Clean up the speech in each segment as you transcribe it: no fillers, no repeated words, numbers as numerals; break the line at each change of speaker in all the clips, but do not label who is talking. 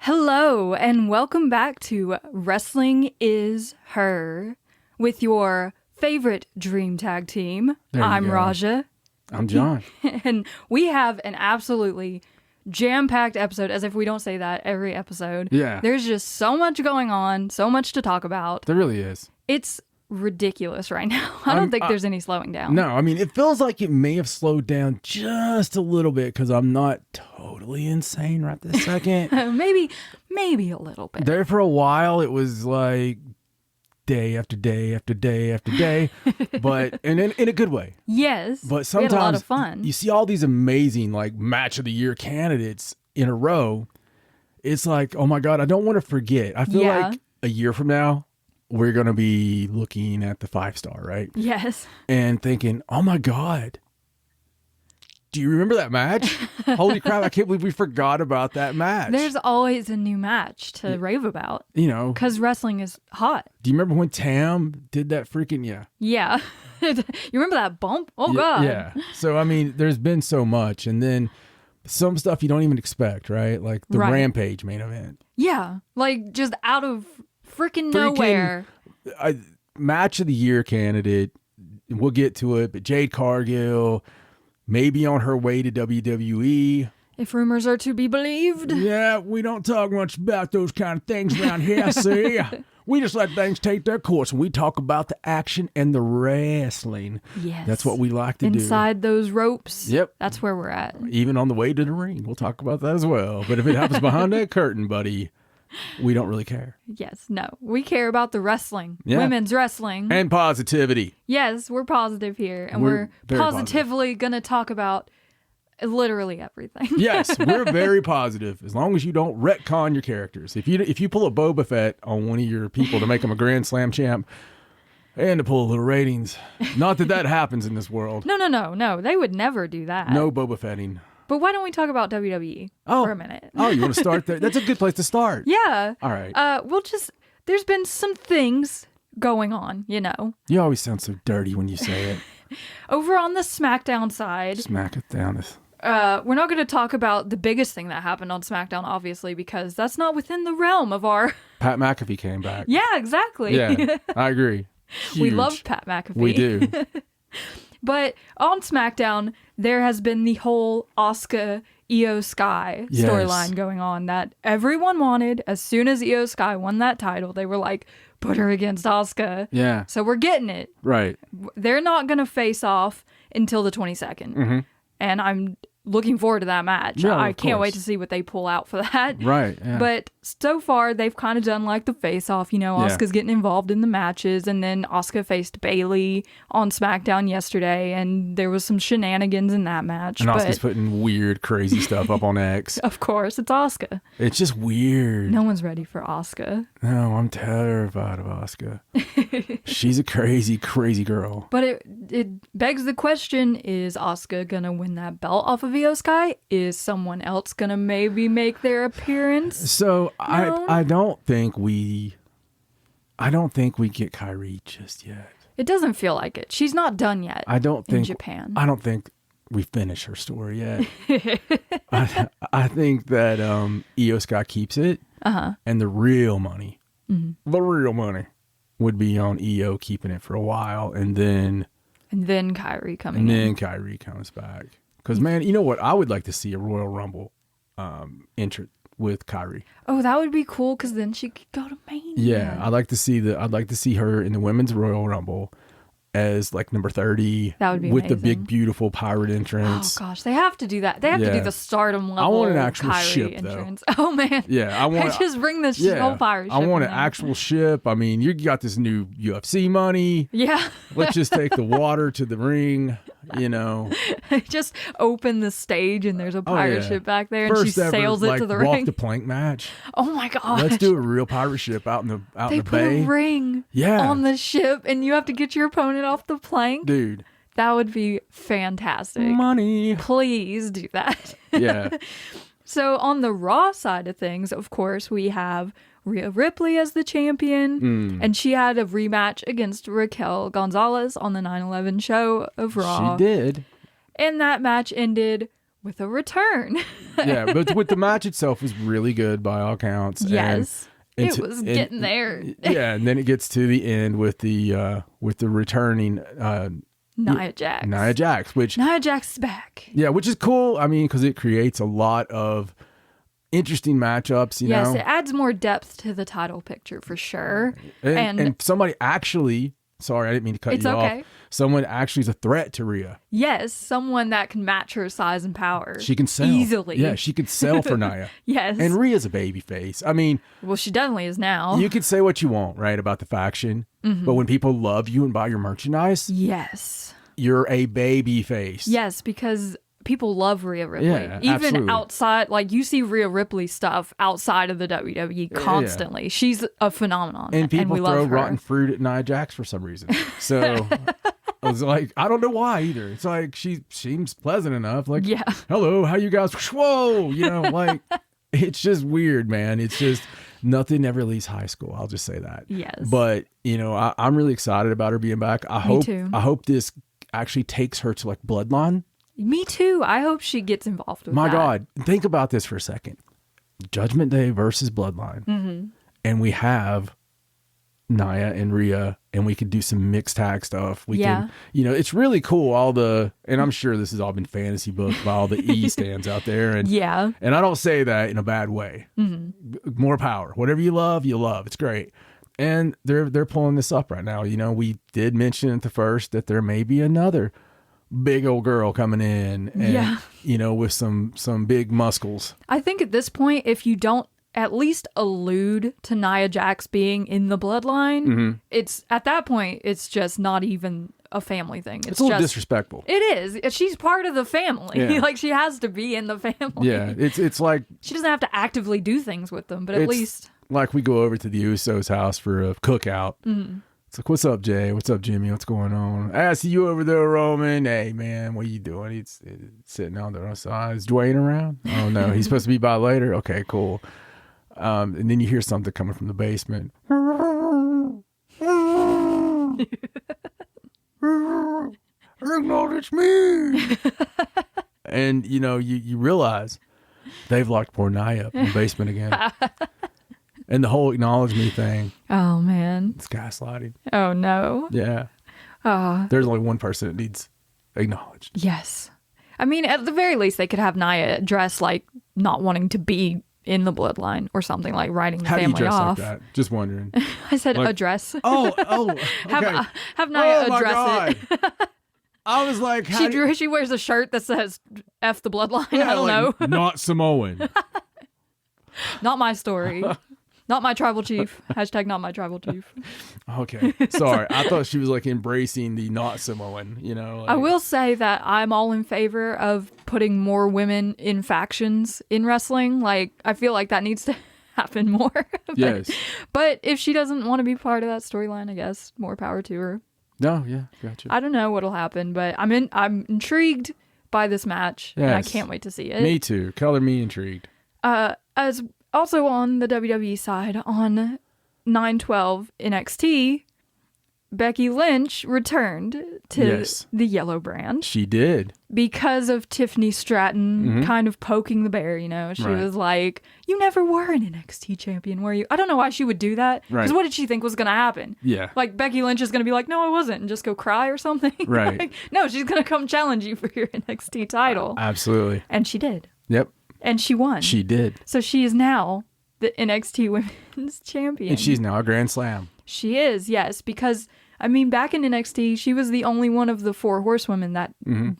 Hello, and welcome back to Wrestling is Her with your favorite Dream Tag team. I'm Raja.
I'm John.
And we have an absolutely jam-packed episode, as if we don't say that every episode.
Yeah.
There's just so much going on, so much to talk about.
There really is.
It's ridiculous right now. I don't think there's any slowing down.
No, I mean, it feels like it may have slowed down just a little bit because I'm not totally insane right this second.
maybe a little bit.
There for a while, it was like day after day after day after day, but and in a good way.
Yes.
But sometimes
we had a lot of fun.
You see all these amazing like match of the year candidates in a row. It's like, oh my God, I don't want to forget. I feel like a year from now, we're going to be looking at the 5-star, right?
Yes.
And thinking, oh my God, do you remember that match? Holy crap, I can't believe we forgot about that match.
There's always a new match to rave about.
You know.
Because wrestling is hot.
Do you remember when Tam did that freaking,
Yeah. You remember that bump? Oh, God.
Yeah. So, I mean, there's been so much. And then some stuff you don't even expect, right? Like the Rampage main event.
Yeah. Like just out of freaking nowhere.
Match of the year candidate. We'll get to it. But Jade Cargill, maybe on her way to WWE.
If rumors are to be believed.
Yeah, we don't talk much about those kind of things around here, see? We just let things take their course, and we talk about the action and the wrestling.
Yes.
That's what we like to do.
Inside those ropes.
Yep.
That's where we're at.
Even on the way to the ring, we'll talk about that as well. But if it happens behind that curtain, buddy, we don't really care.
Yes, no. We care about the wrestling. Yeah. Women's wrestling.
And positivity.
Yes, we're positive here. And we're positively going to talk about literally everything.
Yes, we're very positive. As long as you don't retcon your characters. If you pull a Boba Fett on one of your people to make him a Grand Slam champ and to pull a little ratings, not that happens in this world.
No. They would never do that.
No Boba Fetting.
But why don't we talk about WWE for a minute?
Oh, you want to start there? That's a good place to start.
Yeah.
All right.
There's been some things going on, you know.
You always sound so dirty when you say it.
Over on the SmackDown side.
Smack it down.
We're not going to talk about the biggest thing that happened on SmackDown, obviously, because that's not within the realm of our...
Pat McAfee came back.
Yeah, exactly.
Yeah, I agree. Huge.
We love Pat McAfee.
We do.
But on SmackDown, there has been the whole Asuka Io Sky storyline going on that everyone wanted. As soon as Io Sky won that title, they were like, put her against Asuka.
Yeah.
So we're getting it.
Right.
They're not going to face off until the 22nd.
Mm-hmm.
And I'm looking forward to that match.
Yeah,
I can't wait to see what they pull out for that.
Right. Yeah.
But so far, they've kind of done like the face-off. You know, Asuka's getting involved in the matches. And then Asuka faced Bayley on SmackDown yesterday. And there was some shenanigans in that match.
And Asuka's putting weird, crazy stuff up on X.
Of course, it's Asuka.
It's just weird.
No one's ready for Asuka.
No, I'm terrified of Asuka. She's a crazy, crazy girl.
But it begs the question, is Asuka going to win that belt off of Io Sky? Is someone else going to maybe make their appearance?
So I don't think we get Kyrie just yet.
It doesn't feel like it. She's not done yet. In Japan.
I don't think we finished her story yet. I think that Io Sky keeps it. And the real money, would be on Io keeping it for a while, and then
Kyrie coming in.
And then Kyrie comes back. Because, man, you know what? I would like to see a Royal Rumble entrant with Kyrie.
Oh, that would be cool, because then she could go to Mania.
Yeah, I'd like to see her in the Women's Royal Rumble as like number 30.
That would be
with
amazing.
The big, beautiful pirate entrance.
Oh, gosh. They have to do that. They have to do the Stardom level
I want an actual
Kyrie
ship,
entrance.
Though.
Oh, man.
Yeah, I want
just bring this whole pirate ship.
I want an actual ship. I mean, you got this new UFC money.
Yeah.
Let's just take the water to the ring, you know.
Just open the stage and there's a pirate ship back there, and she sails it to the ring.
Walk the plank match.
Oh my gosh.
Let's do a real pirate ship out in the bay.
They put a ring on the ship, and you have to get your opponent off the plank.
Dude.
That would be fantastic.
Money.
Please do that.
Yeah.
So on the Raw side of things, of course, we have Rhea Ripley as the champion, and she had a rematch against Raquel Gonzalez on the 9/11 show of Raw.
She did.
And that match ended with a return.
Yeah, but with the match itself was really good by all counts.
Yes. It was getting there.
Yeah, and then it gets to the end with the returning
Nia Jax.
Nia Jax, which
Nia Jax is back.
Yeah, which is cool. I mean, because it creates a lot of interesting matchups. You know,
yes, it adds more depth to the title picture for sure.
And somebody actually, sorry, I didn't mean to cut you off. Someone actually is a threat to Rhea.
Yes, someone that can match her size and power.
She can sell
easily.
Yeah, she could sell for Nia.
Yes,
and Rhea's a baby face. I mean,
well, she definitely is now.
You could say what you want, right, about the faction, but when people love you and buy your merchandise,
yes,
you're a baby face.
Yes, because people love Rhea Ripley.
Yeah,
even
absolutely.
outside, like you see Rhea Ripley stuff outside of the WWE constantly. She's a phenomenon,
and people
we
throw
love her.
rotten fruit at Nia Jax for some reason. So I was like, I don't know why either. It's like she seems pleasant enough. Like, hello, how you guys? Whoa, you know, like it's just weird, man. It's just nothing ever leaves high school. I'll just say that.
Yes,
but you know, I'm really excited about her being back.
Me too.
I hope this actually takes her to like Bloodline.
Me too. I hope she gets involved with
My
that.
God, think about this for a second. Judgment Day versus Bloodline. And we have Nia and Rhea, and we could do some mixed tag stuff. We can, you know, it's really cool. And I'm sure this has all been fantasy booked by all the E stands out there. And and I don't say that in a bad way. More power. Whatever you love, it's great. And they're pulling this up right now. You know, we did mention at the first that there may be another big old girl coming in and you know, with some big muscles.
I think at this point, if you don't at least allude to Nia Jax being in the bloodline, it's at that point it's just not even a family thing.
It's a little disrespectful.
It is. She's part of the family. Like she has to be in the family.
Yeah, it's like she
doesn't have to actively do things with them, but at least
like we go over to the Usos' house for a cookout. It's like, what's up, Jay? What's up, Jimmy? What's going on? I see you over there, Roman. Hey, man, what are you doing? He's sitting on the side. Is Dwayne around? Oh, no. He's supposed to be by later? Okay, cool. And then you hear something coming from the basement. It's me. And, you know, you realize they've locked poor Nia up in the basement again. And the whole acknowledge me thing.
Oh, man.
It's gaslighting.
Oh, no.
Yeah. There's only one person that needs acknowledged.
Yes. I mean, at the very least, they could have Nia address, like, not wanting to be in the bloodline or something, like writing the family off. How do you dress like
that? Just wondering.
I said like, address.
Oh, okay.
have Nia address it.
I was like,
she wears a shirt that says F the bloodline. I don't know.
Not Samoan.
Not my story. Not my tribal chief. Hashtag not my tribal chief.
Okay. Sorry. I thought she was like embracing the not Samoan, you know. Like...
I will say that I'm all in favor of putting more women in factions in wrestling. Like, I feel like that needs to happen more. But if she doesn't want to be part of that storyline, I guess more power to her.
No, yeah, gotcha.
I don't know what'll happen, but I'm intrigued by this match, and I can't wait to see it.
Me too. Color me intrigued.
As also on the WWE side, on 9/12 NXT, Becky Lynch returned to the yellow brand.
She did.
Because of Tiffany Stratton kind of poking the bear, you know. She was like, you never were an NXT champion, were you? I don't know why she would do that. Because what did she think was going to happen?
Yeah.
Like, Becky Lynch is going to be like, no, I wasn't, and just go cry or something.
Right.
Like, no, she's going to come challenge you for your NXT title.
Absolutely.
And she did.
Yep.
And she won.
She did.
So she is now the NXT Women's Champion.
And she's now a Grand Slam.
She is, yes, because... I mean, back in NXT, she was the only one of the 4 horsewomen that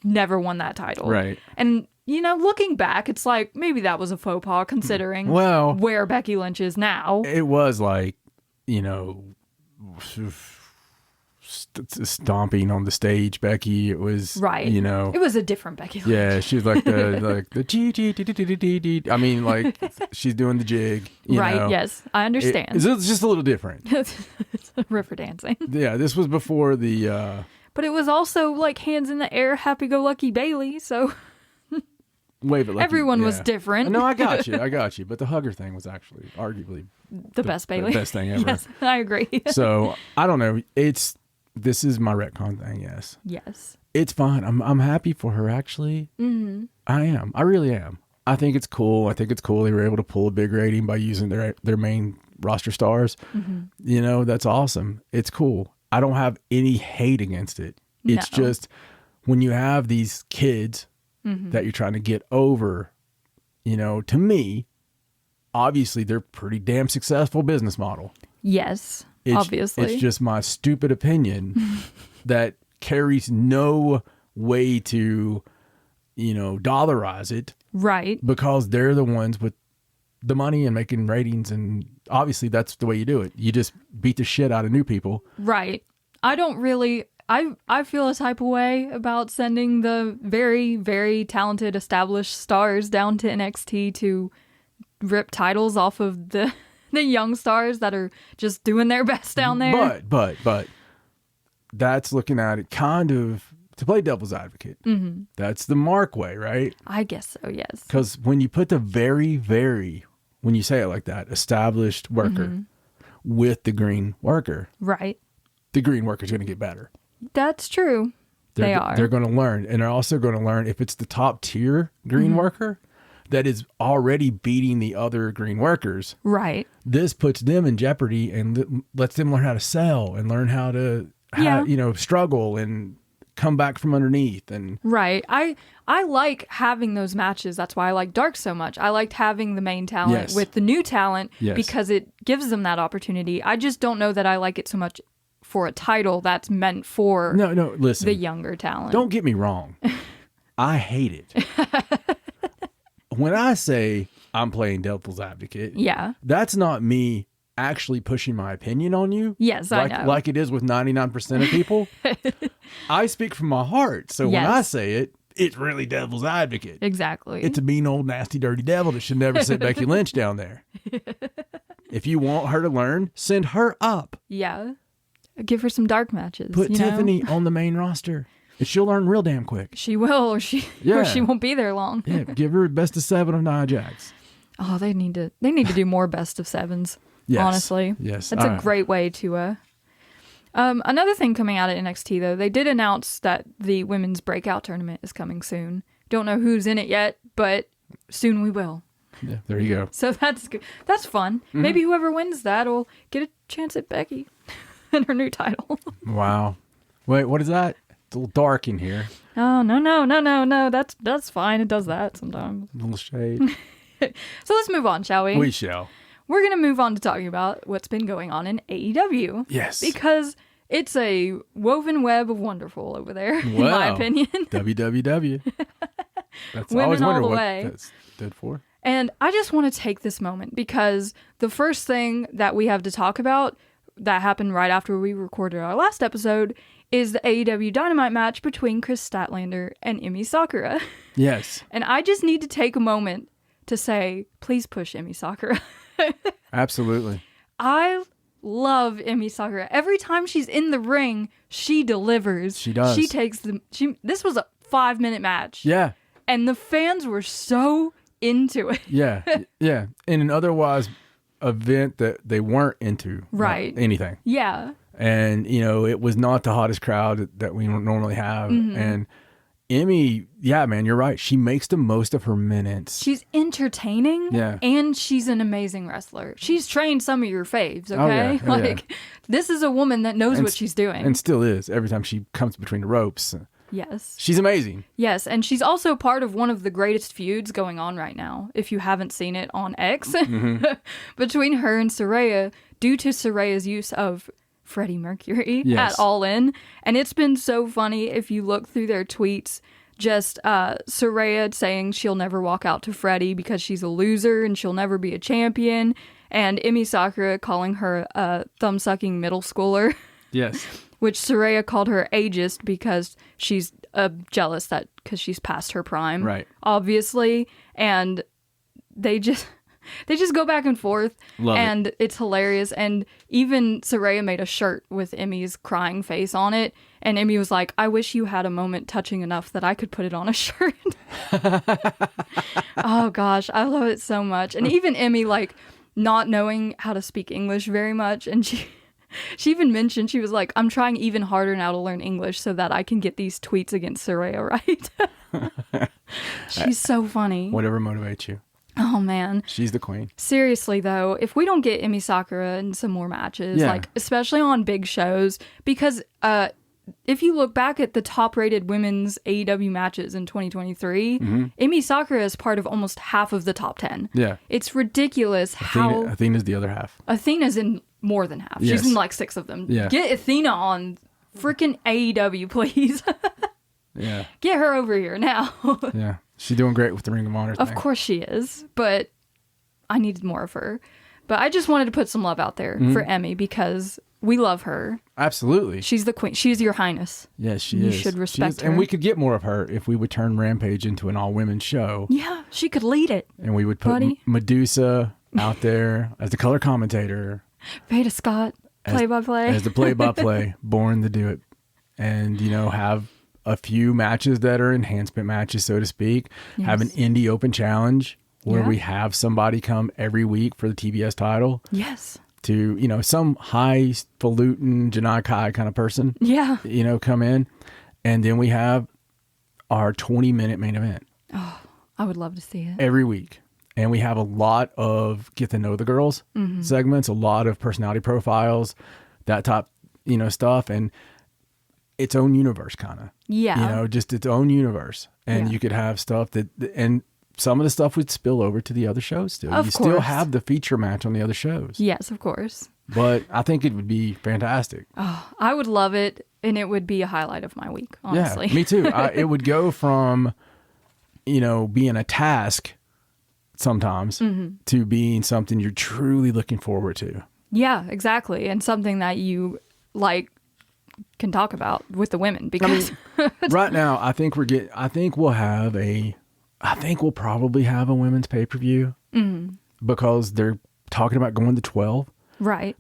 never won that title.
Right.
And, you know, looking back, it's like, maybe that was a faux pas considering where Becky Lynch is now.
It was like, you know, stomping on the stage, Becky. It was, you know.
It was a different Becky Lynch.
Yeah, she was like the G. I mean, like, she's doing the jig. You know.
Yes, I understand.
It's just a little different.
It's river dancing.
Yeah, this was before the...
But it was also, like, hands in the air, happy-go-lucky Bailey, so...
Wave it like
everyone was different.
No, I got you. But the hugger thing was actually arguably
the best Bailey.
The best thing ever.
Yes, I agree.
So, I don't know. It's this is my retcon thing. Yes.
Yes.
It's fine. I'm happy for her, actually.
Mm-hmm.
I am. I really am. I think it's cool. I think it's cool they were able to pull a big rating by using their main roster stars.
Mm-hmm.
That's awesome. It's cool. I don't have any hate against it. It's just when you have these kids that you're trying to get over, to me, obviously they're pretty damn successful business model.
Yes, obviously.
It's just my stupid opinion that carries no way to, dollarize it.
Right.
Because they're the ones with the money and making ratings. And obviously that's the way you do it. You just beat the shit out of new people.
Right. I don't really... I feel a type of way about sending the very, very talented established stars down to NXT to rip titles off of the young stars that are just doing their best down there.
But that's looking at it kind of to play devil's advocate.
Mm-hmm.
That's the Mark way, right?
I guess so, yes.
Because when you put the very, very, when you say it like that, established worker with the green worker,
right?
The green worker's going to get better.
That's true. They are.
They're going to learn. And they're also going to learn if it's the top tier green worker that is already beating the other green workers.
Right.
This puts them in jeopardy and lets them learn how to sell and learn how to, struggle and come back from underneath. And
right. I like having those matches. That's why I like Dark so much. I liked having the main talent with the new talent because it gives them that opportunity. I just don't know that I like it so much for a title that's meant for
listen,
the younger talent.
Don't get me wrong. I hate it. When I say I'm playing devil's advocate, that's not me actually pushing my opinion on you.
Yes, I know.
Like it is with 99% of people. I speak from my heart. So when I say it, it's really devil's advocate.
Exactly.
It's a mean old nasty dirty devil that should never sit Becky Lynch down there. If you want her to learn, send her up.
Yeah. Give her some dark matches.
Put Tiffany on the main roster. And she'll learn real damn quick.
She will, or she won't be there long.
Yeah, give her best of 7 of Nia Jax.
Oh, they need to do more best of 7s. Yes. Honestly.
Yes.
That's a great way to another thing coming out at NXT though, they did announce that the women's breakout tournament is coming soon. Don't know who's in it yet, but soon we will.
Yeah, there you go.
So that's good. That's fun. Maybe whoever wins that will get a chance at Becky and her new title. Wow.
Wait, what is that? It's a little dark in here.
Oh, no. That's fine. It does that sometimes.
A little shade.
So let's move on, shall we?
We shall.
We're going to move on to talking about what's been going on in AEW.
Yes.
Because it's a woven web of wonderful over there, in my opinion.
WWW. That's
Women
always wondered
all the
what
way.
that stood for.
And I just want to take this moment because the first thing that we have to talk about that happened right after we recorded our last episode is the AEW Dynamite match between Chris Statlander and Emi Sakura.
Yes.
And I just need to take a moment to say, please push Emi Sakura.
Absolutely.
I love Emi Sakura. Every time she's in the ring, she delivers.
She does.
She takes this was a 5-minute match.
Yeah.
And the fans were so into it.
Yeah. Yeah. In an otherwise event that they weren't into.
Right.
Anything.
Yeah.
And, it was not the hottest crowd that we normally have.
Mm-hmm.
And Emi, yeah, man, you're right. She makes the most of her minutes.
She's entertaining.
Yeah.
And she's an amazing wrestler. She's trained some of your faves, okay?
Oh, yeah.
This is a woman that knows what she's doing.
And still is every time she comes between the ropes.
Yes.
She's amazing.
Yes, and she's also part of one of the greatest feuds going on right now, if you haven't seen it on X, between her and Saraya, due to Saraya's use of Freddie Mercury at All In. And it's been so funny if you look through their tweets, just Saraya saying she'll never walk out to Freddie because she's a loser and she'll never be a champion, and Emi Sakura calling her a thumb-sucking middle schooler.
Yes.
Which Saraya called her ageist because she's jealous that because she's past her prime,
right?
Obviously, and they just go back and forth, and it's hilarious. And even Saraya made a shirt with Emi's crying face on it, and Emi was like, "I wish you had a moment touching enough that I could put it on a shirt." Oh gosh, I love it so much. And even Emi, like, not knowing how to speak English very much, and She even mentioned, she was like, I'm trying even harder now to learn English so that I can get these tweets against Saraya right. She's so funny.
Whatever motivates you.
Oh, man.
She's the queen.
Seriously, though, if we don't get Emi Sakura in some more matches, like especially on big shows, because if you look back at the top-rated women's AEW matches in 2023, Emi Sakura is part of almost half of the top 10.
Yeah.
It's ridiculous how...
Athena's the other half.
Athena's in more than half.
Yes.
She's in like 6 of them.
Yeah.
Get Athena on freaking AEW, please.
Yeah.
Get her over here now.
Yeah. She's doing great with the Ring of Honor thing.
Of course she is, but I needed more of her. But I just wanted to put some love out there for Emi because we love her.
Absolutely.
She's the queen. She's your highness.
Yes, she
is. You
is.
should respect her.
And we could get more of her if we would turn Rampage into an all-women's show.
Yeah, she could lead it.
And we would put Medusa out there as the color commentator.
Veda Scott, play-by-play.
As the play-by-play, born to do it. And, have a few matches that are enhancement matches, so to speak. Yes. Have an indie open challenge where we have somebody come every week for the TBS title.
Yes.
To, some highfalutin Janai Kai kind of person.
Yeah.
Come in. And then we have our 20-minute main event.
Oh, I would love to see it.
Every week. And we have a lot of get to know the girls segments, a lot of personality profiles, that type, stuff. And its own universe, kind of.
Yeah.
Just its own universe. And you could have stuff and some of the stuff would spill over to the other shows still.
Of
you
course.
still have the feature match on the other shows.
Yes, of course.
But I think it would be fantastic.
Oh, I would love it, and it would be a highlight of my week, honestly.
Yeah, me too. It would go from, being a task sometimes to being something you're truly looking forward to.
Yeah, exactly. And something that you, can talk about with the women because
right now I think we'll probably have a women's pay-per-view because they're talking about going to 12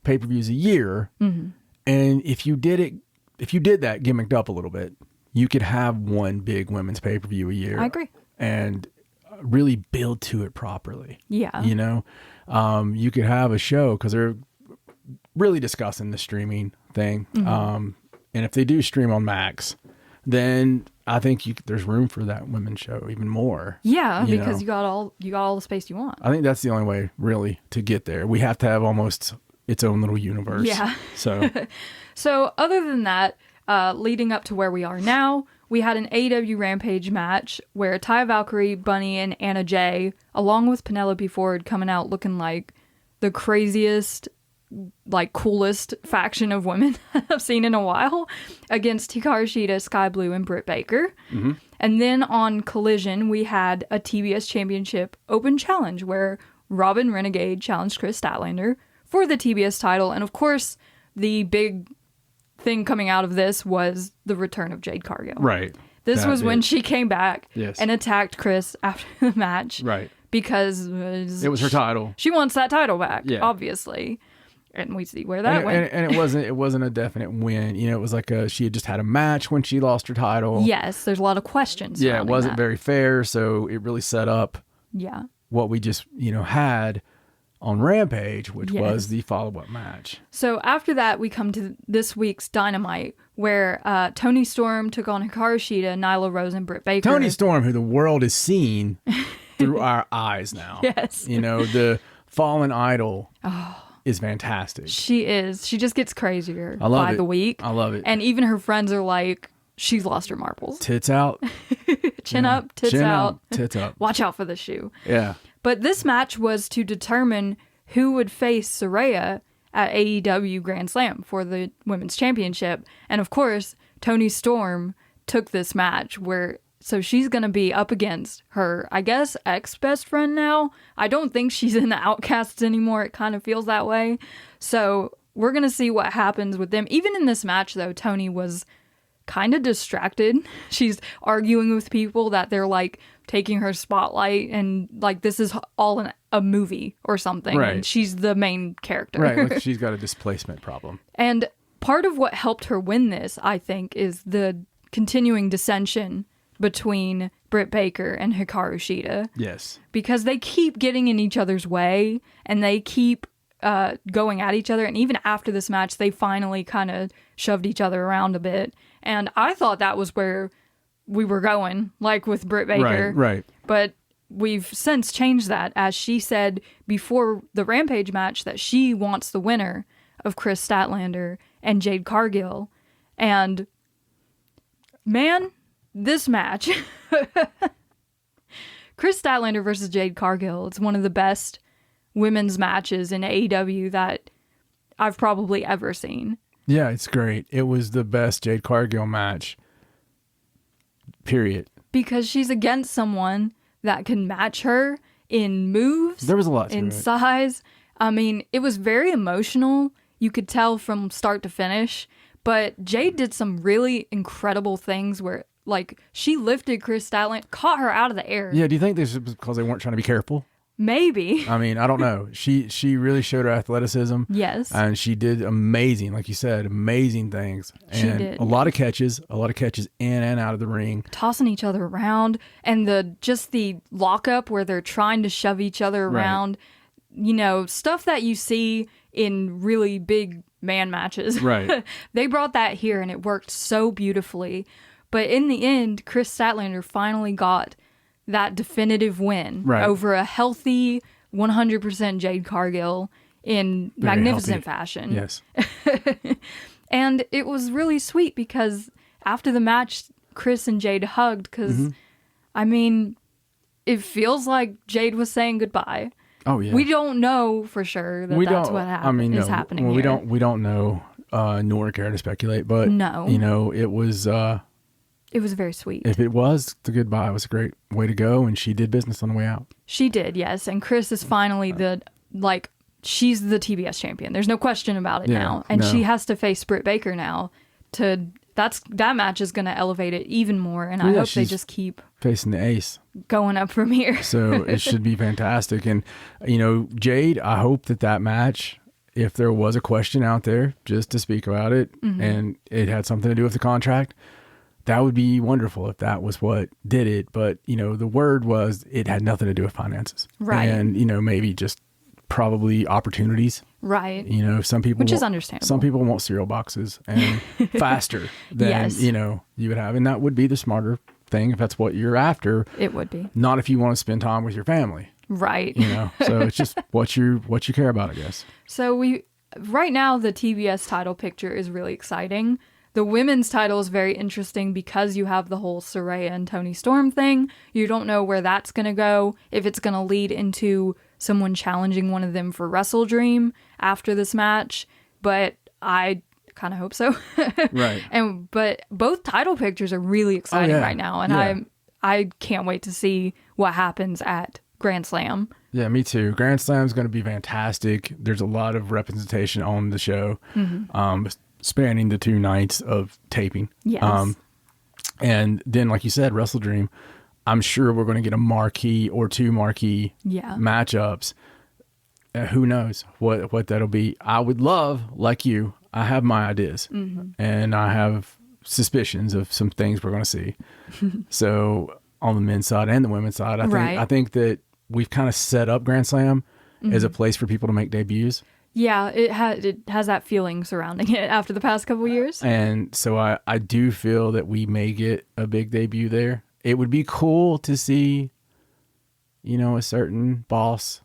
pay-per-views a year. And if you did that gimmicked up a little bit, you could have one big women's pay-per-view a year.
I agree.
And really build to it properly.
Yeah.
You could have a show because they're really discussing the streaming thing. And if they do stream on Max, then I think there's room for that women's show even more.
Yeah, because you got all the space you want.
I think that's the only way really to get there. We have to have almost its own little universe.
Yeah.
So
other than that, leading up to where we are now, we had an AEW Rampage match where Taya Valkyrie, Bunny, and Anna Jay, along with Penelope Ford, coming out looking like the craziest, coolest faction of women I've seen in a while, against Hikaru Shida, Sky Blue, and Britt Baker. And then on Collision, we had a TBS Championship Open Challenge where Robin Renegade challenged Chris Statlander for the TBS title. And of course, the big thing coming out of this was the return of Jade Cargill.
Right.
This was when she came back and attacked Chris after the match.
Right.
Because
it was her title.
She wants that title back, obviously. And we see where that went.
And it wasn't a definite win. It was like she had just had a match when she lost her title.
Yes, there's a lot of questions.
Yeah, it wasn't very fair, so it really set up what we just, had on Rampage, which was the follow-up match.
So after that, we come to this week's Dynamite, where Toni Storm took on Hikaru Shida, Nyla Rose, and Britt Baker.
Toni Storm, who the world has seen through our eyes now.
Yes.
The fallen idol. Is fantastic.
She is. She just gets crazier
by
the week.
I love it.
And even her friends are like, she's lost her marbles.
Tits out.
Chin up, tits out.
Tits up.
Watch out for the shoe.
Yeah.
But this match was to determine who would face Saraya at AEW Grand Slam for the Women's Championship. And of course, Toni Storm took this match so she's going to be up against her, I guess, ex-best friend now. I don't think she's in the Outcasts anymore. It kind of feels that way. So we're going to see what happens with them. Even in this match, though, Toni was kind of distracted. She's arguing with people that they're, taking her spotlight and, this is all a movie or something.
Right.
And she's the main character.
Right, she's got a displacement problem.
And part of what helped her win this, I think, is the continuing dissension between Britt Baker and Hikaru Shida.
Yes.
Because they keep getting in each other's way and they keep going at each other. And even after this match, they finally kind of shoved each other around a bit. And I thought that was where we were going, like with Britt Baker.
Right.
But we've since changed that, as she said before the Rampage match that she wants the winner of Chris Statlander and Jade Cargill. And man, this match, Chris Statlander versus Jade Cargill, it's one of the best women's matches in AEW that I've probably ever seen.
Yeah, it's great. It was the best Jade Cargill match, period.
Because she's against someone that can match her in moves.
There was a lot to
in
it.
size. I mean, it was very emotional. You could tell from start to finish. But Jade did some really incredible things where, like, she lifted Chris Statlander, caught her out of the air.
Yeah, do you think this was because they weren't trying to be careful?
Maybe.
I mean, I don't know. She really showed her athleticism.
Yes.
And she did amazing, like you said, amazing things.
She
And
did.
a lot of catches in and out of the ring.
Tossing each other around, and the lockup where they're trying to shove each other around. You know, stuff that you see in really big man matches.
Right.
They brought that here, and it worked so beautifully. But in the end, Chris Statlander finally got that definitive win over a healthy 100% Jade Cargill in
Very
magnificent
healthy.
fashion.
Yes.
And it was really sweet because after the match, Chris and Jade hugged because, I mean, it feels like Jade was saying goodbye.
Oh, yeah.
We don't know for sure that that's what is happening
well,
here.
we don't know, nor care to speculate, but,
No.
you know, it was...
It was very sweet.
If it was the goodbye, it was a great way to go, and she did business on the way out.
She did, yes. And Chris is finally she's the TBS champion. There's no question about it now. And she has to face Britt Baker now. That match is going to elevate it even more, and I hope they just keep
facing the ace
going up from here.
So it should be fantastic. And, you know, Jade, I hope that match, if there was a question out there, just to speak about it, and it had something to do with the contract, that would be wonderful if that was what did it. But, you know, the word was it had nothing to do with finances.
Right.
And, you know, maybe just probably opportunities.
Right.
You know, some people...
Which is understandable.
Some people want cereal boxes and faster than, you know, you would have. And that would be the smarter thing if that's what you're after.
It would be.
Not if you want to spend time with your family.
Right.
You know, so it's just what you care about, I guess.
So right now, the TBS title picture is really exciting. The women's title is very interesting because you have the whole Saraya and Toni Storm thing. You don't know where that's going to go, if it's going to lead into someone challenging one of them for Wrestle Dream after this match, but I kind of hope so.
Right.
But both title pictures are really exciting right now, and I can't wait to see what happens at Grand Slam.
Yeah, me too. Grand Slam's going to be fantastic. There's a lot of representation on the show. Spanning the 2 nights of taping.
Yes.
And then, like you said, Wrestle Dream, I'm sure we're going to get a marquee or 2 marquee matchups. Who knows what that'll be. I would love, like you, I have my ideas. And I have suspicions of some things we're going to see. So on the men's side and the women's side, I think that we've kind of set up Grand Slam as a place for people to make debuts.
Yeah, it has that feeling surrounding it after the past couple years.
And so I do feel that we may get a big debut there. It would be cool to see, you know, a certain boss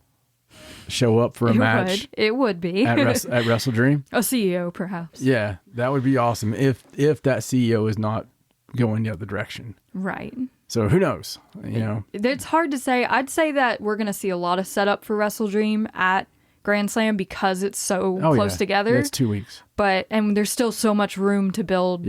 show up for a match.
It would be.
at Wrestle Dream.
A CEO, perhaps.
Yeah, that would be awesome if that CEO is not going the other direction.
Right.
So who knows? You know,
it's hard to say. I'd say that we're going to see a lot of setup for Wrestle Dream at Grand Slam because it's so close together.
Yeah, it's 2 weeks.
And there's still so much room to build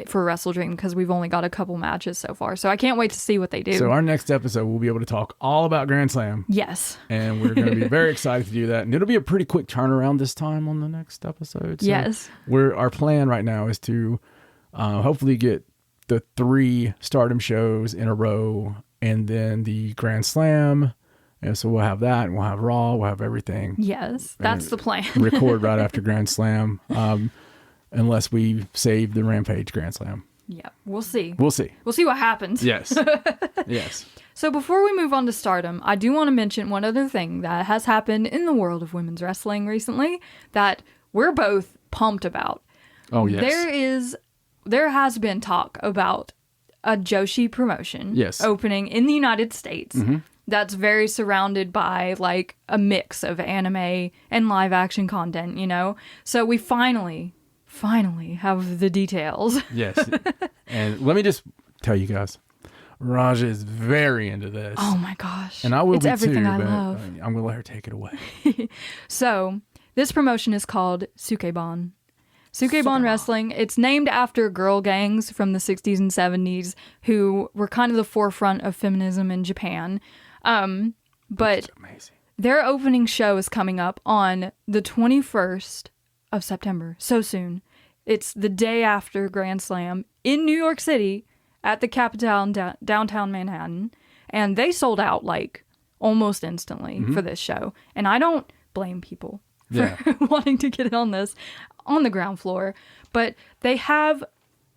for Wrestle Dream because we've only got a couple matches so far. So I can't wait to see what they do.
So our next episode, we'll be able to talk all about Grand Slam.
Yes.
And we're going to be very excited to do that. And it'll be a pretty quick turnaround this time on the next episode. So
yes.
Our plan right now is to hopefully get the 3 Stardom shows in a row and then the Grand Slam. And so we'll have that, and we'll have Raw, we'll have everything.
Yes, that's the plan.
Record right after Grand Slam, unless we save the Rampage Grand Slam.
Yeah, we'll see.
We'll see.
We'll see what happens.
Yes. Yes.
So before we move on to Stardom, I do want to mention one other thing that has happened in the world of women's wrestling recently that we're both pumped about.
Oh, yes.
There has been talk about a Joshi promotion opening in the United States that's very surrounded by like a mix of anime and live action content, you know? So we finally have the details.
Yes. And let me just tell you guys, Raja is very into this.
Oh my gosh.
And I will
it's
be
everything
too,
I
but
love.
I'm going to let her take it away.
So, this promotion is called Sukebon. Sukebon Wrestling. It's named after girl gangs from the 60s and 70s who were kind of the forefront of feminism in Japan. But their opening show is coming up on the 21st of September. So soon. It's the day after Grand Slam in New York City at the Capitol downtown Manhattan. And they sold out like almost instantly for this show. And I don't blame people for wanting to get on this on the ground floor. But they have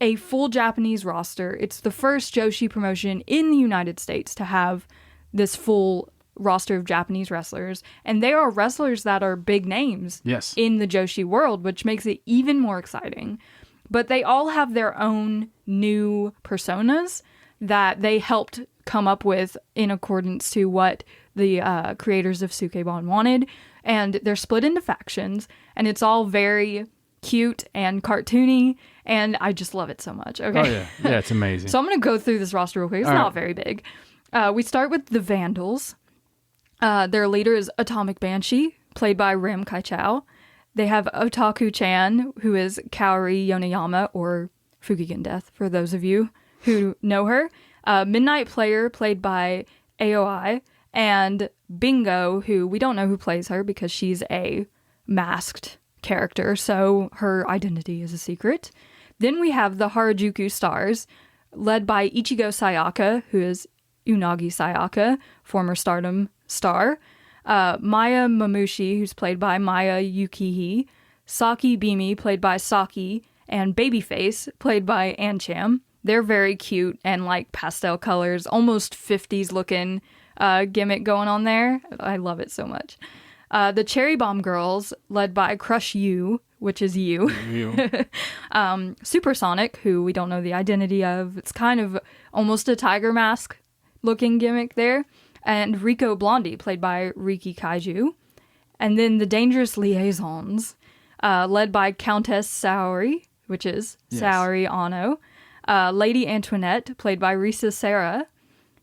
a full Japanese roster. It's the first Joshi promotion in the United States to have this full roster of Japanese wrestlers. And they are wrestlers that are big names in the Joshi world, which makes it even more exciting. But they all have their own new personas that they helped come up with in accordance to what the creators of Sukebon wanted. And they're split into factions, and it's all very cute and cartoony, and I just love it so much. Okay.
Oh, yeah. Yeah, it's amazing.
So I'm going to go through this roster real quick. It's not very big. We start with the Vandals. Their leader is Atomic Banshee, played by Rim Kaichao. They have Otaku-chan, who is Kaori Yoneyama, or Fukigen Death, for those of you who know her. Midnight Player, played by AOI. And Bingo, who we don't know who plays her because she's a masked character, so her identity is a secret. Then we have the Harajuku Stars, led by Ichigo Sayaka, who is Unagi Sayaka, former Stardom star. Maya Mamushi, who's played by Maya Yukihi. Saki Bimi, played by Saki. And Babyface, played by Ancham. They're very cute and like pastel colors, almost 50s looking gimmick going on there. I love it so much. The Cherry Bomb Girls, led by Crush You, which is you. Supersonic, who we don't know the identity of. It's kind of almost a tiger mask looking gimmick there. And Rico Blondie, played by Riki Kaiju. And then the Dangerous Liaisons, led by Countess Saori, which is Saori Ano. Lady Antoinette, played by Risa Serra.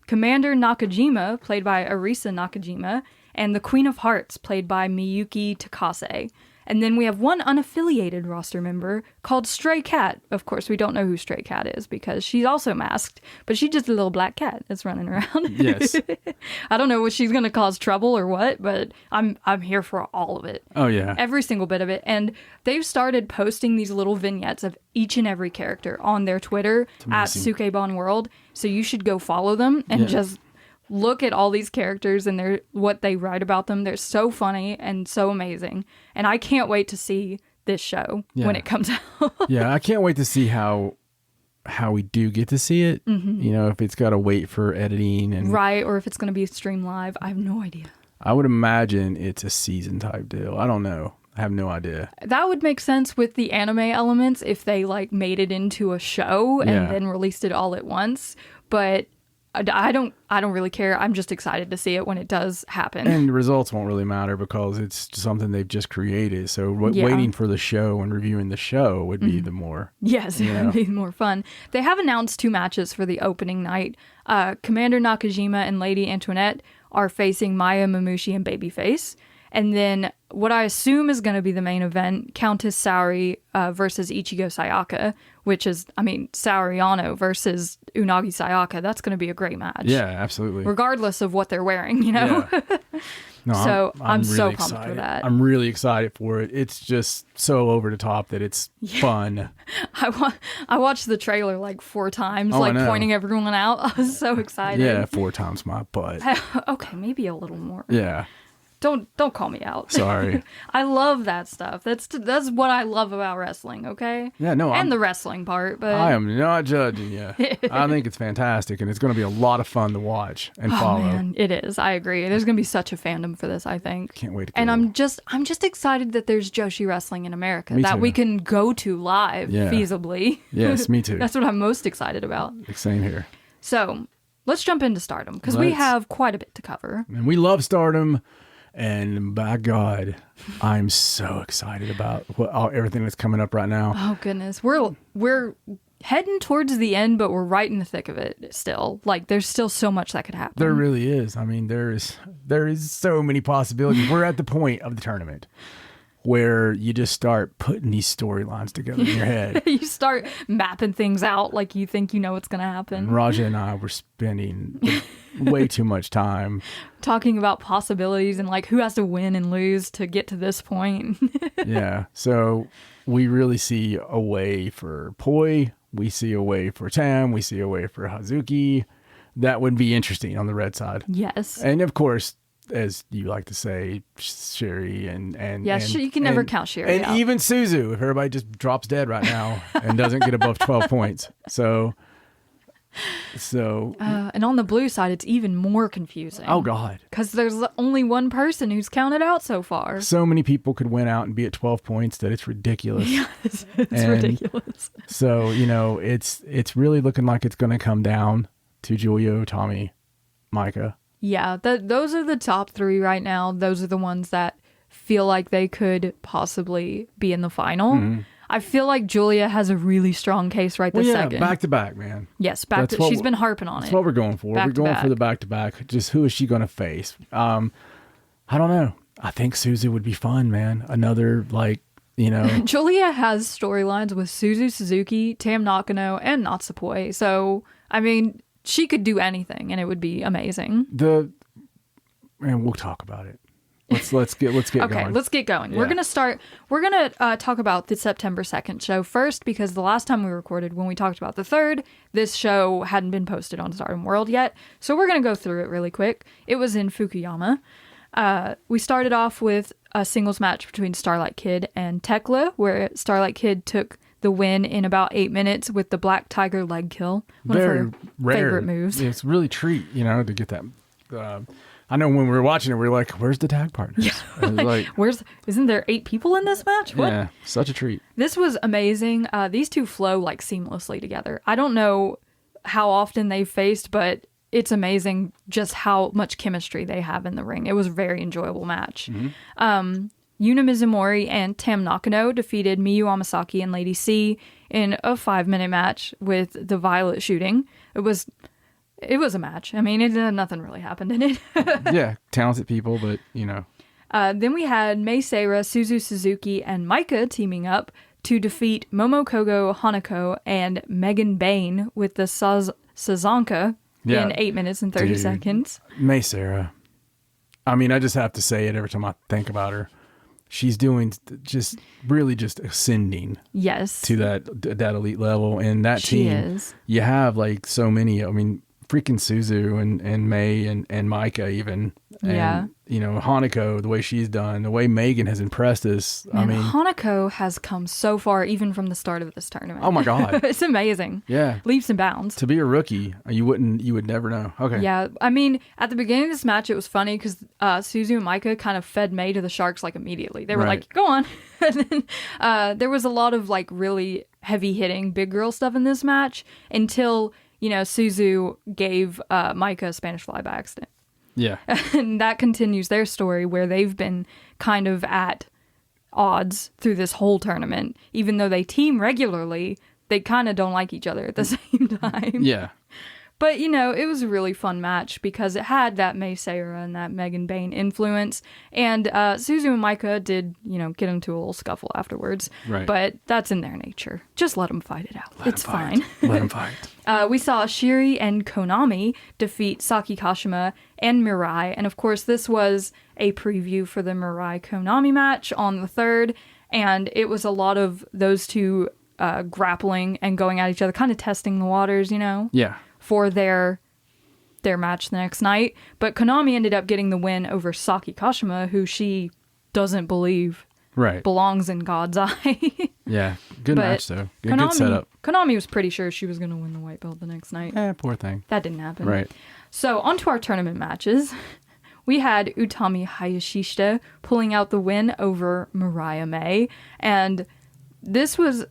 Commander Nakajima, played by Arisa Nakajima, and the Queen of Hearts, played by Miyuki Takase. And then we have one unaffiliated roster member called Stray Cat. Of course, we don't know who Stray Cat is because she's also masked, but she's just a little black cat that's running around.
Yes.
I don't know what she's going to cause trouble or what, but I'm here for all of it.
Oh, yeah.
Every single bit of it. And they've started posting these little vignettes of each and every character on their Twitter at Sukebon World. So you should go follow them and just look at all these characters and what they write about them. They're so funny and so amazing. And I can't wait to see this show when it comes out.
Yeah, I can't wait to see how we do get to see it. Mm-hmm. You know, if it's got to wait for editing and
or if it's going to be streamed live. I have no idea.
I would imagine it's a season type deal. I don't know. I have no idea. That
would make sense with the anime elements if they like made it into a show and then released it all at once. But I don't really care. I'm just excited to see it when it does happen.
And the results won't really matter because it's something they've just created. So waiting for the show and reviewing the show would be the more...
Yes, it would be more fun. They have announced 2 matches for the opening night. Commander Nakajima and Lady Antoinette are facing Maya Mamushi and Babyface. And then what I assume is going to be the main event, Countess Saori versus Ichigo Sayaka, which is, Saori Ano versus Unagi Sayaka. That's going to be a great match.
Yeah, absolutely.
Regardless of what they're wearing, you know? Yeah.
No,
so I'm
really
so
excited.
pumped for that.
I'm really excited for it. It's just so over the top that it's fun.
I watched the trailer like 4 times, pointing everyone out. I was so excited.
Yeah, 4 times my butt.
Okay, maybe a little more.
Yeah.
Don't call me out.
Sorry.
I love that stuff. That's what I love about wrestling, okay?
Yeah, no.
And the wrestling part, but
I am not judging you. I think it's fantastic, and it's going to be a lot of fun to watch and follow.
Man, it is. I agree. There's going to be such a fandom for this, I think.
Can't wait to go.
And I'm just excited that there's Joshi wrestling in America
Me
that
too.
we can go to live feasibly.
Yes, me too.
That's what I'm most excited about.
Same here.
So, let's jump into Stardom because we have quite a bit to cover.
And we love Stardom. And by God, I'm so excited about everything that's coming up right now.
Oh goodness, we're heading towards the end, but we're right in the thick of it still. Like there's still so much that could happen.
There really is. I mean, there is so many possibilities. We're at the point of the tournament where you just start putting these storylines together in your head.
You start mapping things out like you think you know what's going to happen.
And Raja and I were spending way too much time
talking about possibilities and like who has to win and lose to get to this point.
Yeah. So we really see a way for Poi. We see a way for Tam. We see a way for Hazuki. That would be interesting on the red side.
Yes.
And of course, as you like to say, Sherry and
you can never count Sherry
and
out.
even Suzu, if everybody just drops dead right now and doesn't get above 12 points. So
and on the blue side, it's even more confusing.
Oh God,
because there's only one person who's counted out so far.
So many people could win out and be at 12 points that it's ridiculous.
Yes, it's ridiculous.
So it's really looking like it's going to come down to Julio, Tommy, Micah.
Yeah, those are the top three right now. Those are the ones that feel like they could possibly be in the final. Mm-hmm. I feel like Julia has a really strong case right this second.
Back to back, man.
Yes, she's been harping on it.
That's what we're going for. We're going for the back to back. Just who is she going to face? I don't know. I think Suzu would be fun, man. Another
Julia has storylines with Suzu Suzuki, Tam Nakano, and Natsupoi. So I mean, she could do anything, and it would be amazing.
We'll talk about it. Let's get going.
Okay, let's get going. Yeah. We're gonna talk about the September 2nd show first, because the last time we recorded, when we talked about the 3rd, this show hadn't been posted on Stardom World yet. So we're gonna go through it really quick. It was in Fukuyama. We started off with a singles match between Starlight Kid and Tekla, where Starlight Kid took the win in about 8 minutes with the Black Tiger leg kill. One
Very
of her
rare.
favorite moves.
Yeah, it's really treat, to get that. I know when we were watching it, we were like, "Where's the tag partners?"
Yeah. Isn't there 8 people in this match? What?
Yeah, such a treat.
This was amazing. These two flow like seamlessly together. I don't know how often they've faced, but it's amazing just how much chemistry they have in the ring. It was a very enjoyable match. Mm-hmm. Yuna Mizumori and Tam Nakano defeated Miyu Amasaki and Lady C in a 5-minute match with the Violet shooting. It was a match. I mean, nothing really happened in it.
Yeah, talented people, but
Then we had Mei Seira, Suzu Suzuki, and Micah teaming up to defeat Momokogo Hanako and Megan Bain with the Sazanka in 8 minutes and 30 seconds.
Mei Seira. I mean, I just have to say it every time I think about her. She's doing just ascending.
Yes.
To that elite level. And that
she
team,
is.
You have like so many, I mean, freaking Suzu and May and Micah even. And, Hanako, the way she's done, the way Megan has impressed us.
Man, Hanako has come so far, even from the start of this tournament.
Oh my God.
It's amazing.
Yeah.
Leaps and bounds.
To be a rookie, you would never know. Okay.
Yeah. I mean, at the beginning of this match, it was funny because Suzu and Micah kind of fed May to the Sharks like immediately. They were like, go on. And then there was a lot of like really heavy hitting big girl stuff in this match until, Suzu gave Micah a Spanish fly by accident.
Yeah.
And that continues their story where they've been kind of at odds through this whole tournament. Even though they team regularly, they kind of don't like each other at the same time.
Yeah.
But, it was a really fun match because it had that Mei Seira and that Megan Bain influence. And Suzu and Micah did, get into a little scuffle afterwards.
Right.
But that's in their nature. Just let them fight it out. It's fine.
Let them fight.
We saw Shiri and Konami defeat Saki Kashima and Mirai. And of course, this was a preview for the Mirai-Konami match on the 3rd. And it was a lot of those two grappling and going at each other, kind of testing the waters,
Yeah.
for their their match the next night. But Konami ended up getting the win over Saki Kashima, who she doesn't believe belongs in God's eye.
Yeah, good match though. Good setup.
Konami was pretty sure she was going to win the white belt the next night.
Poor thing.
That didn't happen.
Right.
So on to our tournament matches. We had Utami Hayashishita pulling out the win over Mariah May, and this was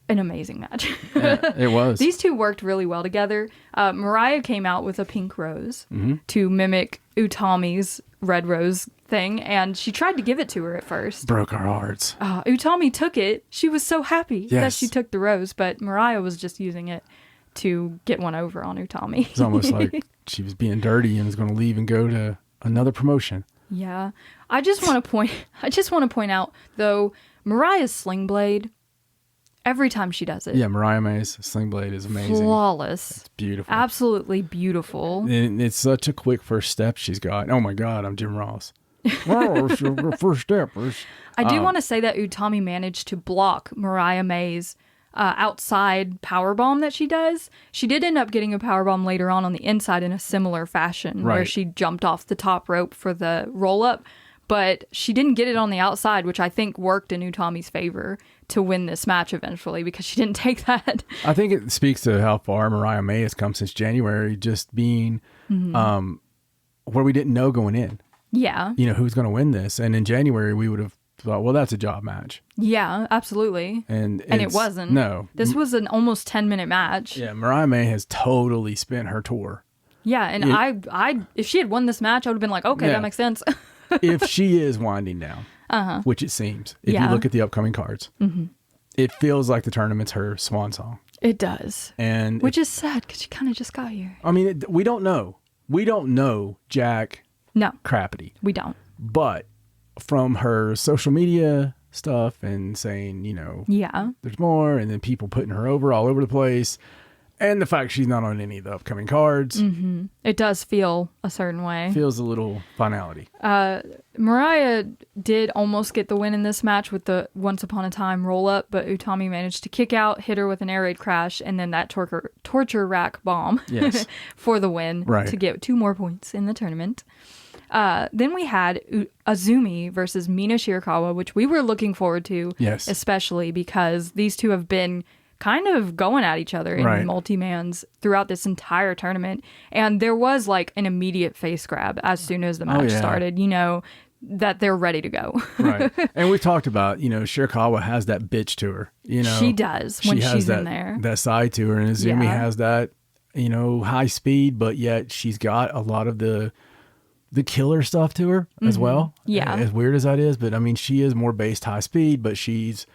an amazing match.
Yeah, it was.
These two worked really well together. Mariah came out with a pink rose to mimic Utami's red rose thing, and she tried to give it to her at first.
Broke our hearts.
Utami took it. She was so happy that
Yes.
she took the rose, but Mariah was just using it to get one over on Utami.
It's almost like she was being dirty and was going to leave and go to another promotion.
Yeah. I just want to point out though, Mariah's sling blade, every time she does it.
Yeah, Mariah May's sling blade is amazing.
Flawless.
It's beautiful.
Absolutely beautiful.
And it's such a quick first step she's got. Oh my God, I'm Jim Ross. Oh, it's your first step.
I do want to say that Utami managed to block Mariah May's outside powerbomb that she does. She did end up getting a powerbomb later on the inside in a similar fashion where she jumped off the top rope for the roll up, but she didn't get it on the outside, which I think worked in Utami's favor to win this match eventually because she didn't take that.
I think it speaks to how far Mariah May has come since January, just being where we didn't know going in.
Yeah.
You know, who's going to win this. And in January, we would have thought, well, that's a job match.
Yeah, absolutely. And it wasn't.
No.
This was an almost 10-minute match.
Yeah, Mariah May has totally spent her tour.
Yeah, and I if she had won this match, I would have been like, okay, that makes sense.
If she is winding down, which it seems, if you look at the upcoming cards, it feels like the tournament's her swan song.
It does.
And
which is sad because she kind of just got here.
I mean, we don't know. We don't know Jack Crappity.
We don't.
But from her social media stuff and saying, you know, there's more, and then people putting her over all over the place, and the fact she's not on any of the upcoming cards,
it does feel a certain way.
Feels a little finality.
Mariah did almost get the win in this match with the Once Upon a Time roll up, but Utami managed to kick out, hit her with an air raid crash, and then that torture rack bomb for the win to get 2 more points in the tournament. Then we had Azumi versus Mina Shirakawa, which we were looking forward to, especially because these two have been kind of going at each other in multi-mans throughout this entire tournament. And there was like an immediate face grab as soon as the match started, you know, that they're ready to go. Right.
And we talked about, you know, Shirakawa has that bitch to her, you know.
She does when she's in there.
That side to her. And Azumi has that, you know, high speed, but yet she's got a lot of the killer stuff to her as well.
Yeah.
As weird as that is, but I mean, she is more based high speed, but she's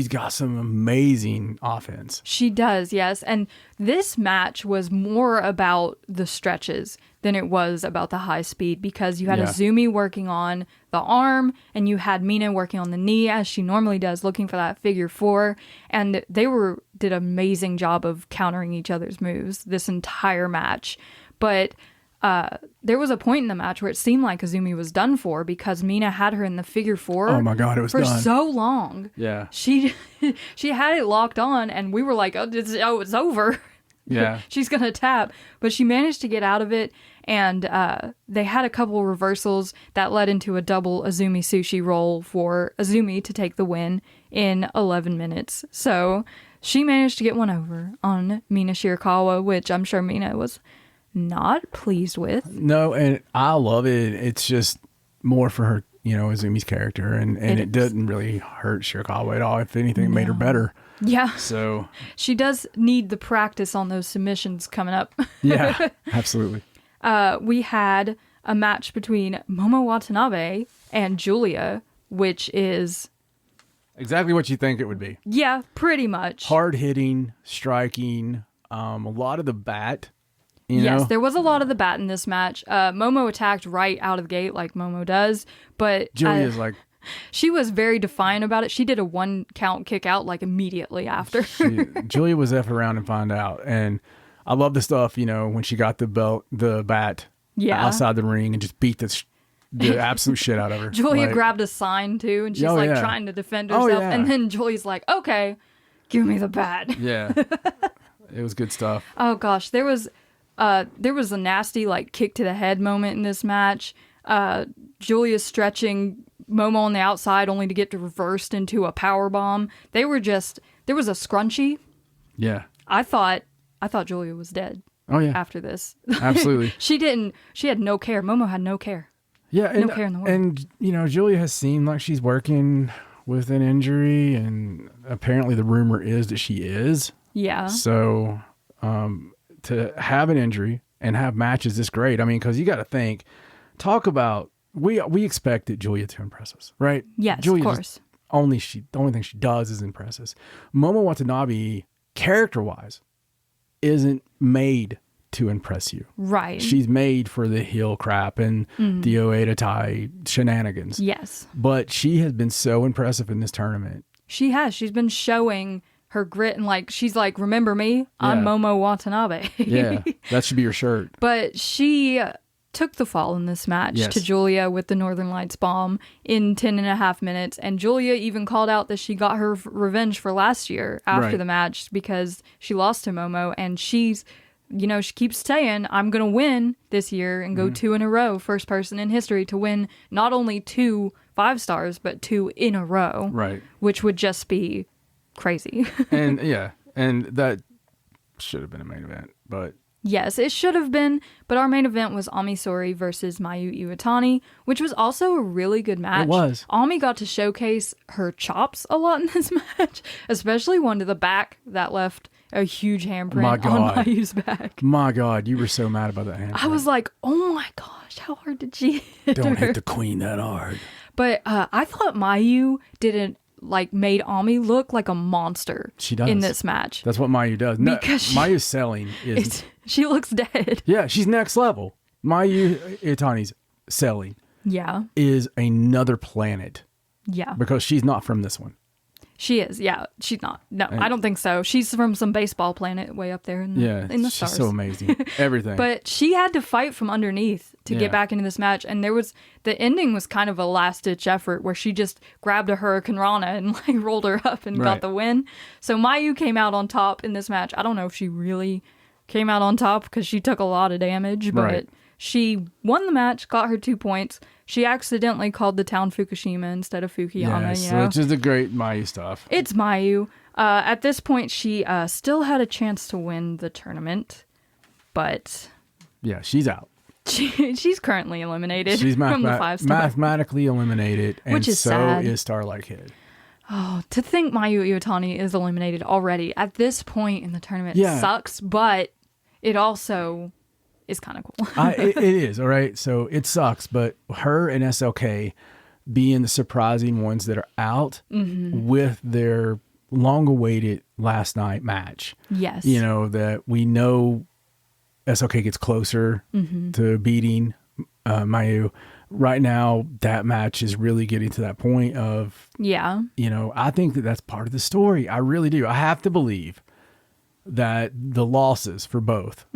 got some amazing offense.
She does, yes. And this match was more about the stretches than it was about the high speed because you had Azumi working on the arm and you had Mina working on the knee as she normally does, looking for that figure 4. And they did an amazing job of countering each other's moves this entire match. But there was a point in the match where it seemed like Azumi was done for because Mina had her in the figure 4.
Oh my God, it was
for
done.
so long.
Yeah,
she had it locked on, and we were like, it's over.
Yeah,
she's gonna tap, but she managed to get out of it, and they had a couple reversals that led into a double Azumi sushi roll for Azumi to take the win in 11 minutes. So she managed to get one over on Mina Shirakawa, which I'm sure Mina was not pleased with.
No, and I love it. It's just more for her, you know, Azumi's character, and it doesn't really hurt Shirakawa at all. If anything, it made her better.
Yeah.
So
she does need the practice on those submissions coming up.
Yeah, absolutely.
We had a match between Momo Watanabe and Julia, which is
exactly what you think it would be.
Yeah, pretty much.
Hard hitting, striking, a lot of the bat. Yes,
there was a lot of the bat in this match. Momo attacked right out of the gate like Momo does, but
Julia's like...
She was very defiant about it. She did a 1 count kick out like immediately after.
Julia was F around and find out. And I love the stuff, you know, when she got the bat outside the ring and just beat the absolute shit out of her.
Julia grabbed a sign too, and she's trying to defend herself. And then Julia's like, okay, give me the bat.
Yeah. It was good stuff.
Oh gosh, there was There was a nasty like kick to the head moment in this match. Julia stretching Momo on the outside only to get reversed into a power bomb. There was a scrunchie.
Yeah.
I thought Julia was dead.
Oh yeah.
After this.
Absolutely.
She had no care. Momo had no care.
Yeah.
No care in the world.
And, Julia has seemed like she's working with an injury, and apparently the rumor is that she is.
Yeah.
So to have an injury and have matches this great, I mean, because you got to think, talk about, we expected Julia to impress us, right?
Yes,
Julia
of course.
The only thing she does is impress us. Momo Watanabe, character-wise, isn't made to impress you.
Right.
She's made for the heel crap and the Oedo Tai shenanigans.
Yes.
But she has been so impressive in this tournament.
She has. She's been showing her grit and she's like, remember me? I'm Momo Watanabe.
Yeah, that should be your shirt.
But she took the fall in this match to Julia with the Northern Lights bomb in 10.5 minutes. And Julia even called out that she got her revenge for last year after the match because she lost to Momo. And she's, she keeps saying, I'm going to win this year and go 2 in a row. First person in history to win not only 2 5-stars, but 2 in a row.
Right.
Which would just be crazy.
And that should have been a main event, but...
Yes, it should have been, but our main event was Ami Sourei versus Mayu Iwatani, which was also a really good match.
It was.
Ami got to showcase her chops a lot in this match, especially one to the back that left a huge handprint on Mayu's back.
My God, you were so mad about that handprint.
I was like, oh my gosh, how hard did she hit
Don't
her?
hit the queen that hard.
But I thought Mayu made Ami look like a monster.
She does.
In this match.
That's what Mayu does. No, Mayu's selling is...
She looks dead.
Yeah, she's next level. Mayu Iwatani's selling is another planet.
Yeah.
Because she's not from this one.
She is. Yeah, she's not. No, I don't think so. She's from some baseball planet way up there in the stars.
She's so amazing. Everything.
But she had to fight from underneath to get back into this match. And the ending was kind of a last-ditch effort where she just grabbed a Hurricane Rana and rolled her up and got the win. So Mayu came out on top in this match. I don't know if she really came out on top because she took a lot of damage, but she won the match, got her 2 points. She accidentally called the town Fukushima instead of Fukuyama.
Yes, which is the great Mayu stuff.
It's Mayu. At this point, she still had a chance to win the tournament, but...
Yeah, she's out.
She's currently eliminated
she's
from the 5-star.
Mathematically eliminated, and
which is
so
sad.
Is Starlight Kid.
Oh, to think Mayu Iwatani is eliminated already at this point in the tournament sucks, but it also is kind of cool.
It is, all right? So it sucks, but her and SLK being the surprising ones that are out with their long-awaited last night match.
Yes.
That we know SLK gets closer to beating Mayu. Right now, that match is really getting to that point of, I think that's part of the story. I really do. I have to believe that the losses for both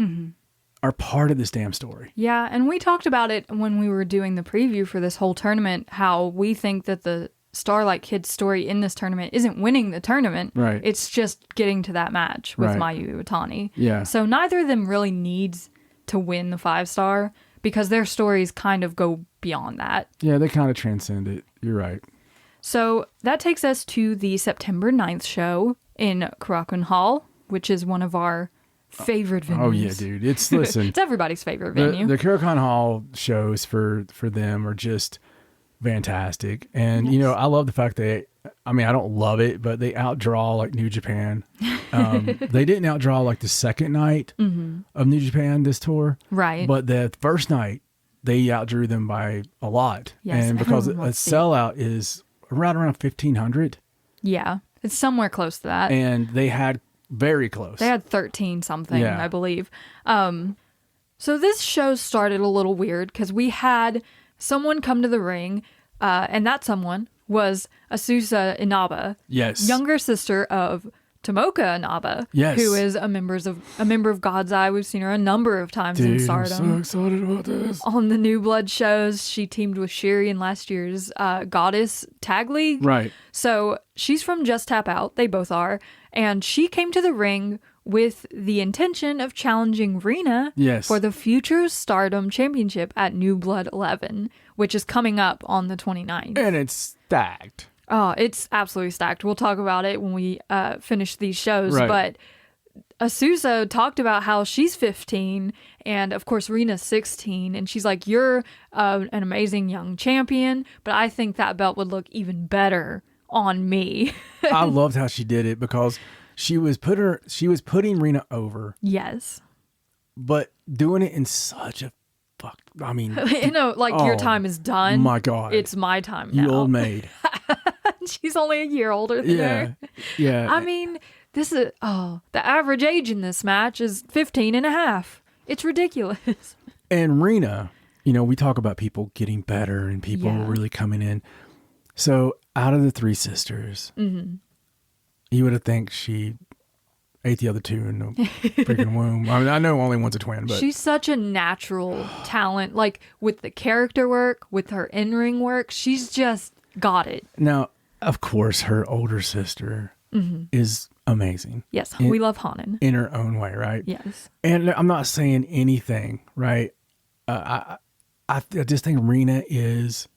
are part of this damn story.
Yeah, and we talked about it when we were doing the preview for this whole tournament, how we think that the Starlight Kid's story in this tournament isn't winning the tournament.
Right.
It's just getting to that match with Mayu Iwatani.
Yeah.
So neither of them really needs to win the 5-star because their stories kind of go beyond that.
Yeah, they kind of transcend it. You're right.
So that takes us to the September 9th show in Korakuen Hall, which is one of our favorite venues.
Oh, yeah, dude. It's
everybody's favorite venue.
The Korakuen Hall shows for them are just fantastic. And, I love the fact that, I don't love it, but they outdraw New Japan. They didn't outdraw the second night of New Japan this tour.
Right.
But the first night, they outdrew them by a lot.
Yes,
and because a sellout is around 1,500.
Yeah. It's somewhere close to that.
And they had very close.
They had 13 something, I believe. So this show started a little weird because we had someone come to the ring, and that someone was Asusa Inaba, younger sister of Tomoka Inaba, who is a member of God's Eye. We've seen her a number of times in Stardom.
I'm so excited about this.
On the New Blood shows, she teamed with Shiri in last year's Goddess Tag League.
Right.
So she's from Just Tap Out. They both are. And she came to the ring with the intention of challenging Rena for the future Stardom Championship at New Blood 11, which is coming up on the 29th.
And it's stacked.
Oh, it's absolutely stacked. We'll talk about it when we finish these shows.
Right.
But Asusa talked about how she's 15 and of course Rena's 16, and she's like, you're an amazing young champion, but I think that belt would look even better on me.
I loved how she did it because she was putting Rena over.
Yes.
But doing it in such a
your time is done.
My God.
It's my time now.
You old maid.
She's only a year older than her.
Yeah.
I mean, this is, the average age in this match is 15 and a half. It's ridiculous.
And Rena, we talk about people getting better and people really coming in. So out of the three sisters, you would have think she ate the other two in the freaking womb. I mean, I know only one's a twin, but
she's such a natural talent. Like with the character work, with her in-ring work, she's just got it.
Now, of course, her older sister is amazing.
Yes, we love Hanan.
In her own way, right?
Yes.
And I'm not saying anything, right? I just think Rena is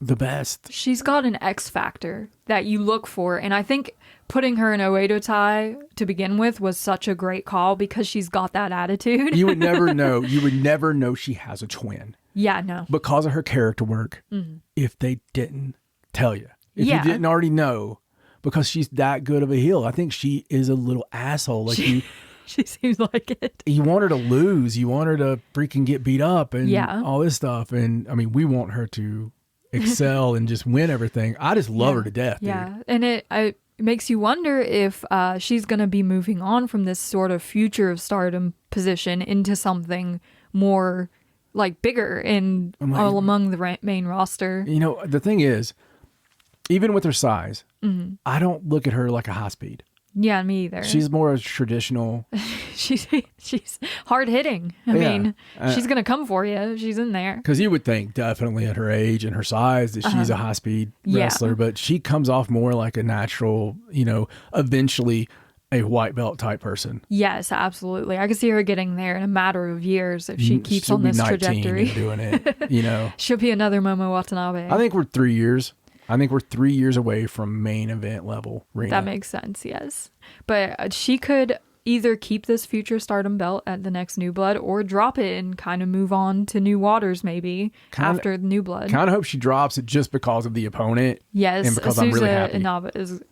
the best.
She's got an X factor that you look for, and I think putting her in Oedo Tai to begin with was such a great call because she's got that attitude.
You would never know. You would never know she has a twin.
Yeah, no.
Because of her character work, if they didn't tell you. If you didn't already know, because she's that good of a heel. I think she is a little asshole. Like
she seems like it.
You want her to lose. You want her to freaking get beat up and all this stuff. And I mean, we want her to excel and just win everything. I just love her to death.
Yeah.
Dude.
And it makes you wonder if she's going to be moving on from this sort of future of Stardom position into something more like bigger and all among the main roster.
The thing is, even with her size, I don't look at her like a high speed.
Yeah, me either.
She's more a traditional.
she's hard hitting. I mean, she's gonna come for you. She's in there.
Because you would think definitely at her age and her size that she's a high speed wrestler, but she comes off more like a natural. Eventually a white belt type person.
Yes, absolutely. I can see her getting there in a matter of years if she keeps on this trajectory.
Doing it.
She'll be another Momo Watanabe.
I think we're 3 years. I think we're 3 years away from main event level Rena.
That makes sense, yes. But she could either keep this future Stardom belt at the next New Blood or drop it and kind of move on to new waters maybe after the New Blood.
Kind of hope she drops it just because of the opponent.
Yes,
and because I'm really happy.
Inaba is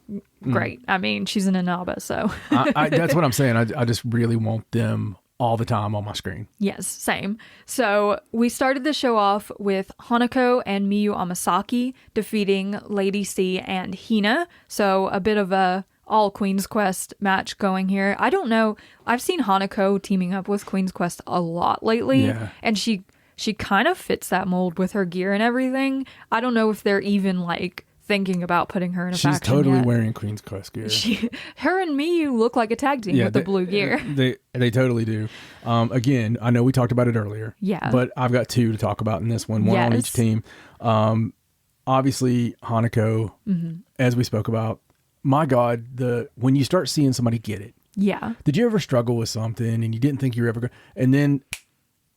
great. I mean, she's an Inaba, so.
That's what I'm saying. I just really want them all the time on my screen.
Yes, same. So we started the show off with Hanako and Miyu Amasaki defeating Lady C and Hina. So a bit of a all Queen's Quest match going here. I don't know. I've seen Hanako teaming up with Queen's Quest a lot lately. And she kind of fits that mold with her gear and everything. I don't know if they're even like thinking about putting her in a faction
She's totally
yet.
wearing Queen's Quest gear.
Her and Miyu look like a tag team with the blue gear.
They totally do. Again, I know we talked about it earlier.
Yeah.
But I've got two to talk about in this one on each team. Obviously, Hanako, as we spoke about, my God, when you start seeing somebody get it.
Yeah.
Did you ever struggle with something and you didn't think you were ever going to, and then,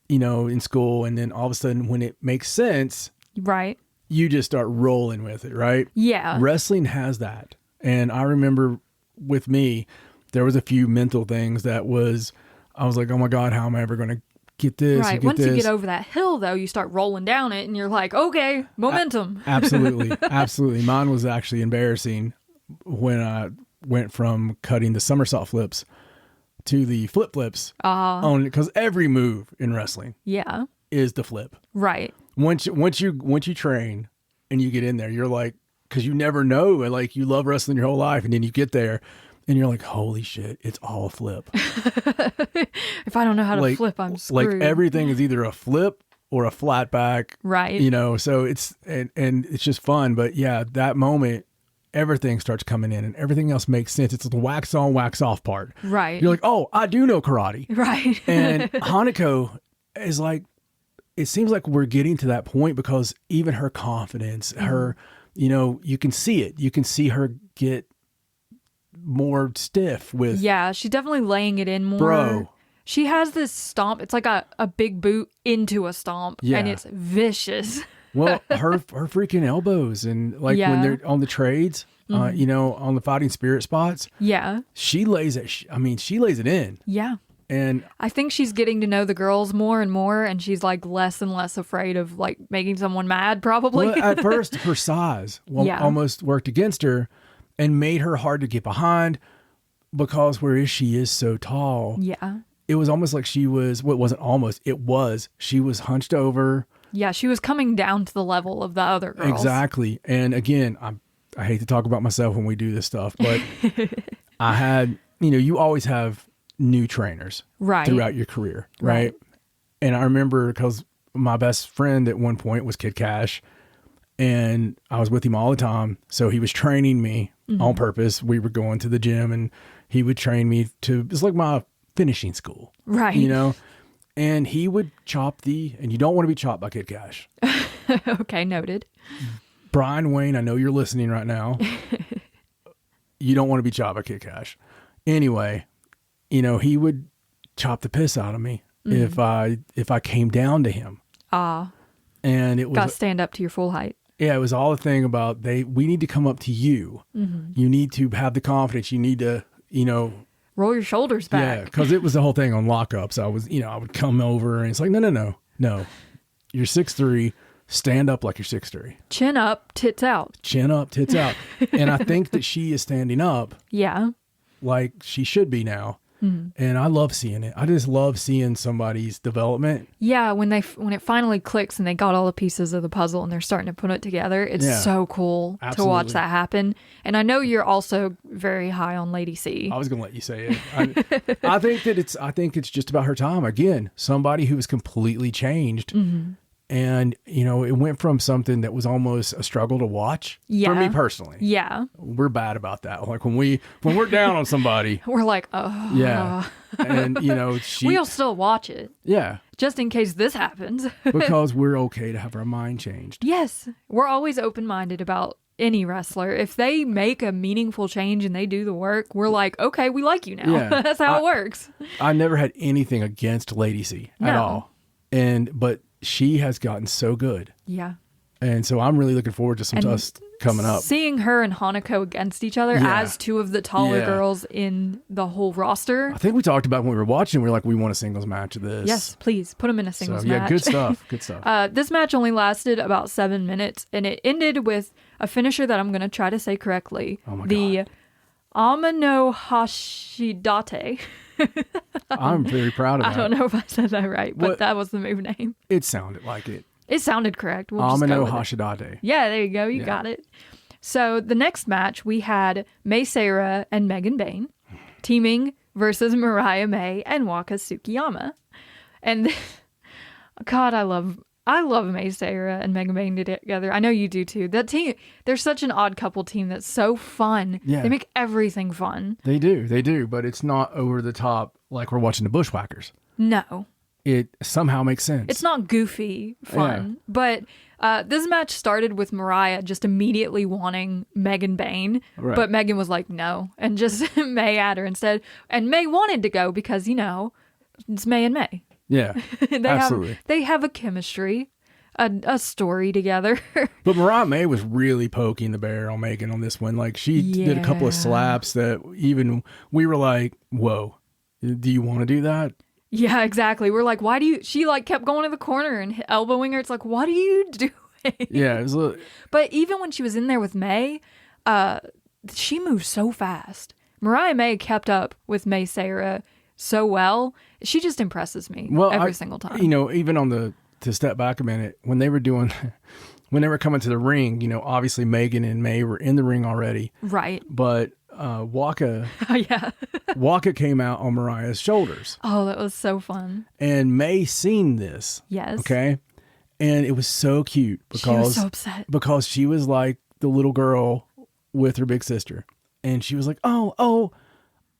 in school, and then all of a sudden when it makes sense.
Right.
You just start rolling with it, right?
Yeah.
Wrestling has that. And I remember with me, there was a few mental things I was like, oh my God, how am I ever going to get this?
Right. Once you get over that hill, though, you start rolling down it and you're like, okay, momentum.
Absolutely. Absolutely. Mine was actually embarrassing when I went from cutting the somersault flips to the flip flips because every move in wrestling is the flip.
Right.
Once you train and you get in there, you're like, because you never know, like you love wrestling your whole life, and then you get there and you're like, holy shit, it's all a flip.
If I don't know how to flip, I'm screwed.
Like everything is either a flip or a flat back,
right?
So it's and it's just fun. But yeah, that moment, everything starts coming in and everything else makes sense. It's the wax on, wax off part,
right?
You're like, oh, I do know karate,
right?
And Hanako is like, it seems like we're getting to that point because even her confidence, her, you can see it. You can see her get more stiff with.
Yeah, she's definitely laying it in more.
Bro.
She has this stomp. It's like a big boot into a stomp, and it's vicious.
Well, her freaking elbows and like when they're on the trades, you know, on the fighting spirit spots.
Yeah.
She lays it. She lays it in.
Yeah.
And
I think she's getting to know the girls more and more, and she's like less and less afraid of like making someone mad, probably.
Well, at first, her size almost worked against her and made her hard to get behind because whereas she is so tall, it was almost like she was, well, it wasn't almost, it was, she was hunched over.
Yeah, she was coming down to the level of the other girls.
Exactly. And again, I hate to talk about myself when we do this stuff, but I had, you know, you always have new trainers throughout your career, right? And I remember because my best friend at one point was Kid Cash, and I was with him all the time. So he was training me on purpose. We were going to the gym, and he would train me it's like my finishing school,
right?
You know, and he would chop and you don't want to be chopped by Kid Cash.
Okay, noted.
Brian Wayne, I know you're listening right now. You don't want to be chopped by Kid Cash. Anyway, you know, he would chop the piss out of me if I came down to him. And it was
got to stand up to your full height.
Yeah, it was all the thing about we need to come up to you. You need to have the confidence. You need to, you know,
roll your shoulders back.
Yeah, because it was the whole thing on lockups. I was, you know, I would come over and it's like, no. You're 6'3". Stand up like you're 6'3".
Chin up, tits out.
Chin up, tits out. And I think that she is standing up.
Yeah.
Like she should be now. And I love seeing it. I just love seeing somebody's development.
Yeah, when it finally clicks and they got all the pieces of the puzzle and they're starting to put it together, it's so cool to watch that happen. And I know you're also very high on Lady C.
I was going to let you say it. I think it's just about her time. Again, somebody who was completely changed. And, you know, it went from something that was almost a struggle to watch for me personally.
Yeah.
We're bad about that. Like when we're down on somebody,
we're like, oh.
Yeah. And, you know,
we'll still watch it.
Yeah.
Just in case this happens.
Because we're okay to have our mind changed.
Yes. We're always open-minded about any wrestler. If they make a meaningful change and they do the work, we're like, okay, we like you now. Yeah. That's how it works.
I never had anything against Lady C at all. But she has gotten so good. Yeah. And so I'm really looking forward to some stuff coming up.
Seeing her and Hanako against each other as two of the taller girls in the whole roster.
I think we talked about when we were watching, we were like, we want a singles match of this.
Yes, please. Put them in a singles match.
Yeah, good stuff. Good stuff.
This match only lasted about 7 minutes, and it ended with a finisher that I'm going to try to say correctly.
Oh my God.
The Amano Hashidate.
I'm very proud of that.
I don't know if I said that right, but that was the move name.
It sounded like it.
It sounded correct.
Amano Hashidate.
Yeah, there you go. You got it. So the next match, we had Mei Seira and Megan Bayne teaming versus Mariah May and Waka Tsukiyama. And God, I love Mei Seira and Megan Bayne together. I know you do too. That team, they're such an odd couple team that's so fun. Yeah. They make everything fun.
They do, but it's not over the top like we're watching the Bushwhackers.
No.
It somehow makes sense.
It's not goofy fun, but this match started with Mariah just immediately wanting Megan Bayne, but Megan was like, no, and just May at her instead. And May wanted to go because, you know, it's May and May.
Yeah, absolutely.
They have a chemistry, a story together.
But Mariah May was really poking the bear on Megan on this one. Like she did a couple of slaps that even we were like, whoa, do you want to do that?
Yeah, exactly. We're like, why do you... She like kept going to the corner and elbowing her. It's like, what are you doing?
Yeah. It was
But even when she was in there with May, she moved so fast. Mariah May kept up with Mei Seira so well. She just impresses me every single time.
You know, even to step back a minute, when they were coming to the ring, you know, obviously Megan and May were in the ring already.
Right.
But Waka Waka came out on Mariah's shoulders.
Oh, that was so fun.
And May seen this.
Yes.
Okay. And it was so cute because
she was so upset.
Because she was like the little girl with her big sister. And she was like, oh,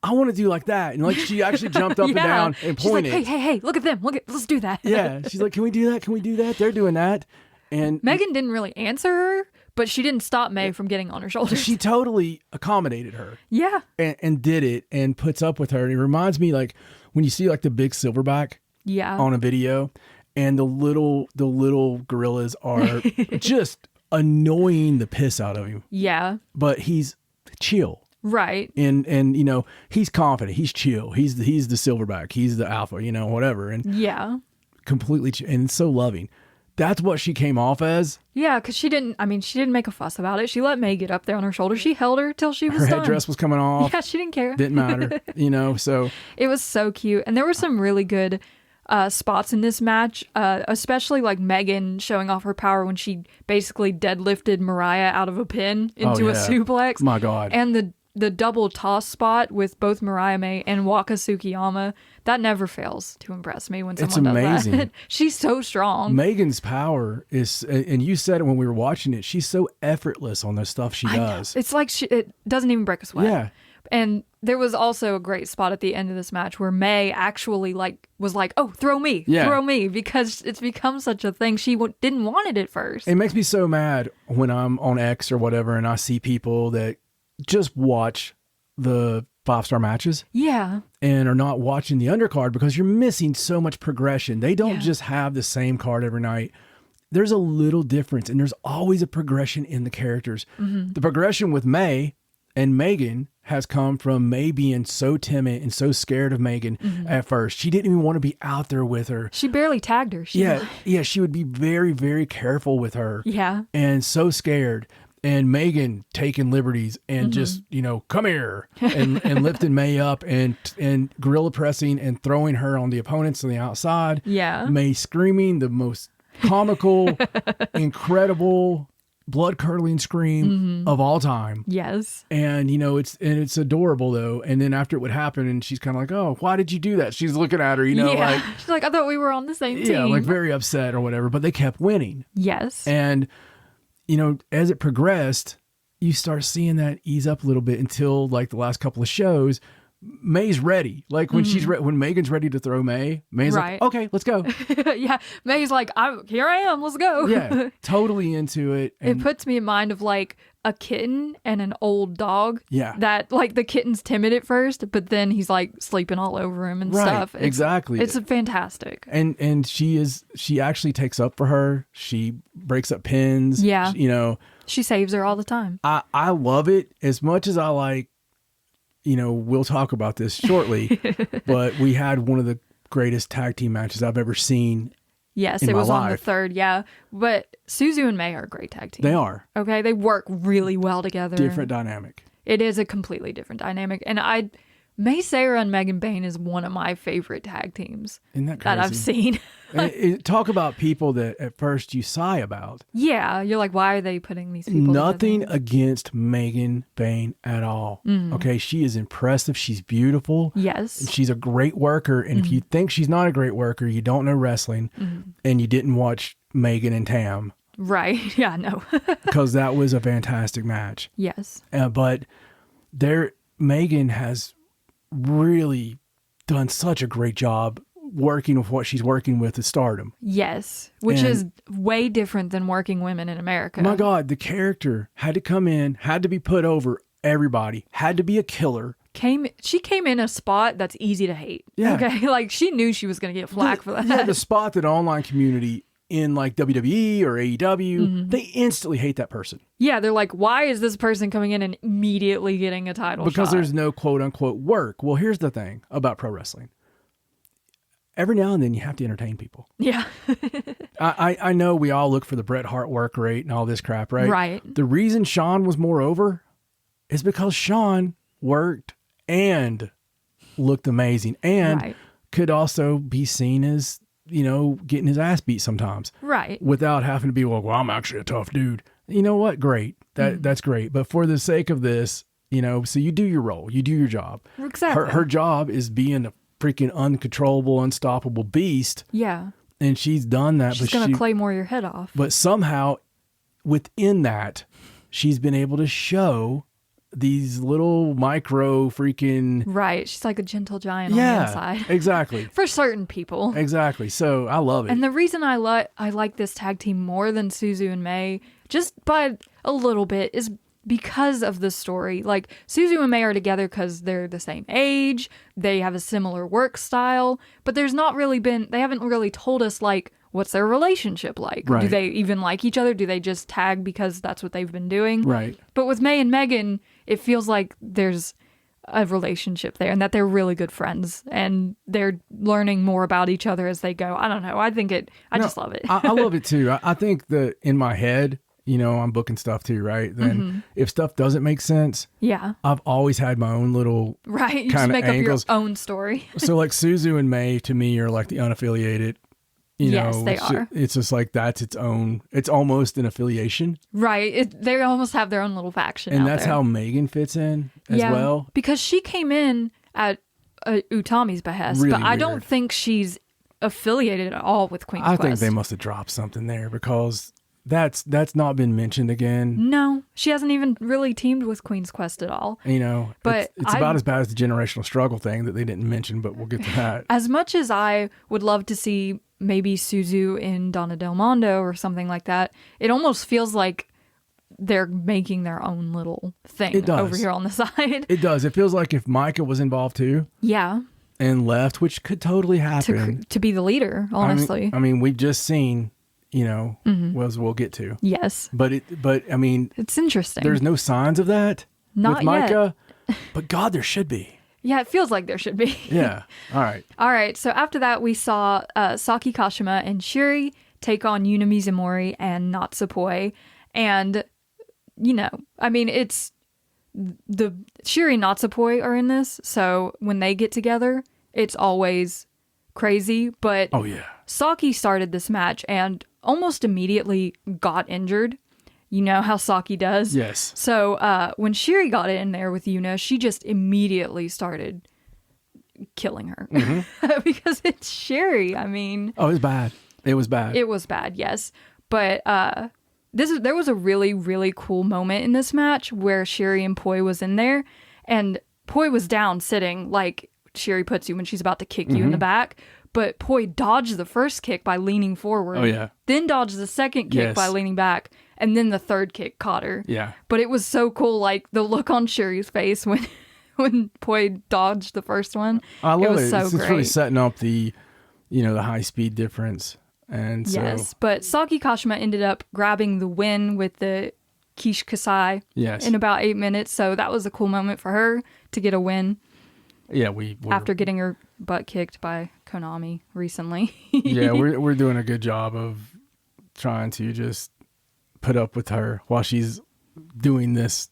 I want to do like that. And like she actually jumped up and down and pointed.
She's like, hey, look at them. Let's do that.
Yeah. She's like, can we do that? Can we do that? They're doing that. And
Megan didn't really answer her, But she didn't stop May from getting on her shoulders.
She totally accommodated her.
Yeah.
And did it and puts up with her. And it reminds me like when you see like the big silverback on a video and the little gorillas are just annoying the piss out of him.
Yeah.
But he's chill.
Right.
And you know, he's confident. He's chill. He's the silverback. He's the alpha, you know, whatever. And completely chill and so loving. That's what she came off as. Yeah,
because she didn't make a fuss about it. She let May get up there on her shoulder. She held her till she was
her
done.
headdress was coming off.
Yeah, she didn't care.
Didn't matter, you know, so.
It was so cute. And there were some really good spots in this match, especially like Megan showing off her power when she basically deadlifted Mariah out of a pin into a suplex.
My God.
And the double toss spot with both Mariah May and Waka Tsukiyama, that never fails to impress me when someone does that. She's so strong.
Megan's power is, and you said it when we were watching it, she's so effortless on the stuff she does.
It's like it doesn't even break a sweat.
Yeah.
And there was also a great spot at the end of this match where May actually was like, oh, throw me, because it's become such a thing. She didn't want it at first.
It makes me so mad when I'm on X or whatever and I see people that just watch the 5-star matches.
Yeah.
And are not watching the undercard because you're missing so much progression. They don't just have the same card every night. There's a little difference and there's always a progression in the characters. Mm-hmm. The progression with May and Megan has come from May being so timid and so scared of Megan at first. She didn't even want to be out there with her.
She barely tagged her.
She would be very, very careful with her.
Yeah.
And so scared. And Megan taking liberties and just, you know, come here and lifting May up and gorilla pressing and throwing her on the opponents on the outside.
Yeah.
May screaming the most comical, incredible, blood-curdling scream of all time.
Yes.
And, you know, it's adorable, though. And then after it would happen and she's kind of like, oh, why did you do that? She's looking at her, you know, like.
She's like, I thought we were on the same team.
Yeah, like very upset or whatever. But they kept winning.
Yes.
And you know, as it progressed, you start seeing that ease up a little bit until like the last couple of shows. May's ready. Like when when Megan's ready to throw May's like, okay, let's go.
Yeah. May's like, here I am. Let's go.
Yeah. Totally into it.
And it puts me in mind of like a kitten and an old dog.
Yeah.
That like the kitten's timid at first, but then he's like sleeping all over him and stuff.
Exactly.
It's fantastic.
And she actually takes up for her. She breaks up pins.
Yeah.
You know.
She saves her all the time.
I love it as much as I like, you know, we'll talk about this shortly, but we had one of the greatest tag team matches I've ever seen.
Yes, it was on the third, But Suzu and May are a great tag team.
They are.
Okay, they work really well together.
Different dynamic.
It is a completely different dynamic. And May Sarah and Megan Bayne is one of my favorite tag teams.
Isn't that crazy?
That I've seen.
Talk about people that at first you sigh about.
Yeah, you're like, why are they putting these people
Nothing
together?
Megan Bayne at all. Okay, she is impressive. She's beautiful.
Yes.
And she's a great worker. And if you think she's not a great worker, you don't know wrestling and you didn't watch Megan and Tam.
Right. Yeah, no.
Because that was a fantastic match.
Yes.
But Megan has really done such a great job working with what she's working with at Stardom.
Yes, which is way different than working women in America.
My God, the character had to come in, had to be put over everybody, had to be a killer.
She came in a spot that's easy to hate.
Yeah.
Okay, like she knew she was going to get flack for that.
Yeah, the spot that online community in like WWE or AEW, they instantly hate that person.
Yeah, they're like, why is this person coming in and immediately getting a title
Because
shot?
there's no quote unquote work. Well, here's the thing about pro wrestling. Every now and then you have to entertain people.
Yeah.
I know we all look for the Bret Hart work rate and all this crap, right?
Right.
The reason Shawn was more over is because Shawn worked and looked amazing and could also be seen as, you know, getting his ass beat sometimes.
Right.
Without having to be, well, I'm actually a tough dude. You know what? Great. That's great. But for the sake of this, you know, so you do your role. You do your job.
Exactly.
Her job is being a freaking uncontrollable, unstoppable beast.
Yeah.
And she's done that.
She's going to claymore your head off.
But somehow, within that, she's been able to show these little micro freaking...
Right. She's like a gentle giant on the inside.
Exactly.
For certain people.
Exactly. So I love it.
And the reason I like this tag team more than Suzu and May, just by... a little bit is because of the story. Like, Suzu and May are together because they're the same age, they have a similar work style, but they haven't really told us, like, what's their relationship like?
Right.
Do they even like each other? Do they just tag because that's what they've been doing?
Right.
But with May and Megan, it feels like there's a relationship there and that they're really good friends and they're learning more about each other as they go. I don't know. I just love it.
I love it too. I think that in my head, I'm booking stuff too, right? Then if stuff doesn't make sense,
yeah,
I've always had my own little
right. You
kind
just
of
make
angles.
up your own story.
So like Suzu and May to me are like the unaffiliated.
Yes, they are.
It's just like that's its own. It's almost an affiliation,
right? They almost have their own little faction,
and
out
that's
there.
how Megan fits in as well.
Because she came in at Utami's behest,
Really
but I
weird.
don't think she's affiliated at all with Queen's Quest.
I think they must have dropped something there because that's not been mentioned again.
No, she hasn't even really teamed with Queen's Quest at all.
But it's about as bad as the generational struggle thing that they didn't mention, but we'll get to that.
As much as I would love to see maybe Suzu in Donna Del Mondo or something like that, it almost feels like they're making their own little thing over here on the side.
It does. It feels like if Micah was involved too.
Yeah.
And left, which could totally happen.
To be the leader, honestly.
I mean, we've just seen, as we'll get to.
Yes.
But it's
interesting.
There's no signs of that
with
Micah. But God, there should be.
Yeah, it feels like there should be.
Yeah. All right.
All right. So after that, we saw Saki Kashima and Shuri take on Yuna Mizumori and Natsupoi. And, it's the Shuri and Natsupoi are in this. So when they get together, it's always crazy. But
oh, yeah.
Saki started this match and almost immediately got injured. You know how Saki does?
Yes.
So when Shuri got in there with Yuna, she just immediately started killing her. Because it's Shuri. I mean...
Oh, it was bad. It was bad.
It was bad, yes. But there was a really, really cool moment in this match where Shuri and Poi was in there. And Poi was down sitting like Shuri puts you when she's about to kick you in the back. But Poi dodged the first kick by leaning forward.
Oh, yeah.
Then dodged the second kick by leaning back. And then the third kick caught her. Yeah. But it was so cool, like the look on Shuri's face when Poi dodged the first one.
I love it.
It was so
it's
great.
really setting up the high speed difference. And so,
yes, but Saki Kashima ended up grabbing the win with the Kish Kasai in about 8 minutes. So that was a cool moment for her to get a win.
Yeah,
after getting her butt kicked by Konami recently.
Yeah, we're doing a good job of trying to just put up with her while she's doing this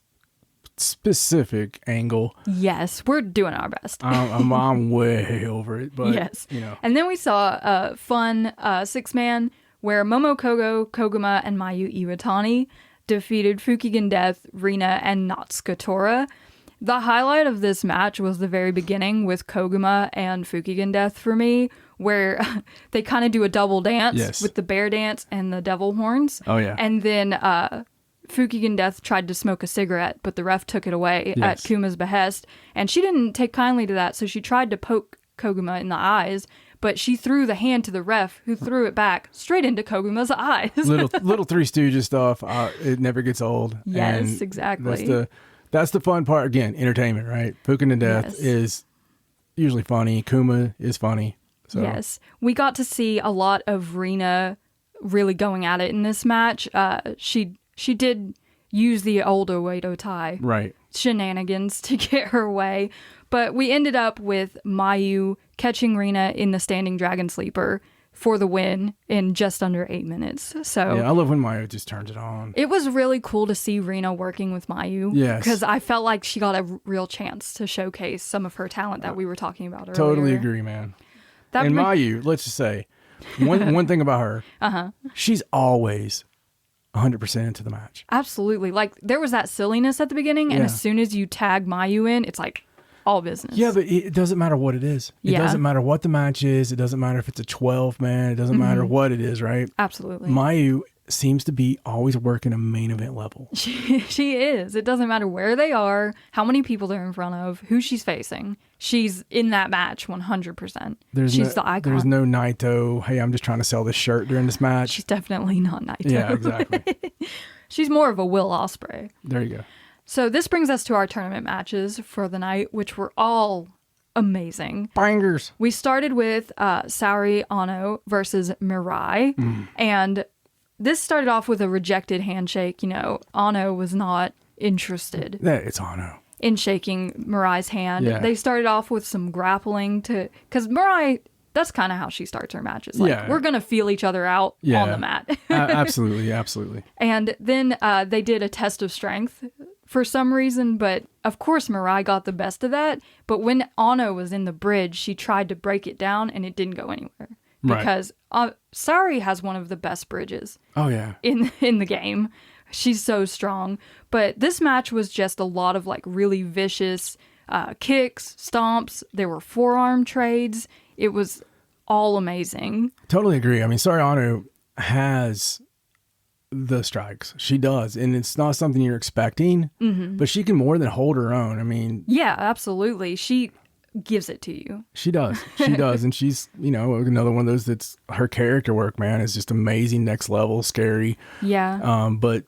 specific angle.
Yes, we're doing our best.
I'm way over it, but
yes. And then we saw a fun 6-man where Momokogo, Koguma, and Mayu Iwatani defeated Fukigen Death, Rina, and Natsuka Tora. The highlight of this match was the very beginning with Koguma and Fukigen Death for me, where they kind of do a double dance with the bear dance and the devil horns.
Oh, yeah.
And then Fukigen Death tried to smoke a cigarette, but the ref took it away at Kuma's behest. And she didn't take kindly to that, so she tried to poke Koguma in the eyes, but she threw the hand to the ref, who threw it back straight into Koguma's eyes.
little Three Stooges stuff. It never gets old.
Yes,
and
exactly.
That's the fun part. Again, entertainment, right? Fukigen Death is usually funny. Kuma is funny. So.
Yes. We got to see a lot of Rina really going at it in this match. She did use the old Oedo Tai shenanigans to get her way. But we ended up with Mayu catching Rina in the Standing Dragon Sleeper for the win in just under 8 minutes. So
yeah, I love when Mayu just turns it on.
It was really cool to see Rina working with Mayu.
Yes.
Because I felt like she got a real chance to showcase some of her talent that we were talking about earlier.
Totally agree, man. And Mayu, let's just say, one thing about her, she's always 100% into the match.
Absolutely. Like, there was that silliness at the beginning, and as soon as you tag Mayu in, it's like all business.
Yeah, but it doesn't matter what it is. It doesn't matter what the match is. It doesn't matter if it's a 12-man. It doesn't matter what it is, right?
Absolutely.
Mayu seems to be always working a main event level.
She is. It doesn't matter where they are, how many people they're in front of, who she's facing. She's in that match 100%. She's the icon.
There's no Naito, hey, I'm just trying to sell this shirt during this match.
She's definitely not Naito.
Yeah, exactly.
She's more of a Will Ospreay.
There you go.
So this brings us to our tournament matches for the night, which were all amazing.
Bangers.
We started with Saori Ano versus Mirai. And this started off with a rejected handshake. You know, Ano was not interested.
Yeah, it's Ano.
In shaking Mirai's hand.
Yeah.
They started off with some grappling because Mirai, that's kind of how she starts her matches. Like, we're going to feel each other out on the mat.
Absolutely.
And then they did a test of strength for some reason, but of course Mirai got the best of that. But when Ano was in the bridge, she tried to break it down and it didn't go anywhere. Because Saori has one of the best bridges.
Oh, yeah.
In the game. She's so strong. But this match was just a lot of like really vicious kicks, stomps. There were forearm trades. It was all amazing.
Totally agree. I mean, Saori Ano has the strikes. She does. And it's not something you're expecting, but she can more than hold her own. I mean...
Yeah, absolutely. She gives it to you.
She does. She does. And she's, you know, another one of those that's... Her character work, man, is just amazing, next level, scary.
Yeah.
But...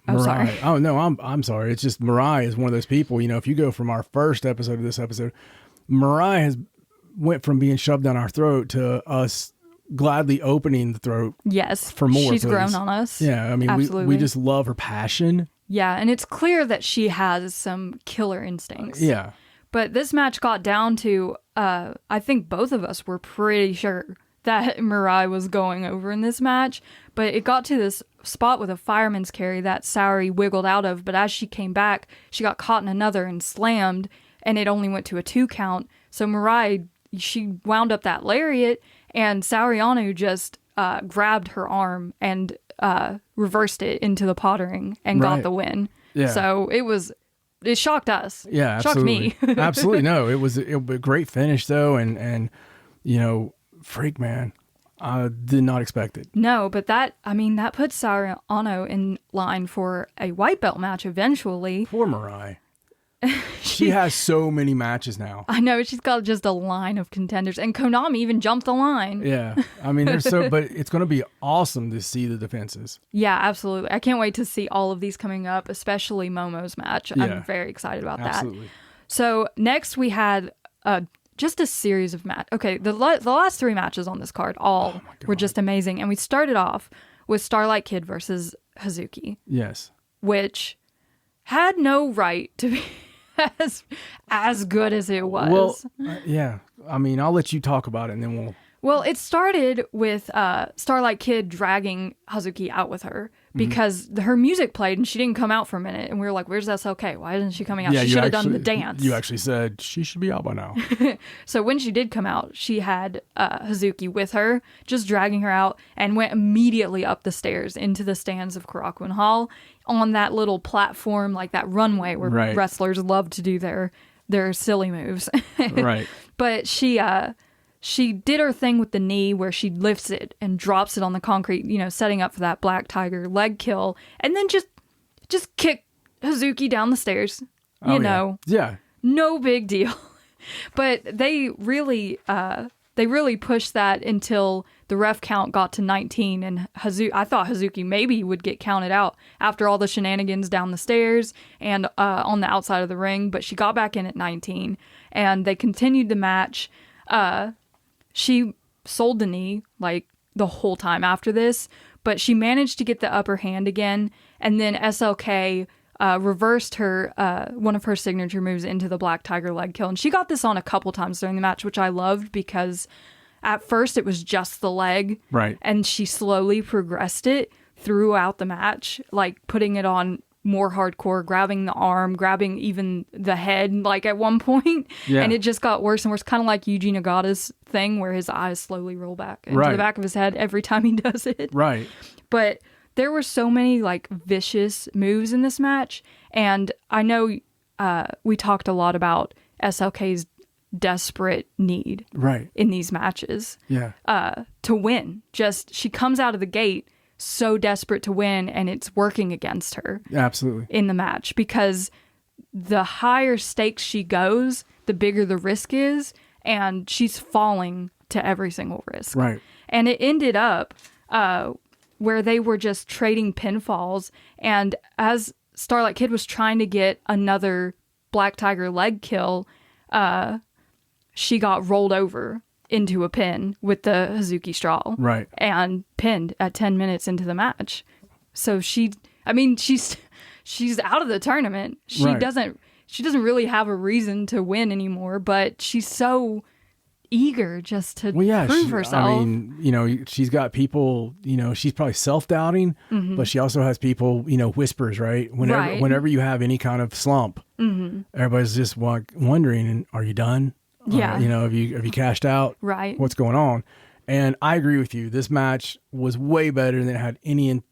sorry.
Oh, no, I'm sorry. It's just Mirai is one of those people, you know, if you go from our first episode to this episode, Mirai went from being shoved down our throat to us gladly opening the throat.
Yes.
For more.
She's grown on us.
Yeah. I mean, we just love her passion.
Yeah. And it's clear that she has some killer instincts.
Yeah.
But this match got down to, I think both of us were pretty sure that Mirai was going over in this match. But it got to this spot with a fireman's carry that Saori wiggled out of. But as she came back, she got caught in another and slammed. And it only went to a 2 count. So Mirai, she wound up that lariat. And Saori Ano just grabbed her arm and reversed it into the pottering and got the win. Yeah. So it shocked us.
Yeah, absolutely.
Shocked me.
Absolutely. No, it was a great finish though. And you know, freak, man. I did not expect it.
No, but that puts Saori Ano in line for a white belt match eventually.
Poor Mirai. She has so many matches now.
I know, she's got just a line of contenders, and Konami even jumped the line.
Yeah, I mean, but it's going to be awesome to see the defenses.
Yeah, absolutely. I can't wait to see all of these coming up, especially Momo's match. Yeah, I'm very excited about
absolutely.
That. So next we had just a series of matches. Okay, the last 3 matches on this card were just amazing, and we started off with Starlight Kid versus Hazuki.
Yes,
which had no right to be as good as it was.
Well, yeah. I mean, I'll let you talk about it and then we'll...
Well, it started with Starlight Kid dragging Hazuki out with her because her music played and she didn't come out for a minute. And we were like, where's SLK? Why isn't she coming out? She should have done the dance.
You actually said she should be out by now.
So when she did come out, she had Hazuki with her, just dragging her out, and went immediately up the stairs into the stands of Korakuen Hall on that little platform, like that runway where wrestlers love to do their silly moves.
Right.
But she did her thing with the knee where she lifts it and drops it on the concrete, you know, setting up for that Black Tiger leg kill, and then just kick Hazuki down the stairs. You know. Yeah. No big deal. But they really pushed that until the ref count got to 19, and I thought Hazuki maybe would get counted out after all the shenanigans down the stairs and on the outside of the ring, but she got back in at 19, and they continued the match. She sold the knee like the whole time after this, but she managed to get the upper hand again, and then SLK reversed her one of her signature moves into the Black Tiger leg kill, and she got this on a couple times during the match, which I loved because at first it was just the leg, right? And she slowly progressed it throughout the match, like putting it on more hardcore, grabbing the arm, grabbing even the head, like at one point. Yeah. And it just got worse and worse, kind of like Yuji Nagata's thing where his eyes slowly roll back into the back of his head every time he does it. Right. But there were so many like vicious moves in this match, and I know we talked a lot about SLK's desperate need in these matches to win. Just she comes out of the gate so desperate to win, and it's working against her absolutely in the match, because the higher stakes she goes, the bigger the risk is, and she's falling to every single risk. Right. And it ended up where they were just trading pinfalls. And as Starlight Kid was trying to get another Black Tiger leg kill, she got rolled over into a pin with the Hazuki straw.
Right.
And pinned at 10 minutes into the match. So she's out of the tournament. She doesn't really have a reason to win anymore, but she's so eager just to prove herself.
I mean, she's got people, she's probably self-doubting, but she also has people, whispers, right? Whenever you have any kind of slump, everybody's just wondering, are you done?
Yeah.
Have you cashed out?
Right.
What's going on? And I agree with you. This match was way better than it had any in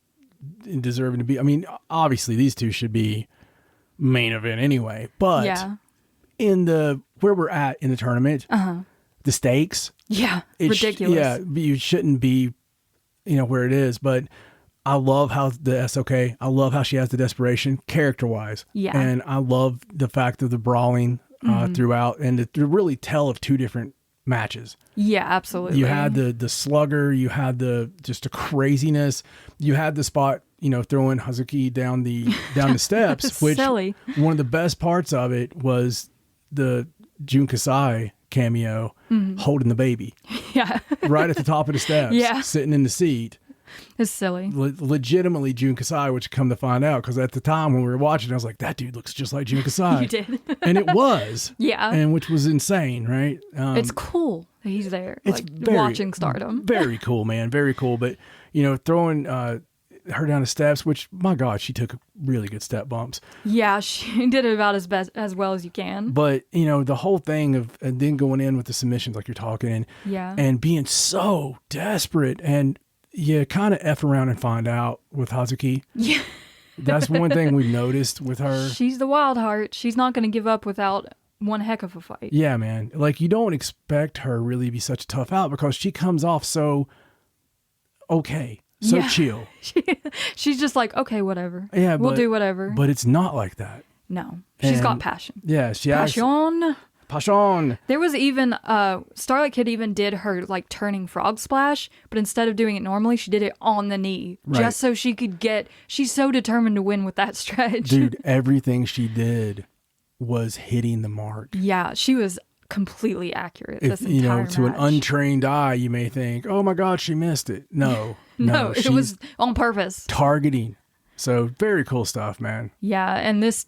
deserving to be. I mean, obviously these two should be main event anyway, but in where we're at in the tournament, the stakes,
ridiculous.
You shouldn't be, where it is. But I love how the SOK. I love how she has the desperation character wise.
Yeah,
and I love the fact of the brawling throughout, and to really tell of two different matches.
Yeah, absolutely.
You had the slugger. You had the craziness. You had the spot, throwing Hazuki down the steps. Which
silly.
One of the best parts of it was the Jun Kasai cameo holding the baby.
Yeah.
Right at the top of the steps.
Yeah.
Sitting in the seat.
It's silly.
Legitimately Jun Kasai, which come to find out, because at the time when we were watching, I was like, that dude looks just like Jun Kasai.
You did.
And it was.
Yeah.
And which was insane, right?
It's cool that he's there. It's watching Stardom.
Very cool, man. Very cool. But, throwing her down the steps, which, my God, she took really good step bumps.
Yeah, she did it about as well as you can.
But, the whole thing of, and then going in with the submissions like you're talking, and being so desperate, and you kind of F around and find out with Hazuki.
Yeah.
That's one thing we've noticed with her.
She's the wild heart. She's not going to give up without one heck of a fight.
Yeah, man. Like, you don't expect her really to be such a tough out, because she comes off so okay, so chill.
She's just like, okay, whatever.
Yeah,
we'll do whatever.
But it's not like that.
No, she's got passion.
Yeah, she
passion.
Passion.
There was even Starlight Kid even did her turning frog splash, but instead of doing it normally, she did it on the knee, just so she could she's so determined to win with that stretch.
Dude, everything she did was hitting the mark.
Yeah, she was completely accurate. This entire match.
To an untrained eye, you may think, "Oh my God, she missed it." No,
no, it was on purpose.
Targeting. So very cool stuff, man.
Yeah, and this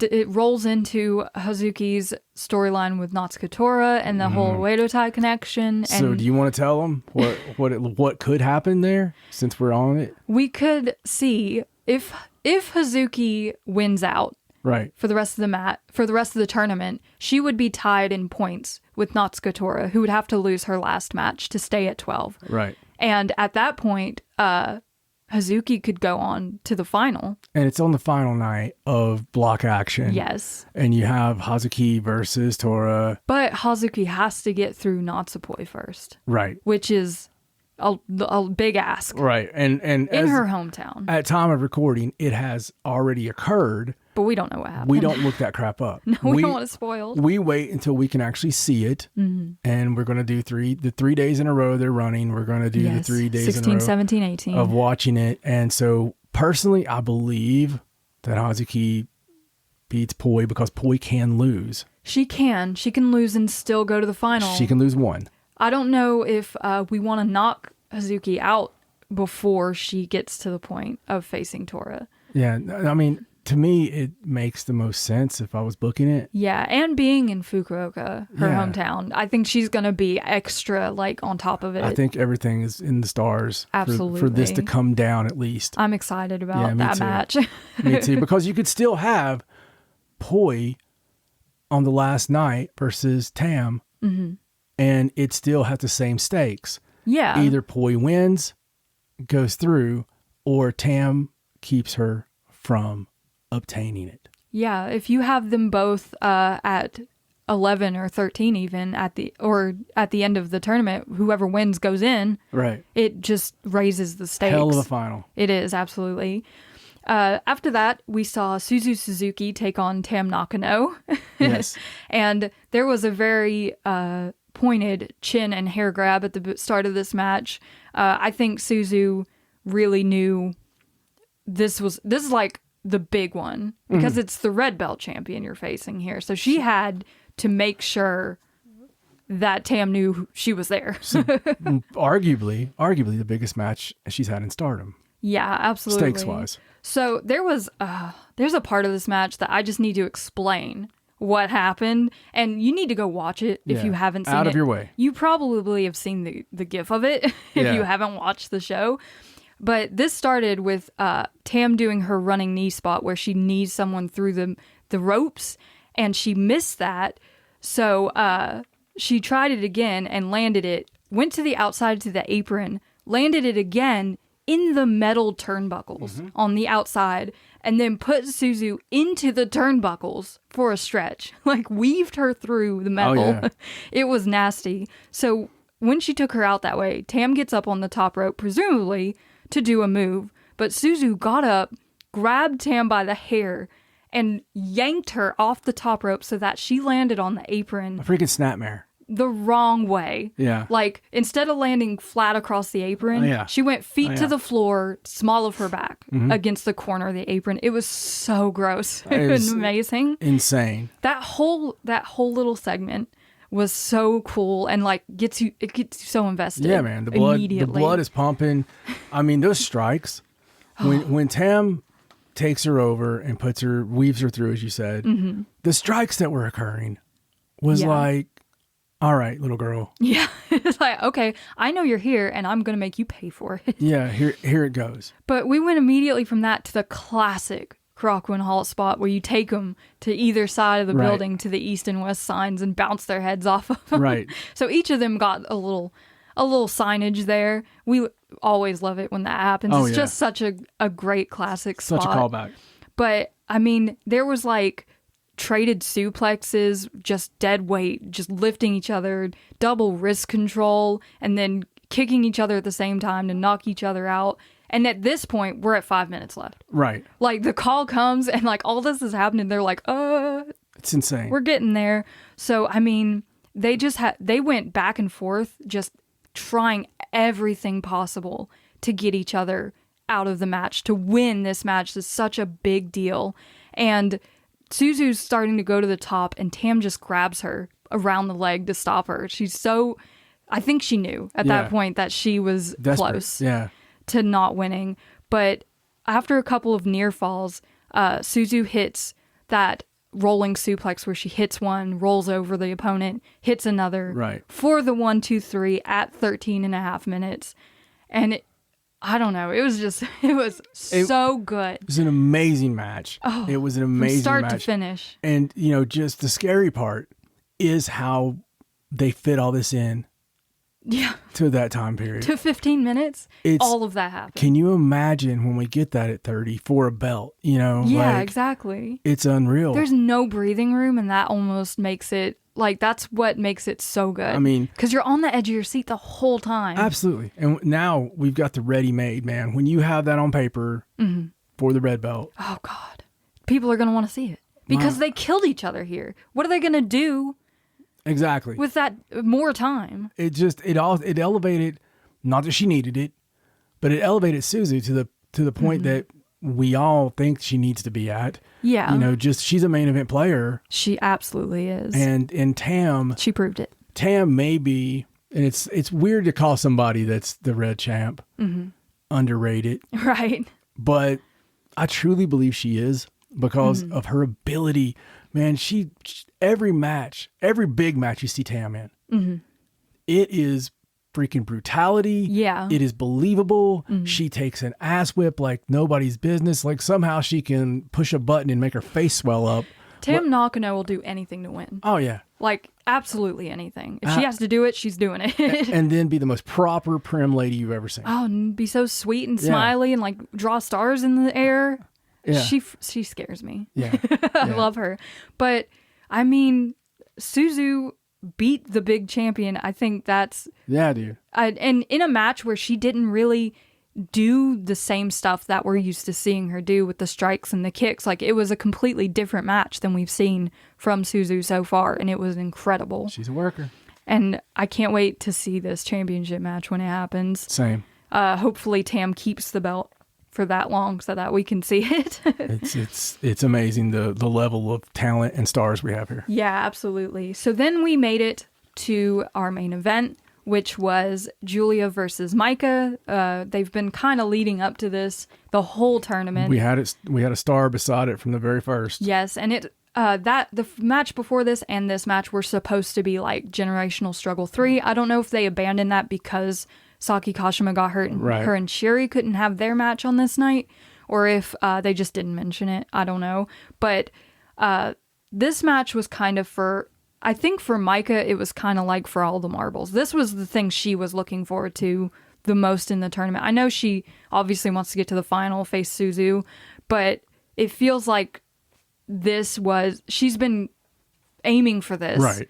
it rolls into Hazuki's storyline with Natsuko Tora and the whole Oedo Tai connection.
So do you want to tell them what could happen there, since we're on it?
We could see if Hazuki wins out for the rest of the tournament, she would be tied in points with Natsuko Tora, who would have to lose her last match to stay at 12.
Right.
And at that point, Hazuki could go on to the final.
And it's on the final night of block action.
Yes.
And you have Hazuki versus Tora.
But Hazuki has to get through Natsupoi first.
Right.
Which is a big ask.
Right. And in
her hometown.
At time of recording, it has already occurred.
But we don't know what happened.
We don't look that crap up.
No, we don't want it spoiled.
We wait until we can actually see it. Mm-hmm. And we're going to do the 3 days in a row they're running. We're going to do the 3 days
16,
in a row
17, 18.
of watching it. And so personally, I believe that Hazuki beats Poi, because Poi can lose.
She can lose and still go to the final.
She can lose one.
I don't know if we want to knock Hazuki out before she gets to the point of facing Tora.
Yeah, I mean, to me, it makes the most sense if I was booking it.
Yeah, and being in Fukuoka, her hometown, I think she's going to be extra, on top of it.
I think everything is in the stars.
Absolutely.
For this to come down, at least.
I'm excited about that match.
Me too, because you could still have Poi on the last night versus Tam, and it still has the same stakes.
Yeah.
Either Poi wins, goes through, or Tam keeps her from obtaining it.
Yeah, if you have them both at 11 or 13 even at the end of the tournament, whoever wins goes in. Right. It just raises the stakes.
Hell of a final.
It is, absolutely. After that, we saw Suzu Suzuki take on Tam Nakano. Yes. And there was a very pointed chin and hair grab at the start of this match. I think Suzu really knew this is like the big one because it's the red belt champion you're facing here. So she had to make sure that Tam knew she was there.
So, arguably the biggest match she's had in Stardom.
Yeah, absolutely.
Stakes wise.
So there's a part of this match that I just need to explain what happened, and you need to go watch it if you haven't seen it.
Out of your way.
You probably have seen the gif of it if you haven't watched the show. But this started with Tam doing her running knee spot where she knees someone through the ropes, and she missed that. So she tried it again and landed it, went to the outside to the apron, landed it again in the metal turnbuckles on the outside, and then put Suzu into the turnbuckles for a stretch. Like, weaved her through the metal.
Oh, yeah.
It was nasty. So when she took her out that way, Tam gets up on the top rope, presumably to do a move, but Suzu got up, grabbed Tam by the hair, and yanked her off the top rope so that she landed on the apron
A freaking snapmare.
the wrong way.
Yeah.
Like, instead of landing flat across the apron, she went feet to the floor, small of her back, against the corner of the apron. It was so gross. It was amazing.
Insane.
That whole little segment was so cool and like gets you so invested.
Yeah, man. The blood is pumping. I mean, those strikes. When Tam takes her over and weaves her through, as you said, the strikes that were occurring was like, all right, little girl.
Yeah. It's like, okay, I know you're here and I'm going to make you pay for it.
Yeah, here it goes.
But we went immediately from that to the classic Crockwin Hall spot where you take them to either side of the building to the east and west signs and bounce their heads off of them.
Right.
So each of them got a little signage there. We always love it when that happens. It's just such a great classic spot.
Such a callback.
But I mean, there was like traded suplexes, just dead weight, just lifting each other, double wrist control, and then kicking each other at the same time to knock each other out. And at this point, we're at 5 minutes left.
Right.
Like, the call comes and like all this is happening. They're like,
it's insane.
We're getting there. So, I mean, they went back and forth just trying everything possible to get each other out of the match, to win this match. This is such a big deal. And Suzu's starting to go to the top and Tam just grabs her around the leg to stop her. I think she knew at that point that she was
desperate.
Close.
Yeah.
To not winning. But after a couple of near falls, Suzu hits that rolling suplex where she hits one, rolls over the opponent, hits another for the 1, 2, 3 at 13 and a half minutes. And I don't know. It was so good.
It was an amazing match.
Oh,
it was an amazing
from start
match.
to finish.
And, just the scary part is how they fit all this in.
Yeah.
To that time period.
To 15 minutes, all of that happened.
Can you imagine when we get that at 30 for a belt,
Yeah, exactly.
It's unreal.
There's no breathing room, and that almost makes it, like, that's what makes it so good.
I mean,
because you're on the edge of your seat the whole time.
Absolutely. And now we've got the ready-made, man. When you have that on paper for the red belt.
Oh, God. People are going to want to see it. Because they killed each other here. What are they going to do?
Exactly.
With that more time.
It elevated, not that she needed it, but it elevated Suzu to the point that we all think she needs to be at.
Yeah.
She's a main event player.
She absolutely is.
And Tam,
she proved it.
Tam may be, and it's weird to call somebody that's the red champ underrated.
Right.
But I truly believe she is because of her ability. Man, every big match you see Tam in, it is freaking brutality.
Yeah.
It is believable. She takes an ass whip like nobody's business. Like somehow she can push a button and make her face swell up.
Tam Nakano will do anything to win.
Oh, yeah.
Like, absolutely anything. If she has to do it, she's doing it.
And then be the most proper, prim lady you've ever seen.
Oh, and be so sweet and smiley and, like, draw stars in the air.
Yeah.
She scares me.
Yeah.
I love her. But, I mean, Suzu beat the big champion. I think that's...
Yeah, dude.
And in a match where she didn't really do the same stuff that we're used to seeing her do with the strikes and the kicks. Like, it was a completely different match than we've seen from Suzu so far, and it was incredible.
She's a worker.
And I can't wait to see this championship match when it happens.
Same.
Hopefully Tam keeps the belt for that long so that we can see it.
It's amazing the level of talent and stars we have here.
Yeah, absolutely. So then we made it to our main event, which was Julia versus Micah. They've been kind of leading up to this the whole tournament.
We had a star beside it from the very first.
Yes, and the match before this and this match were supposed to be like Generational Struggle 3. I don't know if they abandoned that because Saki Kashima got hurt and her and Shiri couldn't have their match on this night, or if they just didn't mention it. I don't know. But this match was kind of I think for Micah, it was kind of like for all the marbles. This was the thing she was looking forward to the most in the tournament. I know she obviously wants to get to the final, face Suzu, but it feels like she's been aiming for this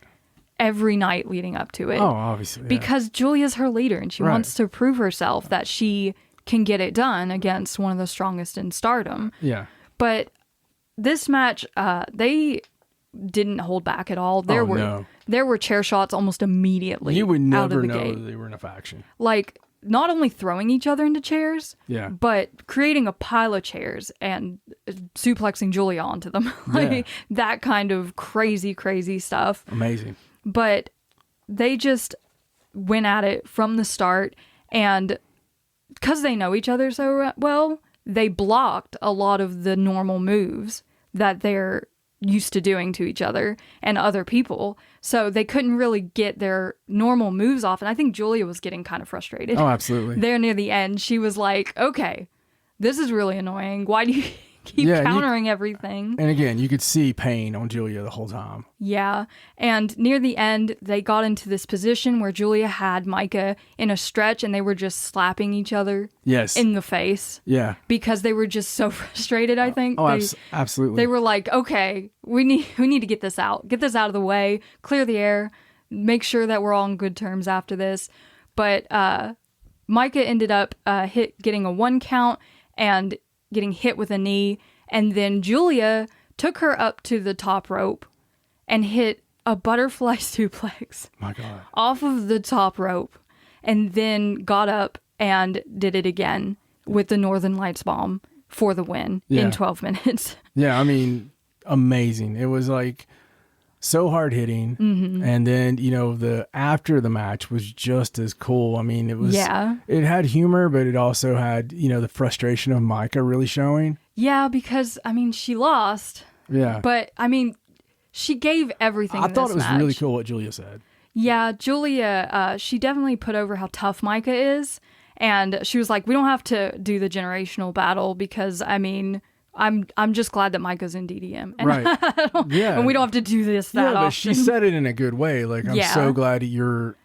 every night leading up to it.
Oh, obviously. Yeah.
Because Julia's her leader and she wants to prove herself that she can get it done against one of the strongest in Stardom.
Yeah.
But this match, they didn't hold back at all. There were chair shots almost immediately.
You would never
out of the
know
gate.
that they were in a faction.
Like, not only throwing each other into chairs,
yeah,
but creating a pile of chairs and suplexing Julia onto them. Like that kind of crazy, crazy stuff.
Amazing.
But they just went at it from the start, and because they know each other so well, they blocked a lot of the normal moves that they're used to doing to each other and other people. So they couldn't really get their normal moves off. And I think Julia was getting kind of frustrated.
Oh, absolutely.
There near the end, she was like, okay, this is really annoying. Why do you keep countering everything?
And again, you could see pain on Julia the whole time.
Yeah. And near the end, they got into this position where Julia had Micah in a stretch and they were just slapping each other in the face.
Yeah.
Because they were just so frustrated, I think.
Oh, absolutely.
They were like, okay, we need to get this out. Get this out of the way. Clear the air. Make sure that we're all on good terms after this. But Micah ended up getting a 1 count and getting hit with a knee, and then Julia took her up to the top rope and hit a butterfly suplex off of the top rope, and then got up and did it again with the Northern Lights bomb for the win in 12 minutes.
Yeah, I mean, amazing. It was like so hard hitting. Mm-hmm. And then, after the match was just as cool. I mean, it had humor, but it also had, the frustration of Micah really showing.
Yeah, because, I mean, she lost.
Yeah.
But, I mean, she gave everything.
I thought it was really cool what Julia said.
Yeah, Julia, she definitely put over how tough Micah is. And she was like, we don't have to do the generational battle because, I mean, I'm just glad that Micah's in DDM. And and we don't have to do this that often. But
she said it in a good way. Like, I'm so glad that you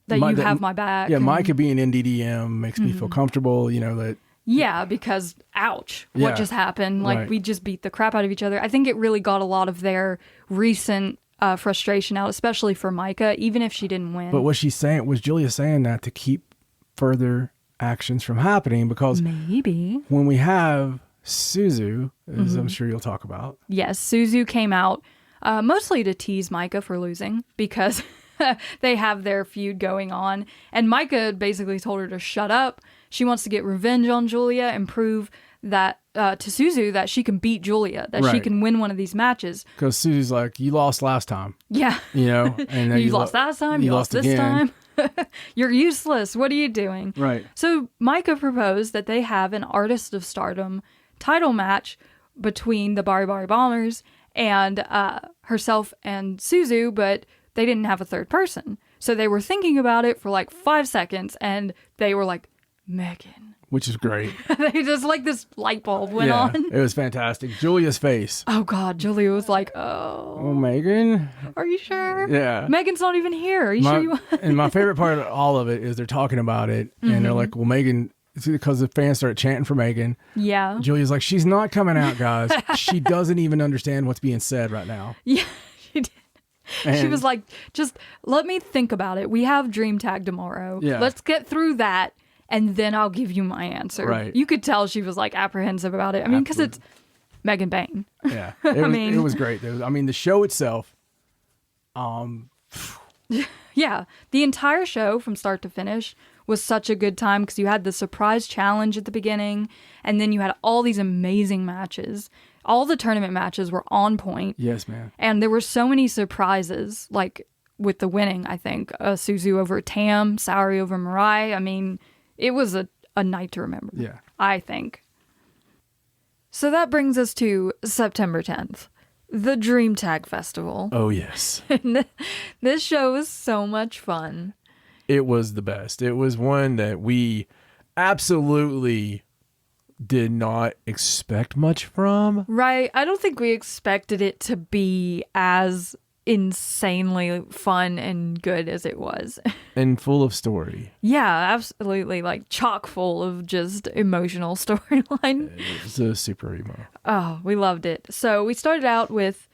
have my back.
Yeah, Micah being in DDM makes me feel comfortable, that...
Yeah, because, ouch, what just happened? Like, we just beat the crap out of each other. I think it really got a lot of their recent frustration out, especially for Micah, even if she didn't win.
But was Julia saying that to keep further actions from happening? Because
maybe
when we have Suzu, as I'm sure you'll talk about.
Yes, Suzu came out mostly to tease Micah for losing because they have their feud going on. And Micah basically told her to shut up. She wants to get revenge on Julia and prove that to Suzu that she can beat Julia, that she can win one of these matches.
Because Suzu's like, you lost last time.
Yeah.
And
you lost last time, you lost this time. You're useless. What are you doing?
Right.
So Micah proposed that they have an Artist of Stardom title match between the Bari Bari Bombers and herself and Suzu, but they didn't have a third person. So they were thinking about it for like 5 seconds, and they were like, Megan.
Which is great.
They just like this light bulb went on.
It was fantastic. Julia's face.
Oh God, Julia was like, oh,
Megan?
Are you sure?
Yeah.
Megan's not even here. Are you sure you want?
And my favorite part of all of it is they're talking about it, and they're like, well, Megan... It's because the fans started chanting for Megan.
Yeah.
Julia's like, she's not coming out, guys. She doesn't even understand what's being said right now.
Yeah, she did. She was like, just let me think about it. We have Dream Tag tomorrow.
Yeah.
Let's get through that, and then I'll give you my answer.
Right.
You could tell she was like apprehensive about it. I mean, because it's Megan Bain.
Yeah. It was great. The show itself.
Yeah. The entire show from start to finish was such a good time because you had the surprise challenge at the beginning, and then you had all these amazing matches. All the tournament matches were on point.
Yes, man.
And there were so many surprises, like with the winning, I think. Suzu over Tam, Saori over Mirai. I mean, it was a night to remember.
Yeah.
I think. So that brings us to September 10th, the Dream Tag Festival.
Oh, yes.
This show was so much fun.
It was the best. It was one that we absolutely did not expect much from.
Right. I don't think we expected it to be as insanely fun and good as it was.
And full of story.
Yeah, absolutely. Like chock full of just emotional storyline.
It was a super emo.
Oh, we loved it. So we started out with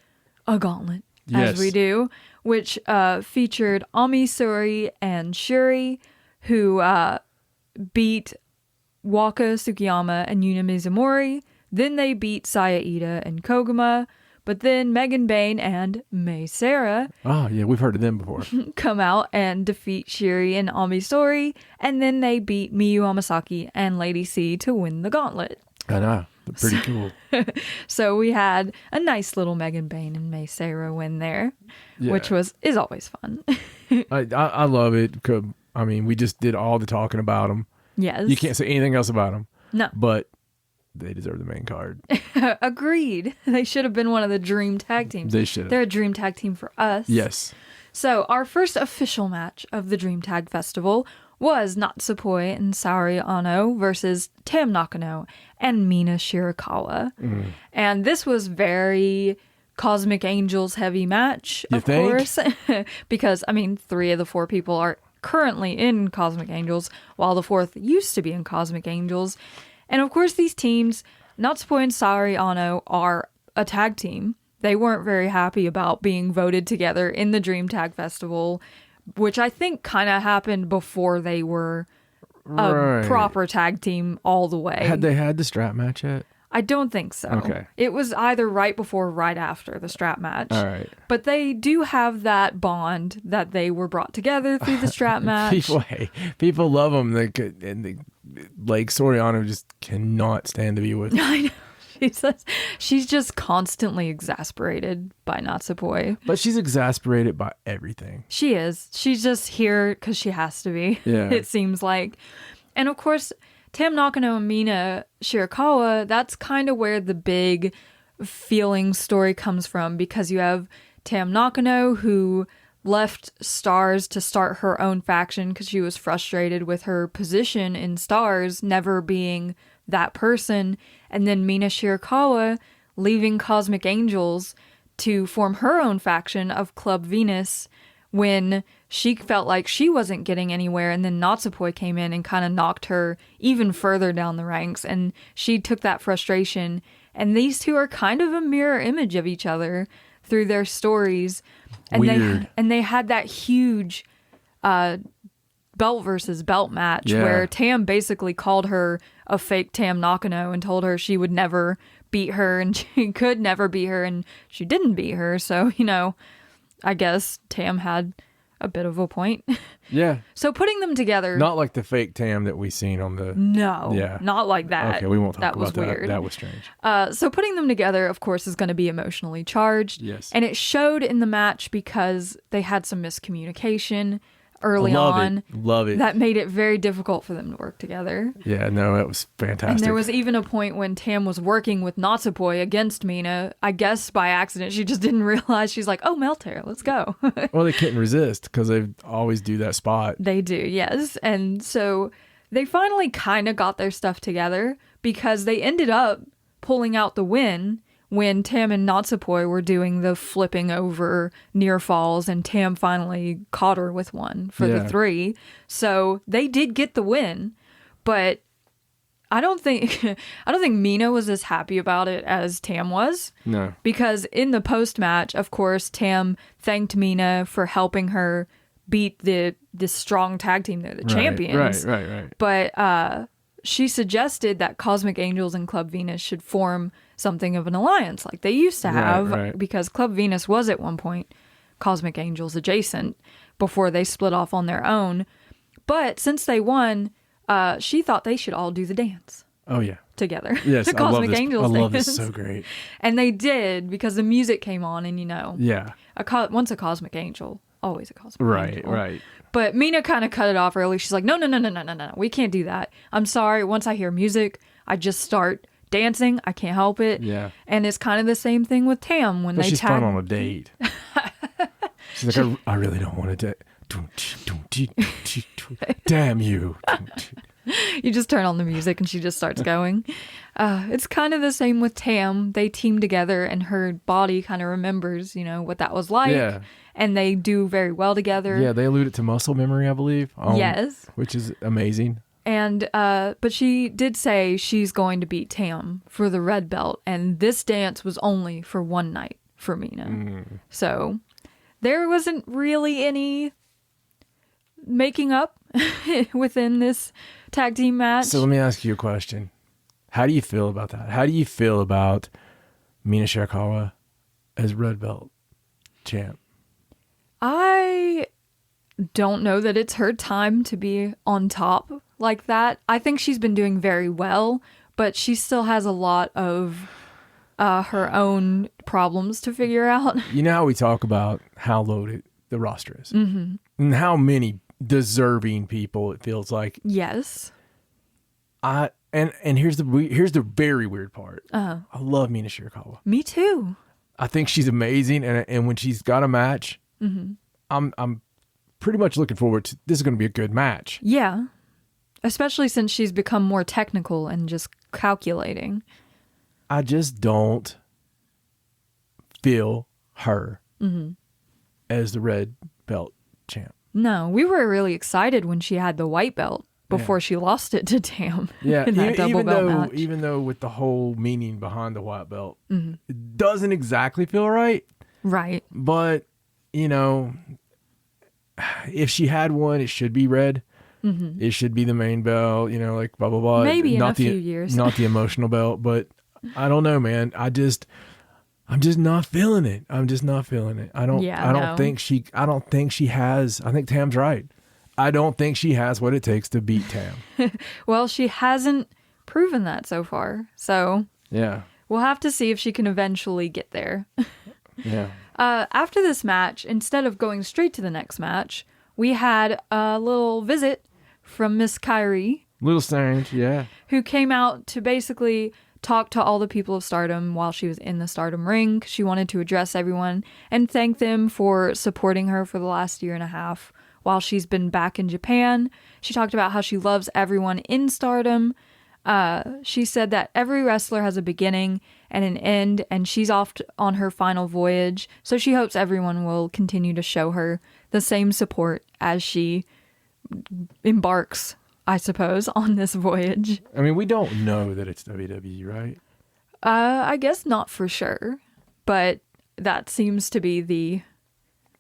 a gauntlet, as we do, which featured Ami Sourei and Shuri, who beat Waka Tsukiyama and Yuna Mizumori. Then they beat Saya Ida and Koguma. But then Megan Bayne and Mei Sarah
we've heard of them before.
come out and defeat Shuri and Ami Sourei. And then they beat Miyu Amasaki and Lady C to win the gauntlet.
I know. Pretty cool.
So we had a nice little Megan Bayne and Mei Sarah win there, which is always fun.
I love it. I mean, we just did all the talking about them.
Yes.
You can't say anything else about them.
No.
But they deserve the main card.
Agreed. They should have been one of the dream tag teams.
They should.
They're a dream tag team for us.
Yes.
So our first official match of the Dream Tag Festival was Natsupoi and Saori Ano versus Tam Nakano and Mina Shirakawa. And this was very Cosmic Angels heavy match, of course. Because, I mean, 3 of the 4 people are currently in Cosmic Angels, while the 4th used to be in Cosmic Angels. And of course, these teams, Natsupoi and Saori Ano, are a tag team. They weren't very happy about being voted together in the Dream Tag Festival, which I think kind of happened before they were a proper tag team all the way.
Had they had the strap match yet?
I don't think so.
Okay.
It was either right before or right after the strap match.
All right.
But they do have that bond that they were brought together through the strap match.
People love them. Like Soriano just cannot stand to be with.
I know. She's just constantly exasperated by Natsupoi.
But she's exasperated by everything.
She is. She's just here because she has to be, it seems like. And of course, Tam Nakano and Mina Shirakawa, that's kind of where the big feeling story comes from, because you have Tam Nakano, who left Stars to start her own faction because she was frustrated with her position in Stars never being that person, and then Mina Shirakawa leaving Cosmic Angels to form her own faction of Club Venus when she felt like she wasn't getting anywhere, and then Natsupoi came in and kind of knocked her even further down the ranks, and she took that frustration, and these two are kind of a mirror image of each other through their stories. And
Weird.
they had that huge belt versus belt match where Tam basically called her a fake Tam Nakano and told her she would never beat her and she could never beat her, and she didn't beat her. So, I guess Tam had a bit of a point.
Yeah.
So putting them together.
Not like the fake Tam that we seen on the...
No.
Yeah.
Not like that.
Okay, we won't talk
that
about
was
that.
Weird.
That was strange.
So putting them together, of course, is going to be emotionally charged.
Yes.
And it showed in the match because they had some miscommunication early on.
Love it.
That made it very difficult for them to work together.
Yeah, no, it was fantastic.
And there was even a point when Tam was working with Natsupoi against Mina. I guess by accident, she just didn't realize. She's like, oh, Meltear, let's go.
Well, they couldn't resist because they always do that spot.
They do, yes. And so they finally kind of got their stuff together because they ended up pulling out the win when Tam and Natsupoi were doing the flipping over near falls, and Tam finally caught her with one for the 3. So they did get the win, but I don't think Mina was as happy about it as Tam was.
No.
Because in the post-match, of course, Tam thanked Mina for helping her beat the strong tag team. They're the champions.
Right.
But she suggested that Cosmic Angels and Club Venus should form something of an alliance like they used to have, because Club Venus was at one point Cosmic Angels adjacent before they split off on their own. But since they won, she thought they should all do the dance.
Oh, yeah.
Together.
Yes,
the Cosmic Angels
I love
dance.
this so great.
And they did because the music came on and,
Yeah.
Once a Cosmic Angel, always a Cosmic Angel.
Right.
But Mina kind of cut it off early. She's like, no, we can't do that. I'm sorry. Once I hear music, I just start dancing. I can't help it.
Yeah.
And it's kind of the same thing with Tam when they
she's
tag.
fun on a date. She's like, I really don't want to damn you.
You just turn on the music and she just starts going. It's kind of the same with Tam. They team together and her body kind of remembers, what that was like.
Yeah.
And they do very well together.
Yeah, they alluded to muscle memory, I believe.
Yes.
Which is amazing.
And, but she did say she's going to beat Tam for the red belt. And this dance was only for one night for Mina. So there wasn't really any making up within this tag team match.
So let me ask you a question. How do you feel about that? How do you feel about Mina Shirakawa as red belt champ?
I don't know that it's her time to be on top like that. I think she's been doing very well, but she still has a lot of her own problems to figure out. You
know how we talk about how loaded the roster is? Mm-hmm. And how many deserving people it feels like.
Yes.
And here's the very weird part. I love Mina Shirakawa.
Me too.
I think she's amazing, and when she's got a match, I'm pretty much looking forward to this is going to be a good match.
Yeah, especially since she's become more technical and just calculating.
I just don't feel her as the red belt champ.
No, we were really excited when she had the white belt before she lost it to Tam.
Yeah,
in that double belt match.
Even though with the whole meaning behind the white belt, it doesn't exactly feel right.
Right.
But, if she had one, it should be red. It should be the main belt, like blah, blah, blah.
Maybe in a few years.
Not the emotional belt, but I don't know, man. I'm just not feeling it. I'm just not feeling it. I don't think she has, I think Tam's right. I don't think she has what it takes to beat Tam.
Well, she hasn't proven that so far. So
yeah,
we'll have to see if she can eventually get there.
Yeah.
After this match, instead of going straight to the next match, we had a little visit from Miss Kyrie.
Little strange, yeah.
Who came out to basically talk to all the people of Stardom while she was in the Stardom ring. She wanted to address everyone and thank them for supporting her for the last year and a half while she's been back in Japan. She talked about how she loves everyone in Stardom. She said that every wrestler has a beginning and an end, and she's off on her final voyage. So she hopes everyone will continue to show her the same support as she embarks, I suppose, on this voyage.
I mean, we don't know that it's WWE, right?
I guess not for sure, but that seems to be the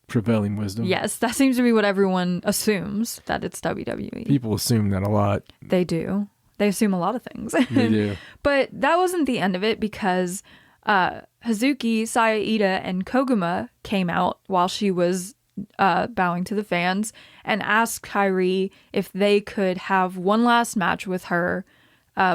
prevailing wisdom.
Yes, that seems to be what everyone assumes, that it's WWE.
People assume that a lot.
They do. They assume a lot of things.
They do.
But that wasn't the end of it because Hazuki, Saya Ida, and Koguma came out while she was bowing to the fans and asked Kyrie if they could have one last match with her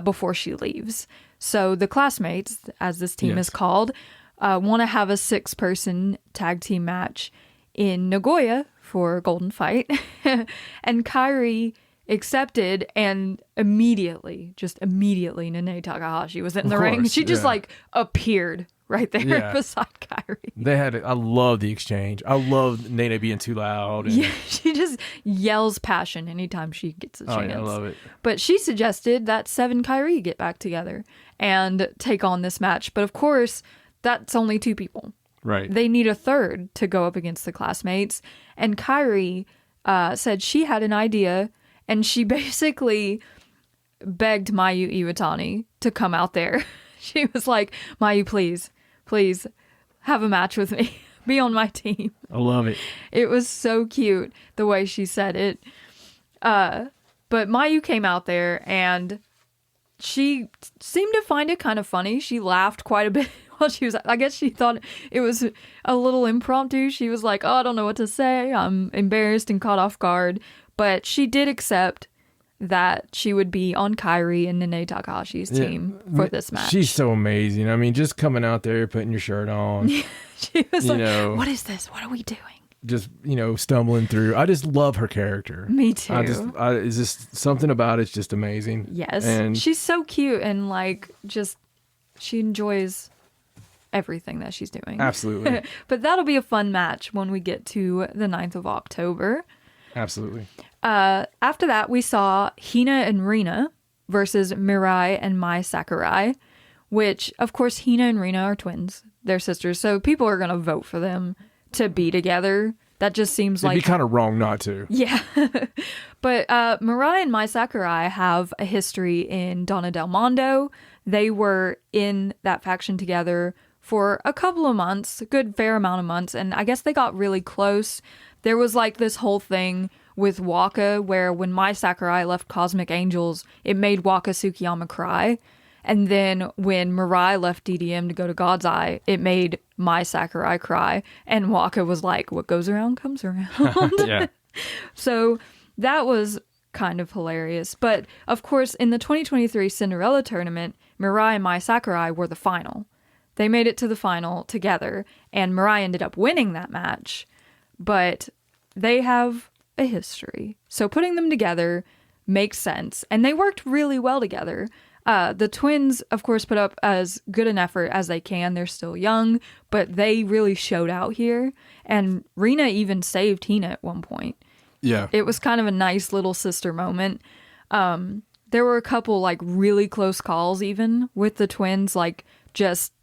before she leaves. So the classmates, as this team is called, want to have a 6-person tag team match in Nagoya for Golden Fight. And Kyrie accepted, and immediately, Nene Takahashi was in the ring. She just appeared right there beside Kyrie.
I love the exchange. I love Nene being too loud. And...
Yeah, she just yells passion anytime she gets a chance.
Yeah, I love it.
But she suggested that Sev and Kyrie get back together and take on this match. But of course, that's only 2 people.
Right.
They need a third to go up against the classmates. And Kyrie said she had an idea, and she basically begged Mayu Iwatani to come out there. She was like, Mayu, please have a match with me. Be on my team.
I love it.
It was so cute the way she said it. But Mayu came out there, and she seemed to find it kind of funny. She laughed quite a bit while she was, I guess she thought it was a little impromptu. She was like, oh, I don't know what to say. I'm embarrassed and caught off guard. But she did accept that she would be on Kairi and Nene Takahashi's team for this match.
She's so amazing. I mean, just coming out there, putting your shirt on.
She was what is this? What are we doing?
Just, stumbling through. I just love her character.
Me too.
It's just something about it's just amazing.
Yes.
And
she's so cute and she enjoys everything that she's doing.
Absolutely.
But that'll be a fun match when we get to the 9th of October.
Absolutely.
After that, we saw Hina and Rina versus Mirai and Mai Sakurai, which, of course, Hina and Rina are twins. They're sisters, so people are going to vote for them to be together. That just seems like...
It'd be kind of wrong not to.
Yeah. But Mirai and Mai Sakurai have a history in Donna Del Mondo. They were in that faction together for a couple of months, a good fair amount of months, and I guess they got really close. There was this whole thing with Waka where when Mai Sakurai left Cosmic Angels, it made Waka Tsukiyama cry. And then when Mirai left DDM to go to God's Eye, it made Mai Sakurai cry. And Waka was like, what goes around comes around.
Yeah.
So that was kind of hilarious. But of course, in the 2023 Cinderella tournament, Mirai and Mai Sakurai were the final. They made it to the final together, and Mirai ended up winning that match. But they have a history. So putting them together makes sense. And they worked really well together. The twins, of course, put up as good an effort as they can. They're still young, but they really showed out here. And Rina even saved Hina at one point.
Yeah.
It was kind of a nice little sister moment. There were a couple really close calls even with the twins, just,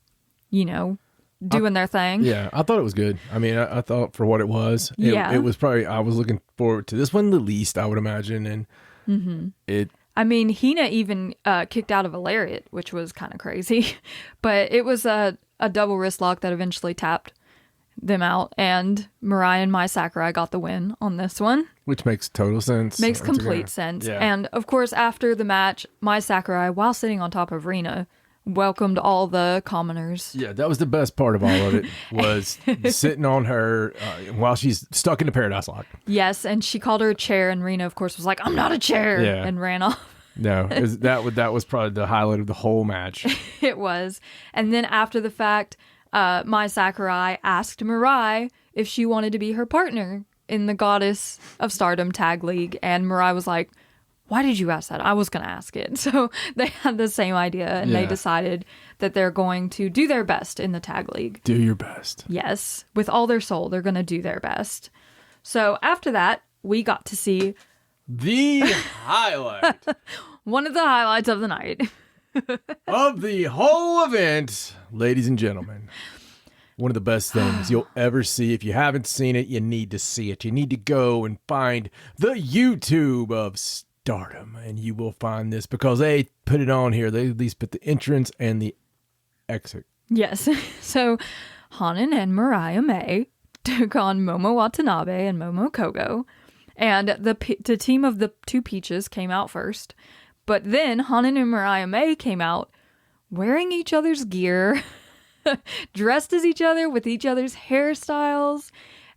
doing their thing.
Yeah, I thought it was good. I mean, I thought for what it was, it was probably, I was looking forward to this one the least, I would imagine. And
I mean, Hina even kicked out of a lariat, which was kind of crazy. But it was a double wrist lock that eventually tapped them out. And Mirai and Mai Sakurai got the win on this one.
Which makes total sense.
Makes complete sense. Yeah. And of course, after the match, Mai Sakurai, while sitting on top of Rina, welcomed all the commoners.
Yeah, that was the best part of all of it, was sitting on her while she's stuck in the Paradise Lock.
Yes, and she called her a chair, and Rina, of course, was like, I'm not a chair, and ran off.
No, that was probably the highlight of the whole match.
It was. And then after the fact, Mai Sakurai asked Mirai if she wanted to be her partner in the Goddess of Stardom Tag League, and Mirai was like, why did you ask that? I was going to ask it. So they had the same idea, and they decided that they're going to do their best in the tag league.
Do your best.
Yes. With all their soul, they're going to do their best. So after that, we got to see
the highlight.
One of the highlights of the night.
Of the whole event, ladies and gentlemen. One of the best things you'll ever see. If you haven't seen it, you need to see it. You need to go and find the YouTube of Stardom, and you will find this because they put it on here. They at least put the entrance and the exit.
Yes. So Hanan and Mariah May took on Momo Watanabe and Momo Kogo, and the team of the two Peaches came out first. But then Hanan and Mariah May came out wearing each other's gear, dressed as each other with each other's hairstyles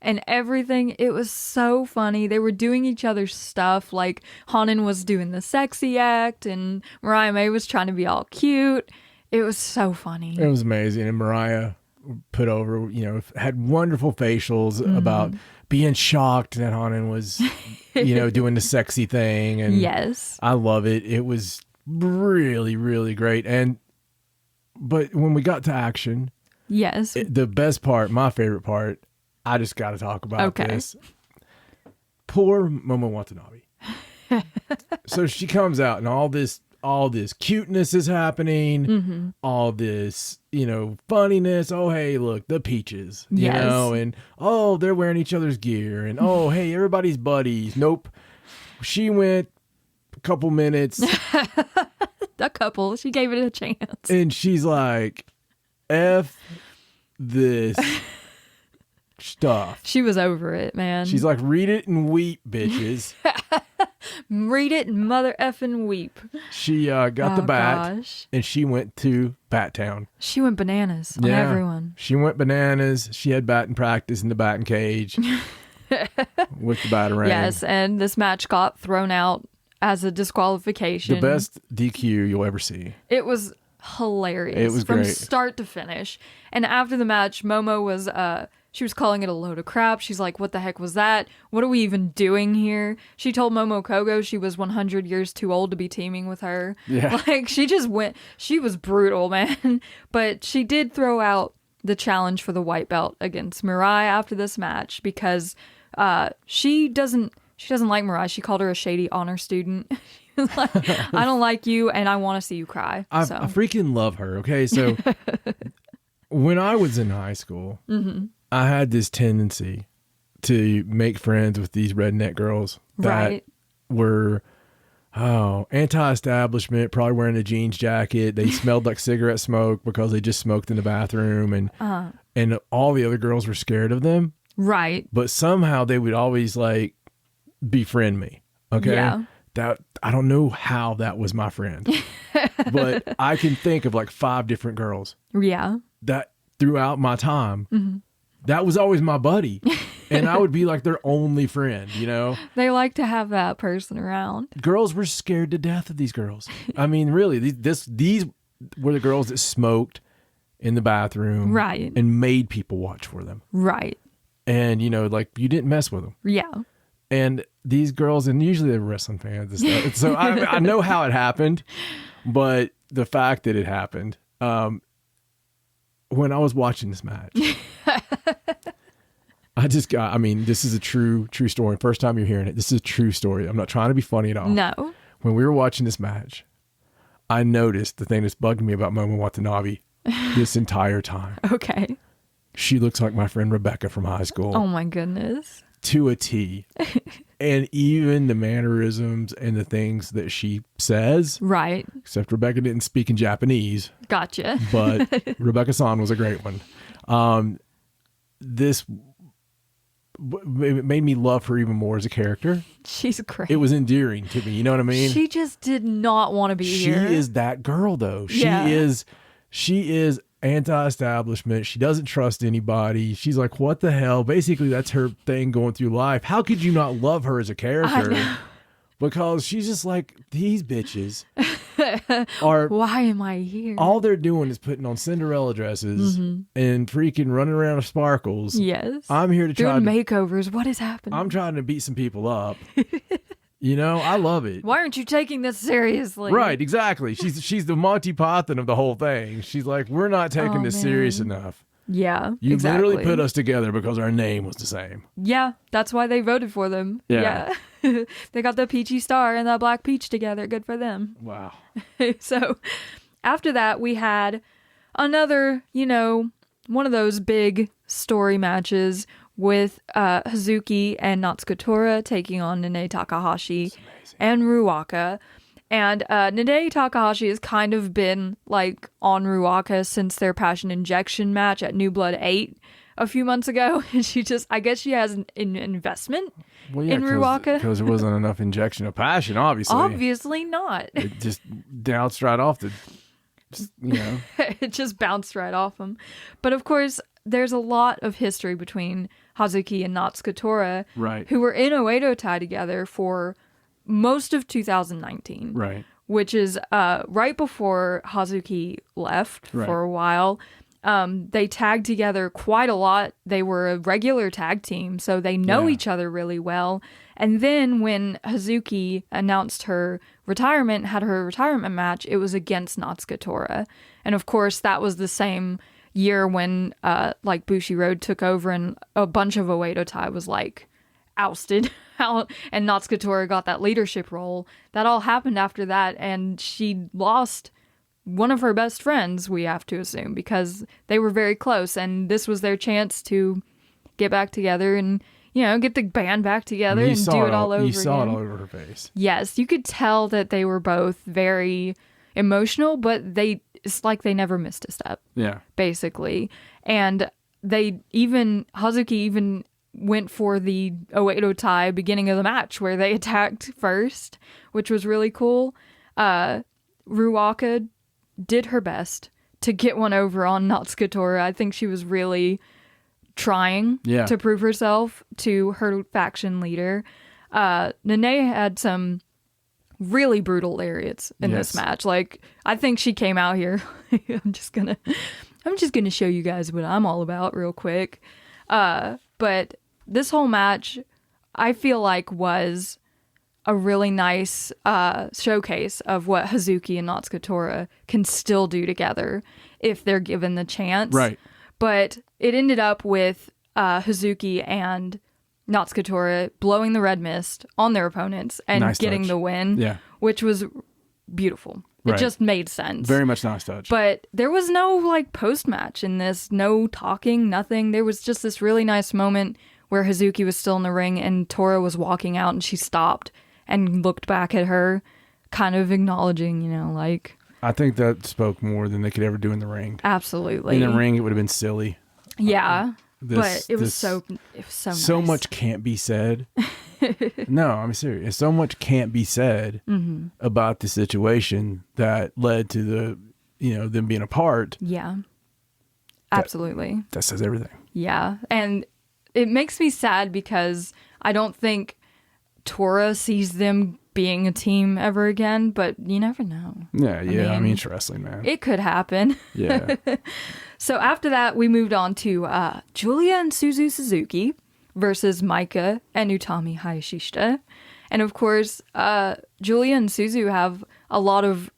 and everything. It was so funny. They were doing each other's stuff. Like Hanan was doing the sexy act and Mariah May was trying to be all cute. It was so funny.
It was amazing. And Mariah put over, had wonderful facials about being shocked that Hanan was, doing the sexy thing. And
yes,
I love it. It was really, really great. But when we got to action,
yes,
the best part, my favorite part, I just got to talk about this. Poor Momo Watanabe. So she comes out and all this cuteness is happening, all this, funniness. Oh, hey, look, the Peaches, and oh, they're wearing each other's gear, and oh, hey, everybody's buddies. Nope. She went a couple minutes.
She gave it a chance.
And she's like, F this stuff.
She was over it, man.
She's like, read it and weep, bitches.
Read it and mother effing weep.
She got the bat, and she went to Bat Town.
She went bananas on everyone.
She went bananas. She had batting practice in the batting cage. with the batarang.
Yes, and this match got thrown out as a disqualification.
The best DQ you'll ever see.
It was hilarious.
It was
from
great.
Start to finish. And after the match, Momo was she was calling it a load of crap. She's like, what the heck was that? What are we even doing here? She told Momo Kogo she was 100 years too old to be teaming with her.
Yeah.
Like, she was brutal, man. But she did throw out the challenge for the white belt against Mirai after this match because she doesn't like Mirai. She called her a shady honor student. She was like, I don't like you and I want to see you cry.
I freaking love her. Okay, so when I was in high school, I had this tendency to make friends with these redneck girls that were anti-establishment, probably wearing a jeans jacket. They smelled like cigarette smoke because they just smoked in the bathroom, and all the other girls were scared of them.
Right.
But somehow they would always like befriend me. Okay.
Yeah.
That I don't know how that was my friend, but I can think of like 5 different girls.
Yeah.
That throughout my time, that was always my buddy. And I would be like their only friend, you know?
They like to have that person around.
Girls were scared to death of these girls. I mean, really, these were the girls that smoked in the bathroom.
Right.
And made people watch for them.
Right.
And, you know, like you didn't mess with them.
Yeah.
And these girls, and usually they're wrestling fans and stuff. So I know how it happened, but the fact that it happened, when I was watching this match, this is a true story. First time you're hearing it, this is a true story. I'm not trying to be funny at all.
No.
When we were watching this match, I noticed the thing that's bugging me about Momo Watanabe this entire time.
Okay.
She looks like my friend Rebecca from high school.
Oh my goodness.
To a T. And even the mannerisms and the things that she says. Right. Except Rebecca didn't speak in Japanese.
Gotcha.
But Rebecca-san was a great one. This made me love her even more as a character.
She's great.
It was endearing to me. You know what I mean?
She just did not want to be here.
She is that girl, though. She is anti-establishment. She doesn't trust anybody. She's like, what the hell? Basically, that's her thing going through life. How could you not love her as a character? Because she's just like, these bitches are...
Why am I here?
All they're doing is putting on Cinderella dresses and freaking running around with sparkles.
Yes.
I'm here to try
doing makeovers. What is happening?
I'm trying to beat some people up. You know, I love it.
Why aren't you taking this seriously?
Right, exactly. She's the Monty Python of the whole thing. She's like, we're not taking this serious enough.
Yeah,
you literally put us together because our name was the same.
Yeah, that's why they voted for them. Yeah. They got the peachy star and the black peach together. Good for them.
Wow.
So after that, we had another, one of those big story matches with Hazuki and Natsuko Tora taking on Nene Takahashi and Ruaka. And Nene Takahashi has kind of been like on Ruaka since their passion injection match at New Blood 8 a few months ago. And I guess she has an investment in Ruaka.
Because there wasn't enough injection of passion, obviously.
Obviously not.
It just bounced right off
It just bounced right off him. But of course, there's a lot of history between Hazuki and Natsuko Tora, who were in Oedo Tai together for most of 2019. Right. Which is right before Hazuki left for a while. They tagged together quite a lot. They were a regular tag team, so they know each other really well. And then when Hazuki announced her retirement, had her retirement match, it was against Natsuko Tora. And of course, that was the same year when Bushiroad took over and a bunch of Oedo Tai was ousted out and Natsuko Tora got that leadership role. That all happened after that, and she lost one of her best friends, we have to assume, because they were very close, and this was their chance to get back together and get the band back together and do it all over again.
You saw it all over her face.
Yes, you could tell that they were both very emotional, but it's like they never missed a step. Yeah. Basically. And Hazuki even went for the Oedo Tai beginning of the match where they attacked first, which was really cool. Ruaka did her best to get one over on Natsuko Tora. I think she was really trying to prove herself to her faction leader. Nene had some really brutal lariats in this match. Like, I think she came out here. I'm just gonna show you guys what I'm all about real quick. But this whole match, I feel like, was a really nice showcase of what Hazuki and Natsuko Tora can still do together if they're given the chance.
Right.
But it ended up with Hazuki and Natsuko Tora blowing the red mist on their opponents and getting the win, which was beautiful. It just made sense.
Very much nice touch.
But there was no like post-match in this, no talking, nothing. There was just this really nice moment where Hazuki was still in the ring and Tora was walking out and she stopped and looked back at her, kind of acknowledging, like...
I think that spoke more than they could ever do in the ring.
Absolutely.
In the ring, it would have been silly.
Yeah. But it was so nice.
So much can't be said. No, I'm serious. So much can't be said about the situation that led to them being apart.
Yeah. Absolutely.
That says everything.
Yeah. And it makes me sad because I don't think Tora sees them being a team ever again, but you never know.
Yeah. I mean, it's wrestling, man.
It could happen.
Yeah.
So after that, we moved on to Julia and Suzu Suzuki versus Maika and Utami Hayashishita. And of course, Julia and Suzu have a lot of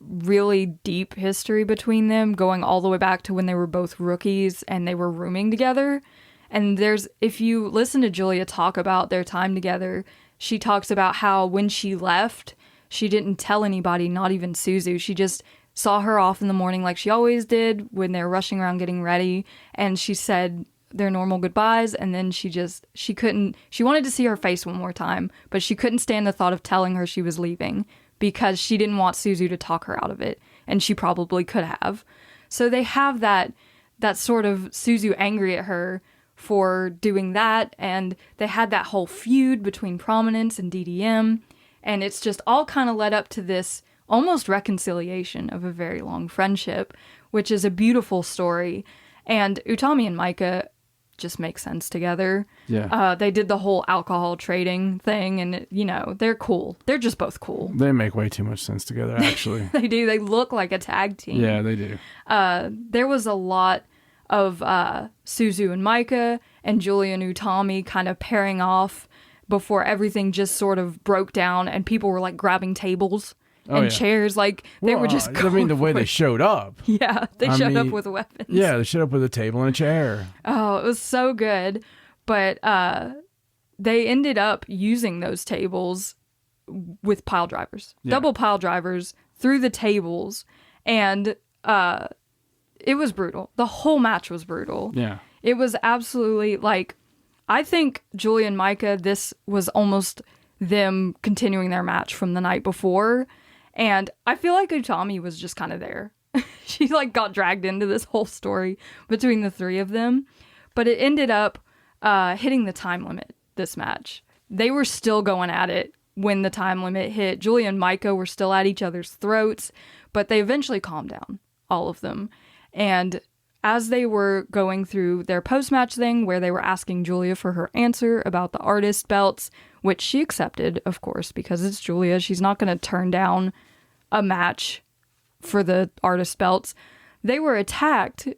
really deep history between them, going all the way back to when they were both rookies and they were rooming together. And if you listen to Julia talk about their time together, she talks about how when she left, she didn't tell anybody, not even Suzu. She just saw her off in the morning like she always did when they were rushing around getting ready. And she said their normal goodbyes. And then she wanted to see her face one more time, but she couldn't stand the thought of telling her she was leaving because she didn't want Suzu to talk her out of it. And she probably could have. So they have that sort of Suzu angry at her for doing that, and they had that whole feud between Prominence and DDM, and it's just all kind of led up to this almost reconciliation of a very long friendship, which is a beautiful story. And Utami and Maika just make sense together.
Yeah.
They did the whole alcohol trading thing, and they're cool. They're just both cool.
They make way too much sense together, actually.
They do. They look like a tag team.
Yeah, they do.
There was a lot of Suzu and Maika and Julia and Utami kind of pairing off before everything just sort of broke down and people were like grabbing tables and chairs. Like they were just
I mean, the way they showed up.
Yeah, they showed up with weapons.
Yeah, they showed up with a table and a chair.
Oh, it was so good. But they ended up using those tables with pile drivers. Double pile drivers through the tables. And it was brutal. The whole match was brutal.
Yeah.
It was absolutely I think Julia and Maika, this was almost them continuing their match from the night before. And I feel like Utami was just kind of there. She got dragged into this whole story between the three of them. But it ended up hitting the time limit, this match. They were still going at it when the time limit hit. Julia and Maika were still at each other's throats, but they eventually calmed down, all of them. And as they were going through their post-match thing where they were asking Julia for her answer about the artist belts, which she accepted, of course, because it's Julia. She's not going to turn down a match for the artist belts. They were attacked.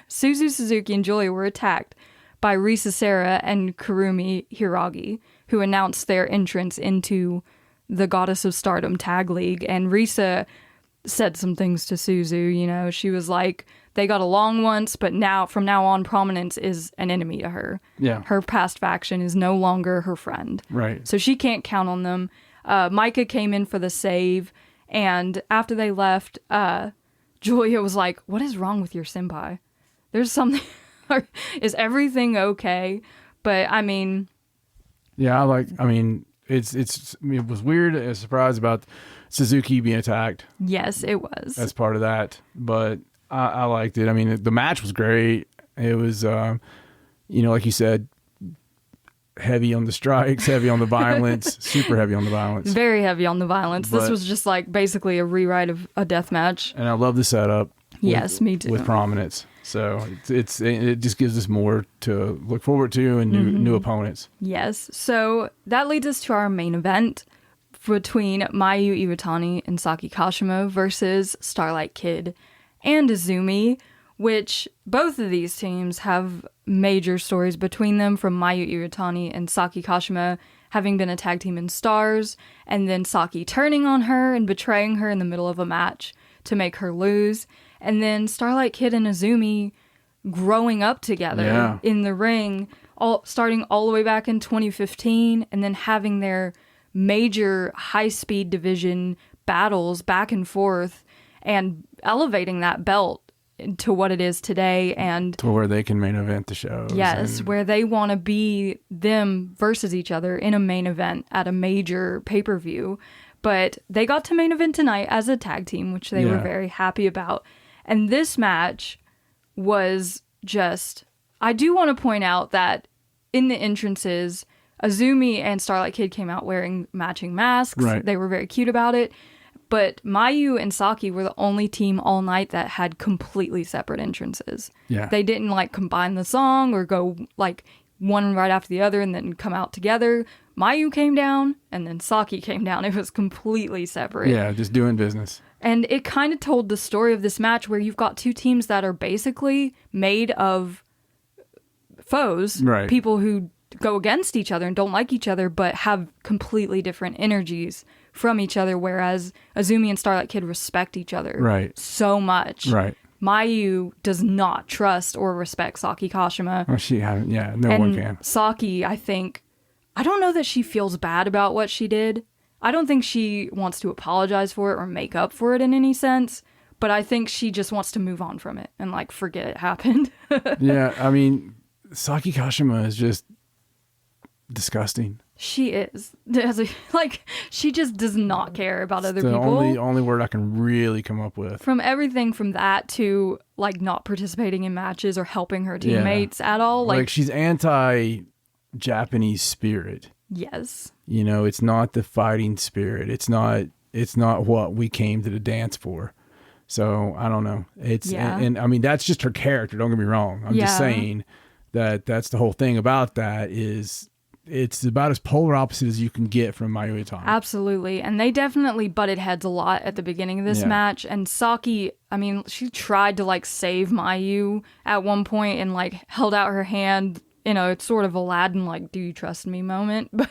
Suzu Suzuki and Julia were attacked by Risa Sera and Kurumi Hiragi, who announced their entrance into the Goddess of Stardom Tag League. And Risa said some things to Suzu, she was like, they got along once, but from now on, Prominence is an enemy to her.
Yeah.
Her past faction is no longer her friend.
Right.
So she can't count on them. Maika came in for the save, and after they left, Julia was like, what is wrong with your senpai? There's something... Is everything okay? But, I mean...
Yeah, it was weird. I was surprised about Suzuki being attacked.
Yes, it was.
As part of that. But I liked it. I mean, the match was great. It was, like you said, heavy on the strikes, heavy on the violence, super heavy on the violence.
Very heavy on the violence. This was just basically a rewrite of a death match.
And I love the setup.
Yes, me too.
With Prominence. So it just gives us more to look forward to and new opponents.
Yes. So that leads us to our main event between Mayu Iwatani and Saki Kashima versus Starlight Kid and Azumi, which both of these teams have major stories between them, from Mayu Iwatani and Saki Kashima having been a tag team in Stars, and then Saki turning on her and betraying her in the middle of a match to make her lose, and then Starlight Kid and Azumi growing up together in the ring, starting all the way back in 2015, and then having their major high-speed division battles back and forth and elevating that belt to what it is today, and
to where they can main event the shows.
Yes, where they want to be them versus each other in a main event at a major pay-per-view. But they got to main event tonight as a tag team, which they were very happy about. And this match was just... I do want to point out that in the entrances, Azumi and Starlight Kid came out wearing matching masks.
Right.
They were very cute about it. But Mayu and Saki were the only team all night that had completely separate entrances.
Yeah.
They didn't like combine the song or go like one right after the other and then come out together. Mayu came down and then Saki came down. It was completely separate.
Yeah, just doing business.
And it kind of told the story of this match where you've got two teams that are basically made of foes.
Right.
People who go against each other and don't like each other, but have completely different energies from each other, whereas Azumi and Starlight Kid respect each other so much.
Right.
Mayu does not trust or respect Saki Kashima.
Well, no one can.
Saki, I don't know that she feels bad about what she did. I don't think she wants to apologize for it or make up for it in any sense, but I think she just wants to move on from it and like forget it happened.
Yeah, I mean, Saki Kashima is just disgusting.
She is. She just does not care about other
the
people.
Only word I can really come up with.
From everything from that to like not participating in matches or helping her teammates at all. Like
she's anti-Japanese spirit.
Yes.
You know, it's not the fighting spirit. It's not what we came to the dance for. So I don't know. And I mean, that's just her character. Don't get me wrong. I'm just saying that's the whole thing about that is it's about as polar opposite as you can get from Mayu Iwatani.
Absolutely. And they definitely butted heads a lot at the beginning of this match. And Saki, I mean, she tried to like save Mayu at one point and like held out her hand. You know, it's sort of Aladdin, like, do you trust me moment? But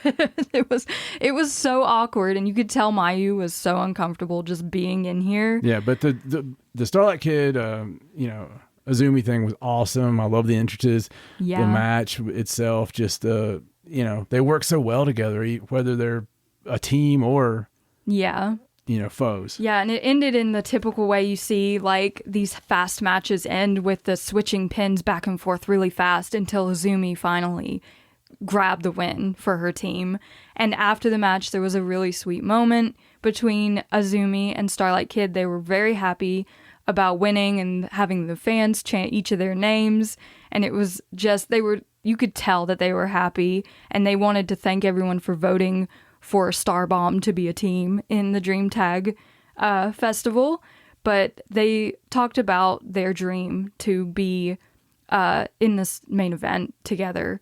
it was so awkward, and you could tell Mayu was so uncomfortable just being in here.
Yeah, but the Starlight Kid, Azumi thing was awesome. I love the entrances. Yeah. The match itself, just, they work so well together, whether they're a team or... Yeah. Foes.
Yeah, and it ended in the typical way you see, like, these fast matches end with the switching pins back and forth really fast until Azumi finally grabbed the win for her team. And after the match, there was a really sweet moment between Azumi and Starlight Kid. They were very happy about winning and having the fans chant each of their names. And it was just, you could tell that they were happy, and they wanted to thank everyone for voting for Starbomb to be a team in the Dream Tag Festival. But they talked about their dream to be in this main event together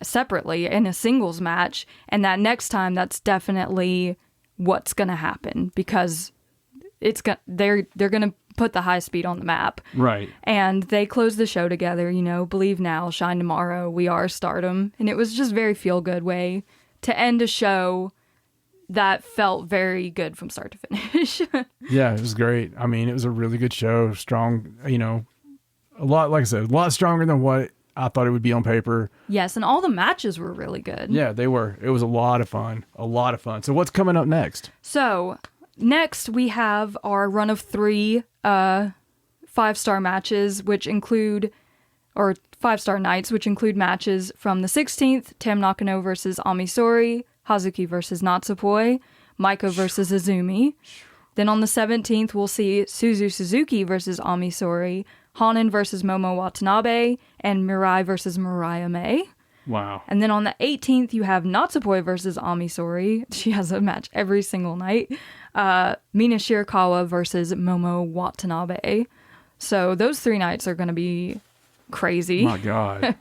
separately in a singles match. And that next time, that's definitely what's going to happen, because they're going to put the high speed on the map.
Right.
And they closed the show together, Believe Now, Shine Tomorrow, We Are Stardom. And it was just very feel-good way to end a show that felt very good from start to finish.
Yeah, it was great. I mean, it was a really good show. Strong, a lot, like I said, a lot stronger than what I thought it would be on paper.
Yes, and all the matches were really good.
Yeah, they were. It was a lot of fun. So what's coming up next?
So next we have our run of 3 5-star matches, which include... or 5-star nights, which include matches from the 16th, Tam Nakano versus Ami Sourei, Hazuki versus Natsupoi, Maiko versus Azumi. Then on the 17th, we'll see Suzu Suzuki versus Ami Sourei, Hanan versus Momo Watanabe, and Mirai versus Mariah May.
Wow.
And then on the 18th, you have Natsupoi versus Ami Sourei. She has a match every single night. Mina Shirakawa versus Momo Watanabe. So those 3 nights are going to be crazy.
My God.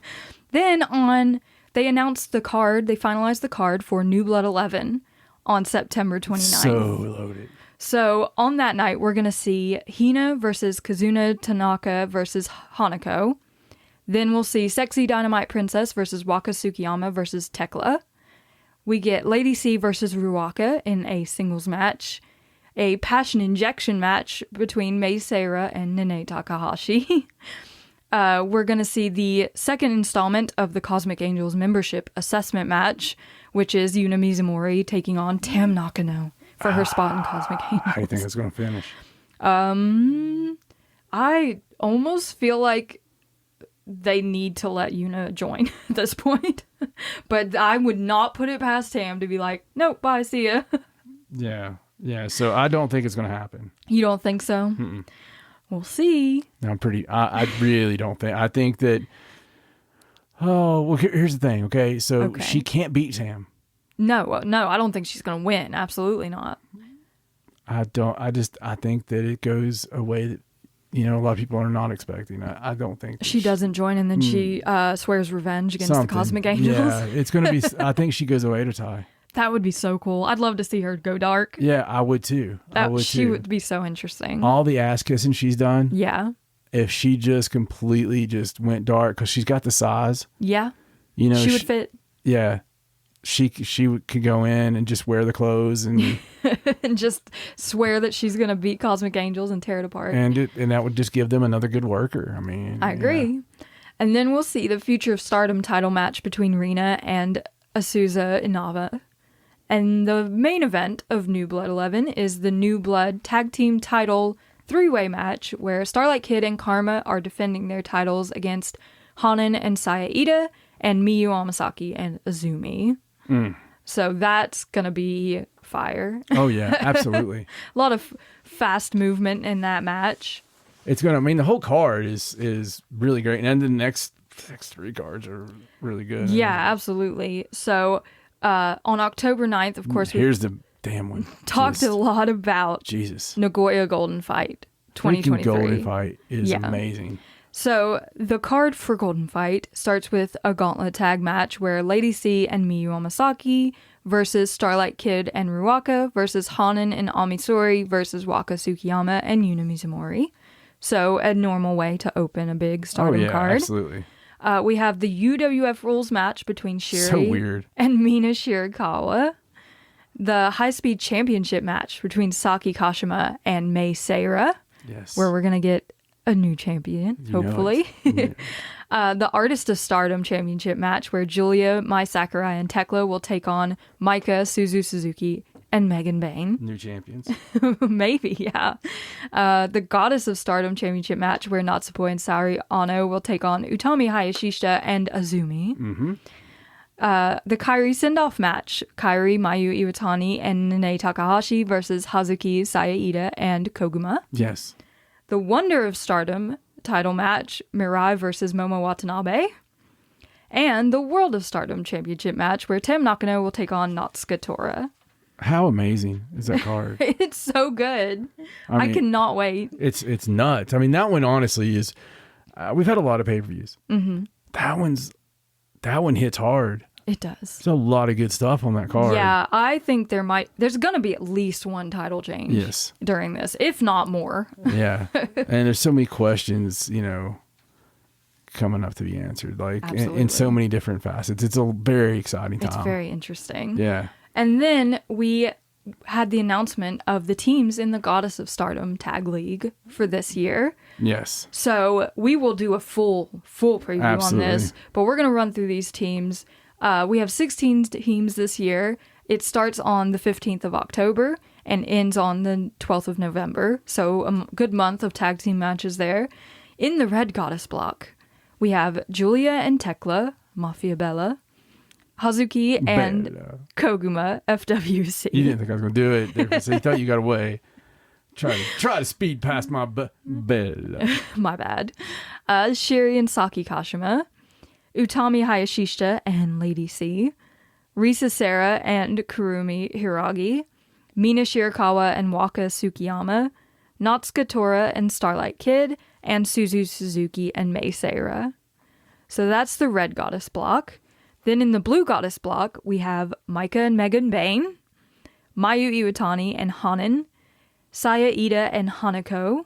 Then they announced the card, they finalized the card for New Blood 11 on September 29th.
So loaded.
So on that night, we're going to see Hina versus Kazuna Tanaka versus Hanako. Then we'll see Sexy Dynamite Princess versus Waka Tsukiyama versus Tekla. We get Lady C versus Ruaka in a singles match. A passion injection match between Mei Seira and Nene Takahashi. We're going to see the second installment of the Cosmic Angels membership assessment match, which is Yuna Mizumori taking on Tam Nakano for her spot in Cosmic Angels.
How do you think it's going to finish?
I almost feel like they need to let Yuna join at this point. But I would not put it past Tam to be like, nope, bye, see ya.
Yeah. So I don't think it's going to happen.
You don't think so?
Mm-mm.
We'll see.
I really don't think. I think that. Oh, well, here's the thing. Okay, so she can't beat Tam.
No, I don't think she's going to win. Absolutely not.
I think that it goes a way that, a lot of people are not expecting. I don't think
she doesn't join, and then she swears revenge against the Cosmic Angels.
Yeah, it's going to be. I think she goes away to tie.
That would be so cool. I'd love to see her go dark.
Yeah, I would too.
She would be so interesting.
All the ass kissing she's done.
Yeah.
If she just completely just went dark, because she's got the size.
Yeah.
She
would fit.
Yeah. She could go in and just wear the clothes and
and just swear that she's gonna beat Cosmic Angels and tear it apart.
And that would just give them another good worker. I mean,
I agree. Yeah. And then we'll see the Future of Stardom title match between Rina and Asuza Inaba. And the main event of New Blood 11 is the New Blood Tag Team title 3-way match where Starlight Kid and Karma are defending their titles against Hanan and Saya Ida and Miyu Amasaki and Azumi. So that's going to be fire.
Oh, yeah, absolutely.
A lot of fast movement in that match.
It's going to, the whole card is really great. And then the next 3 cards are really good.
Yeah, absolutely. So on October 9th, of course,
here's the damn one.
Talked a lot about Nagoya Golden Fight 2023.
Golden Fight is amazing.
So the card for Golden Fight starts with a gauntlet tag match where Lady C and Miyu Amasaki versus Starlight Kid and Ruaka versus Hanan and Amisori versus Waka Tsukiyama and Yuna Mizumori. So a normal way to open a big Stardom card.
Absolutely.
We have the UWF rules match between Shiri and Mina Shirakawa. The high-speed championship match between Saki Kashima and Mei Seira.
Yes.
Where we're going to get a new champion, hopefully. The Artist of Stardom championship match where Julia, Mai Sakurai, and Tekla will take on Maika, Suzu Suzuki, and Megan Bain.
New champions.
Maybe, yeah. The Goddess of Stardom championship match where Natsupoi and Saori Ano will take on Utami Hayashishita and Azumi.
Mm-hmm.
The Kairi send-off match, Kairi, Mayu Iwatani, and Nene Takahashi versus Hazuki, Saya Ida, and Koguma.
Yes.
The Wonder of Stardom title match, Mirai versus Momo Watanabe. And the World of Stardom championship match where Tam Nakano will take on Natsuka Tora.
How amazing is that card?
It's so good. I cannot wait.
It's nuts. That one honestly is, we've had a lot of pay-per-views.
Mm-hmm.
That one hits hard.
It does.
There's a lot of good stuff on that card.
Yeah, I think there's going to be at least one title change during this, if not more.
Yeah. And there's so many questions, coming up to be answered, like in so many different facets. It's a very exciting time.
It's very interesting.
Yeah.
And then we had the announcement of the teams in the Goddess of Stardom Tag League for this year.
Yes.
So we will do a full preview on this, but we're going to run through these teams. We have 16 teams this year. It starts on the 15th of October and ends on the 12th of November. So a good month of tag team matches there. In the Red Goddess block, we have Julia and Tekla, Mafia Bella, Hazuki and Koguma, FWC.
You didn't think I was going to do it. So you thought you got away. Try to speed past my Bella.
My bad. Shiri and Saki Kashima, Utami Hayashishita and Lady C, Risa Sera and Kurumi Hiragi, Mina Shirakawa and Waka Tsukiyama, Natsuka Tora and Starlight Kid, and Suzu Suzuki and Mei Seira. So that's the Red Goddess block. Then in the Blue Goddess block, we have Micah and Megan Bain, Mayu Iwatani and Hanan, Saya Ida and Hanako,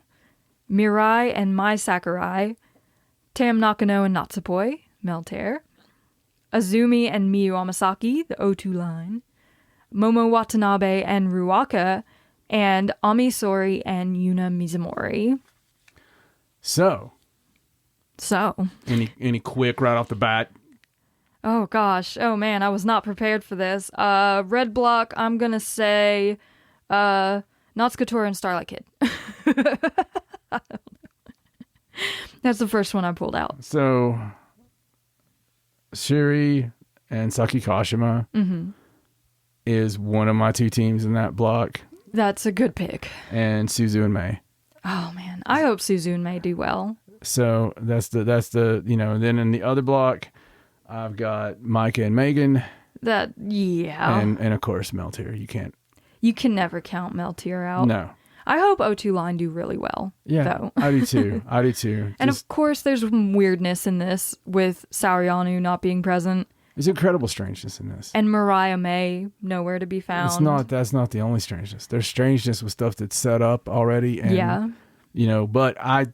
Mirai and Mai Sakurai, Tam Nakano and Natsupoi, Meltear, Azumi and Miyu Amasaki, the O2 line, Momo Watanabe and Ruaka, and Ami Sori and Yuna Mizumori.
So, any quick right off the bat?
Oh gosh, oh man, I was not prepared for this. Red block, I'm gonna say Natsuka Tora and Starlight Kid. I don't know. That's the first one I pulled out.
So, Shiri and Saki Kashima is one of my two teams in that block.
That's a good pick.
And Suzu and Mei.
Oh man, I hope Suzu and Mei do well.
So that's the then in the other block, I've got Micah and Megan. And of course Meltear. You can
never count Meltear out.
No.
I hope O2 line do really well.
Yeah, though. I do too. And
of course, there's weirdness in this with Saorianu not being present.
There's incredible strangeness in this.
And Mariah May nowhere to be found.
That's not the only strangeness. There's strangeness with stuff that's set up already. And, but I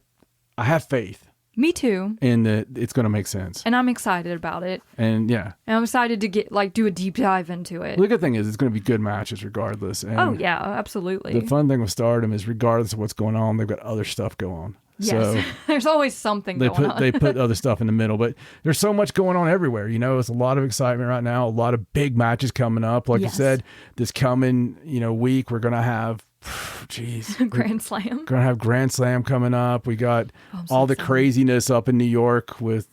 have faith.
Me too.
In that it's going to make sense.
And I'm excited about it.
And yeah.
And I'm excited to do a deep dive into it.
The good thing is it's going to be good matches regardless. And
yeah, absolutely.
The fun thing with Stardom is regardless of what's going on, they've got other stuff going on.
Yes.
So
there's always something going on.
They put other stuff in the middle, but there's so much going on everywhere. It's a lot of excitement right now, a lot of big matches coming up. Like you said, this coming, week, we're going to have
Grand Slam.
Gonna have Grand Slam coming up. We got all the craziness up in New York with,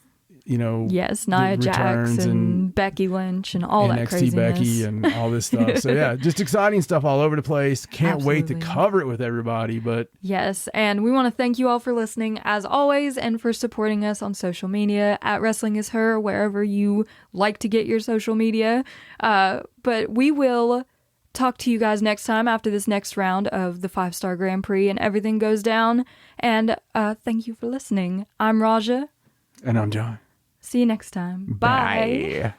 Nia Jax and Becky Lynch and all that craziness.
NXT Becky and all this stuff. So yeah, just exciting stuff all over the place. Can't wait to cover it with everybody. But
yes, and we want to thank you all for listening as always and for supporting us on social media at Wrestling Is Her, wherever you like to get your social media. But we will talk to you guys next time after this next round of the 5-Star Grand Prix and everything goes down. And thank you for listening. I'm Raja.
And I'm John.
See you next time. Bye.